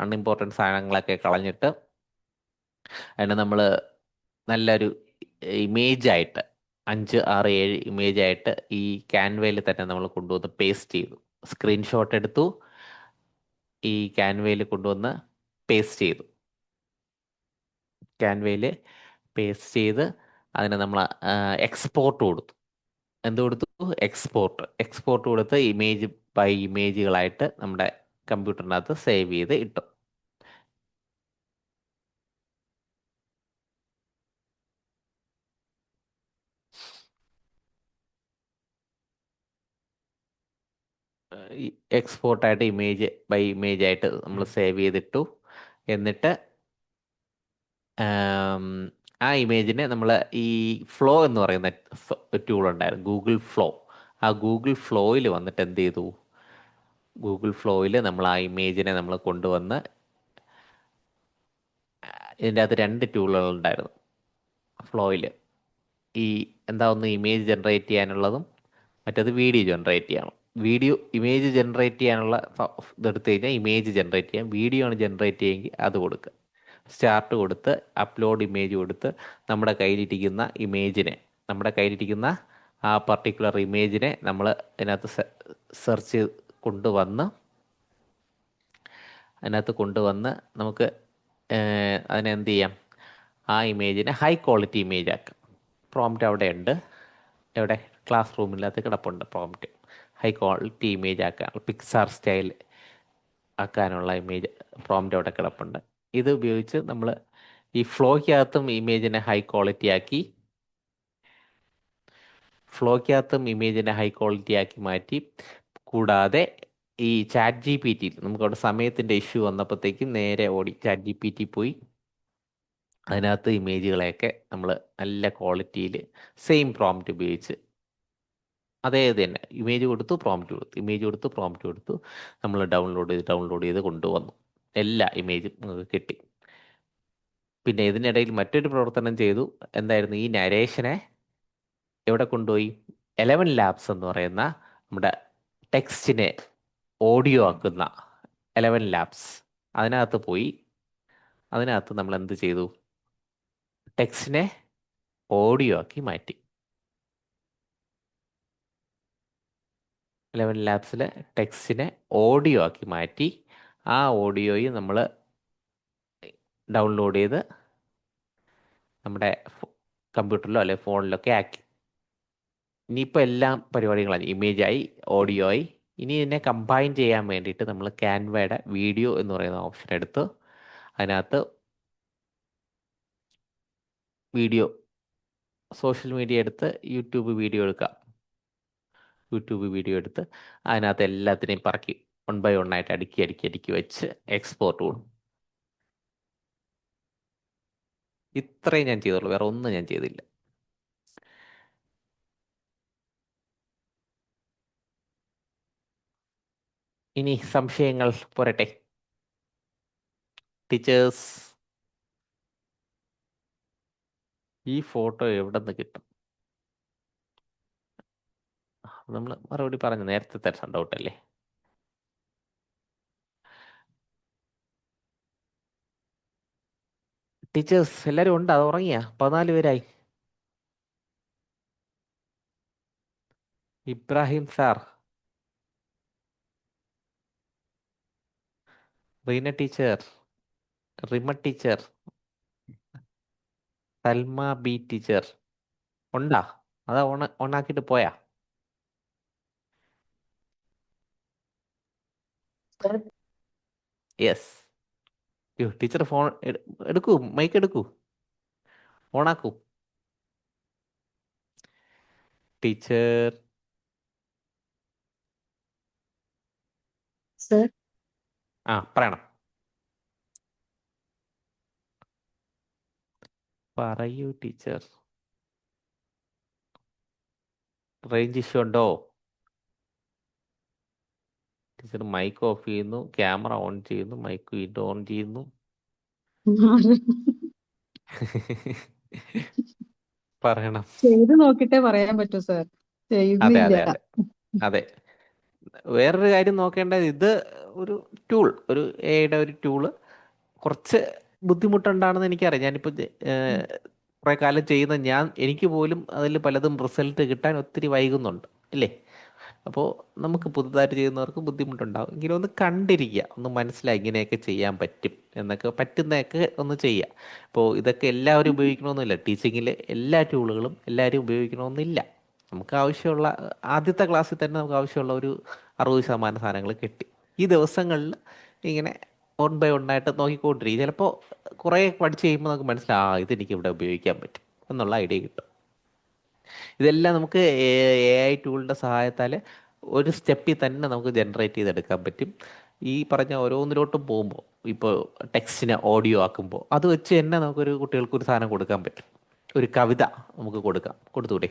അൺഇമ്പോർട്ടൻറ്റ് സാധനങ്ങളൊക്കെ കളഞ്ഞിട്ട് അതിനെ നമ്മൾ നല്ലൊരു ഇമേജായിട്ട് 5, 6, 7 ഇമേജായിട്ട് ഈ ക്യാൻവയിൽ തന്നെ നമ്മൾ കൊണ്ടുവന്ന് പേസ്റ്റ് ചെയ്തു. സ്ക്രീൻഷോട്ട് എടുത്തു, ഈ ക്യാൻവയിൽ കൊണ്ടുവന്ന് പേസ്റ്റ് ചെയ്തു. ക്യാൻവയിൽ പേസ്റ്റ് ചെയ്ത് അതിന് നമ്മൾ എക്സ്പോർട്ട് കൊടുത്തു. എന്ത് കൊടുത്തു? എക്സ്പോർട്ട് കൊടുത്ത് ഇമേജ് ബൈ ഇമേജുകളായിട്ട് നമ്മുടെ കമ്പ്യൂട്ടറിനകത്ത് സേവ് ചെയ്ത് ഇട്ടു. ഈ എക്സ്പോർട്ടായിട്ട് ഇമേജ് ബൈ ഇമേജ് ആയിട്ട് നമ്മൾ സേവ് ചെയ്തിട്ടു. എന്നിട്ട് ആ ഇമേജിനെ നമ്മൾ ഈ ഫ്ലോ എന്ന് പറയുന്ന ടൂൾ ഉണ്ടായിരുന്നു, ഗൂഗിൾ ഫ്ലോ. ആ ഗൂഗിൾ ഫ്ലോയിൽ വന്നിട്ട് എന്ത് ചെയ്തു? ഗൂഗിൾ ഫ്ലോയിൽ നമ്മൾ ആ ഇമേജിനെ നമ്മൾ കൊണ്ടുവന്ന് ഇതിൻ്റെ അകത്ത് 2 ടൂളുകൾ ഉണ്ടായിരുന്നു ഫ്ലോയിൽ. ഈ ഒന്ന് ഇമേജ് ജനറേറ്റ് ചെയ്യാനുള്ളതും മറ്റേത് വീഡിയോ ജനറേറ്റ് ചെയ്യണം. ഇമേജ് ജനറേറ്റ് ചെയ്യാനുള്ള ഇതെടുത്ത് കഴിഞ്ഞാൽ ഇമേജ് ജനറേറ്റ് ചെയ്യാം. വീഡിയോ ആണ് ജനറേറ്റ് ചെയ്യുമെങ്കിൽ അത് കൊടുക്കുക. സ്റ്റാർട്ട് കൊടുത്ത് അപ്ലോഡ് ഇമേജ് കൊടുത്ത് നമ്മുടെ കയ്യിലിരിക്കുന്ന ആ പർട്ടിക്കുലർ ഇമേജിനെ നമ്മൾ ഇതിനകത്ത് സെർച്ച് കൊണ്ടുവന്ന് നമുക്ക് അതിനെന്ത് ചെയ്യാം? ആ ഇമേജിനെ ഹൈ ക്വാളിറ്റി ഇമേജ് ആക്കാം. പ്രോംപ്റ്റ് അവിടെ ഉണ്ട്. എവിടെ? ക്ലാസ് റൂമിനകത്ത് കിടപ്പുണ്ട് പ്രോംപ്റ്റ്. ഹൈ ക്വാളിറ്റി ഇമേജ് ആക്കാൻ, പിക്സാർ സ്റ്റൈൽ ആക്കാനുള്ള ഇമേജ് പ്രോംപ്റ്റ് അവിടെ കിടപ്പുണ്ട്. ഇത് ഉപയോഗിച്ച് നമ്മൾ ഈ ഫ്ലോയ്ക്കകത്തും ഇമേജിനെ ഹൈ ക്വാളിറ്റി ആക്കി മാറ്റി. കൂടാതെ ഈ ChatGPT നമുക്കവിടെ സമയത്തിൻ്റെ ഇഷ്യൂ വന്നപ്പോഴത്തേക്കും നേരെ ഓടി ChatGPT പോയി അതിനകത്ത് ഇമേജുകളെയൊക്കെ നമ്മൾ നല്ല ക്വാളിറ്റിയിൽ സെയിം പ്രോംപ്റ്റ് ഉപയോഗിച്ച് അതേ തന്നെ ഇമേജ് കൊടുത്തു, പ്രോംപ്റ്റ് കൊടുത്തു നമ്മൾ ഡൗൺലോഡ് ചെയ്ത് കൊണ്ടുവന്നു. എല്ലാ ഇമേജും നമുക്ക് കിട്ടി. പിന്നെ ഇതിനിടയിൽ മറ്റൊരു പ്രവർത്തനം ചെയ്തു. എന്തായിരുന്നു? ഈ നരേഷനെ എവിടെ കൊണ്ടുപോയി? 11 ലാബ്സ് എന്ന് പറയുന്ന നമ്മുടെ ടെക്സ്റ്റിനെ ഓഡിയോ ആക്കുന്ന 11 ലാബ്സ് അതിനകത്ത് പോയി. അതിനകത്ത് നമ്മൾ എന്ത് ചെയ്തു? ടെക്സ്റ്റിനെ ഓഡിയോ ആക്കി മാറ്റി. 11 ലാബ്സിലെ ടെക്സ്റ്റിനെ ഓഡിയോ ആക്കി മാറ്റി. ആ ഓഡിയോയും നമ്മൾ ഡൗൺലോഡ് ചെയ്ത് നമ്മുടെ കമ്പ്യൂട്ടറിലോ അല്ലെ ഫോണിലൊക്കെ ആക്കി. ഇനിയിപ്പോൾ എല്ലാം പരിപാടികളായി, ഇമേജായി, ഓഡിയോ ആയി. ഇനി ഇതിനെ കമ്പൈൻ ചെയ്യാൻ വേണ്ടിയിട്ട് നമ്മൾ ക്യാൻവയുടെ വീഡിയോ എന്ന് പറയുന്ന ഓപ്ഷൻ എടുത്ത് അതിനകത്ത് വീഡിയോ, സോഷ്യൽ മീഡിയ എടുത്ത് യൂട്യൂബ് വീഡിയോ എടുത്ത് അതിനകത്ത് എല്ലാത്തിനെയും പറക്കി 1 by 1 ആയിട്ട് അടുക്കി വെച്ച് എക്സ്പോർട്ട് കൊടുക്കും. ഇത്രയും ഞാൻ ചെയ്തുള്ളൂ, വേറെ ഒന്നും ഞാൻ ചെയ്തില്ല. ഇനി സംശയങ്ങൾ പോരട്ടെ. ടീച്ചേഴ്സ്, ഈ ഫോട്ടോ എവിടെ നിന്ന് കിട്ടും? നമ്മൾ മറുപടി പറഞ്ഞു, നേരത്തെ ഡൗട്ട് അല്ലേ? ടീച്ചേഴ്സ് എല്ലാവരും ഉണ്ട്? അത് ഉറങ്ങിയാ? 14 പേരായി. Ibrahim sir, Reena teacher, Rima teacher, Salma B teacher ഉണ്ടാ? അതാ ഓണാക്കിയിട്ട് പോയാ? യെസ്. ടീച്ചർ ഫോൺ എടുക്കൂ, മൈക്ക് എടുക്കൂ, ഓണാക്കൂ. ടീച്ചർ, സർ പറയണം. പറയൂ ടീച്ചർ. റേഞ്ച് ഇഷ്യൂ ഉണ്ടോ? ടീച്ചർ മൈക്ക് ഓഫ് ചെയ്യുന്നു, ക്യാമറ ഓൺ ചെയ്യുന്നു, മൈക്ക് വീണ്ടും ഓൺ ചെയ്യുന്നു. പറയണം. ചെയ്ത് നോക്കിട്ടേ പറയാൻ പറ്റൂ സർ. അതെ ചെയ്യുന്നില്ല. അതെ അതെ അതെ. വേറൊരു കാര്യം നോക്കേണ്ടത്, ഇത് ഒരു ടൂൾ, ഒരു എയുടെ ഒരു ടൂള് കുറച്ച് ബുദ്ധിമുട്ടുണ്ടാണെന്ന് എനിക്കറിയാം. ഞാനിപ്പോൾ കുറേ കാലം ചെയ്യുന്ന എനിക്ക് പോലും അതിൽ പലതും റിസൾട്ട് കിട്ടാൻ ഒത്തിരി വൈകുന്നുണ്ട് ഇല്ലേ? അപ്പോൾ നമുക്ക് പുതുതായിട്ട് ചെയ്യുന്നവർക്ക് ബുദ്ധിമുട്ടുണ്ടാവും. എങ്കിലും ഒന്ന് കണ്ടിരിക്കുക, ഒന്ന് മനസ്സിലായി ഇങ്ങനെയൊക്കെ ചെയ്യാൻ പറ്റും എന്നൊക്കെ, പറ്റുന്നതൊക്കെ ഒന്ന് ചെയ്യുക. അപ്പോൾ ഇതൊക്കെ എല്ലാവരും ഉപയോഗിക്കണമെന്നില്ല. ടീച്ചിങ്ങിൽ എല്ലാ ടൂളുകളും എല്ലാവരും ഉപയോഗിക്കണമെന്നില്ല. നമുക്ക് ആവശ്യമുള്ള ആദ്യത്തെ ക്ലാസ്സിൽ തന്നെ നമുക്ക് ആവശ്യമുള്ള ഒരു 60% സാധനങ്ങൾ കിട്ടി. ഈ ദിവസങ്ങളിൽ ഇങ്ങനെ വൺ ബൈ ആയിട്ട് നോക്കിക്കൊണ്ടിരിക്കും. ചിലപ്പോൾ കുറേ പഠിച്ച് കഴിയുമ്പോൾ നമുക്ക് മനസ്സിലാവും, ഇതെനിക്ക് ഇവിടെ ഉപയോഗിക്കാൻ പറ്റും എന്നുള്ള ഐഡിയ കിട്ടും. ഇതെല്ലാം നമുക്ക് AI ടൂളിൻ്റെ സഹായത്താൽ ഒരു സ്റ്റെപ്പിൽ തന്നെ നമുക്ക് ജനറേറ്റ് ചെയ്തെടുക്കാൻ പറ്റും. ഈ പറഞ്ഞ ഓരോന്നിലോട്ടും പോകുമ്പോൾ, ഇപ്പോൾ ടെക്സ്റ്റിനെ ഓഡിയോ ആക്കുമ്പോൾ അത് വെച്ച് തന്നെ നമുക്കൊരു കുട്ടികൾക്ക് ഒരു സാധനം കൊടുക്കാൻ പറ്റും. ഒരു കവിത നമുക്ക് കൊടുത്തൂടെ?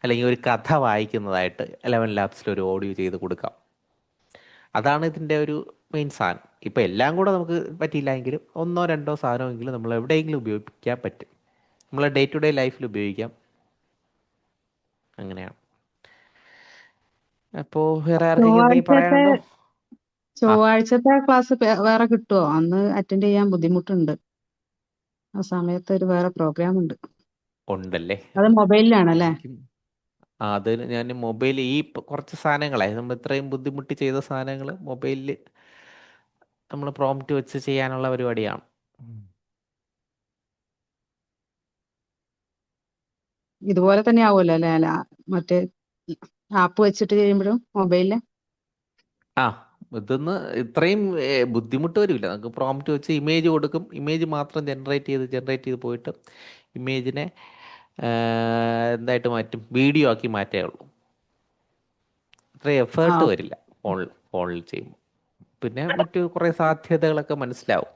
അല്ലെങ്കിൽ ഒരു കഥ വായിക്കുന്നതായിട്ട് 11 ലാബ്സിൽ ഒരു ഓഡിയോ ചെയ്ത് കൊടുക്കാം. അതാണ് ഇതിൻ്റെ ഒരു മെയിൻ സാധനം. ഇപ്പം എല്ലാം കൂടെ നമുക്ക് പറ്റിയില്ല എങ്കിലും 1-2 സാധനമെങ്കിലും നമ്മൾ എവിടെയെങ്കിലും ഉപയോഗിക്കാൻ പറ്റും. നമ്മളെ ഡേ ടു ഡേ ലൈഫിൽ ഉപയോഗിക്കാം. അങ്ങനെയാണ്. അപ്പോൾ വേറെ ആർക്കെങ്കിലും എന്തെങ്കിലും ചൊവ്വാഴ്ചത്തെ പറയാനുണ്ടോ? ചൊവ്വാഴ്ചത്തെ ക്ലാസ് വേറെ കിട്ടുമോ? അന്ന് അറ്റൻഡ് ചെയ്യാൻ ബുദ്ധിമുട്ടുണ്ട്. ആ സമയത്ത് ഒരു വേറെ പ്രോഗ്രാം ഉണ്ട്. ഉണ്ടല്ലേ? അത് മൊബൈലിലാണല്ലേ? അത് ഞാൻ മൊബൈൽ, ഈ കുറച്ച് സാധനങ്ങളെ നമ്മൾ ഇത്രയും ബുദ്ധിമുട്ടി ചെയ്ത സാധനങ്ങൾ മൊബൈലിൽ നമ്മൾ പ്രോംപ്റ്റ് വെച്ച് ചെയ്യാനുള്ള പരിപാടിയാണ്. ഇതുപോലെ തന്നെ ആവുമല്ലോ അല്ലേ? അല്ല, മറ്റേ ആപ്പ് വെച്ചിട്ട് ചെയ്യുമ്പോഴും മൊബൈലില്. ഇതൊന്ന് ഇത്രയും ബുദ്ധിമുട്ട് വരില്ല. നമുക്ക് പ്രോംപ്റ്റ് വെച്ച് ഇമേജ് കൊടുക്കും, ഇമേജ് മാത്രം ജനറേറ്റ് ചെയ്ത് പോയിട്ട് ഇമേജിനെ എന്തായിട്ട് മാറ്റും? വീഡിയോ ആക്കി മാറ്റേ ഉള്ളൂ. ഇത്രയും എഫേർട്ട് വരില്ല ഫോണിൽ ചെയ്യുമ്പോൾ. പിന്നെ മറ്റു കുറേ സാധ്യതകളൊക്കെ മനസ്സിലാവും.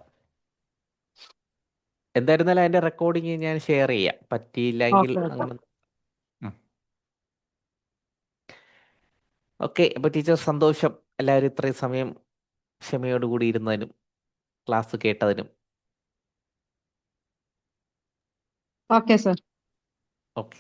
എന്തായിരുന്നാലും അതിൻ്റെ റെക്കോർഡിങ് ഞാൻ ഷെയർ ചെയ്യാം, പറ്റിയില്ലെങ്കിൽ അങ്ങനെ. ഓക്കെ. അപ്പോൾ ടീച്ചർ, സന്തോഷം എല്ലാവരും ഇത്രയും സമയം ക്ഷമയോടുകൂടി ഇരുന്നതിനും ക്ലാസ് കേട്ടതിനും. Okay sir. ഓക്കെ.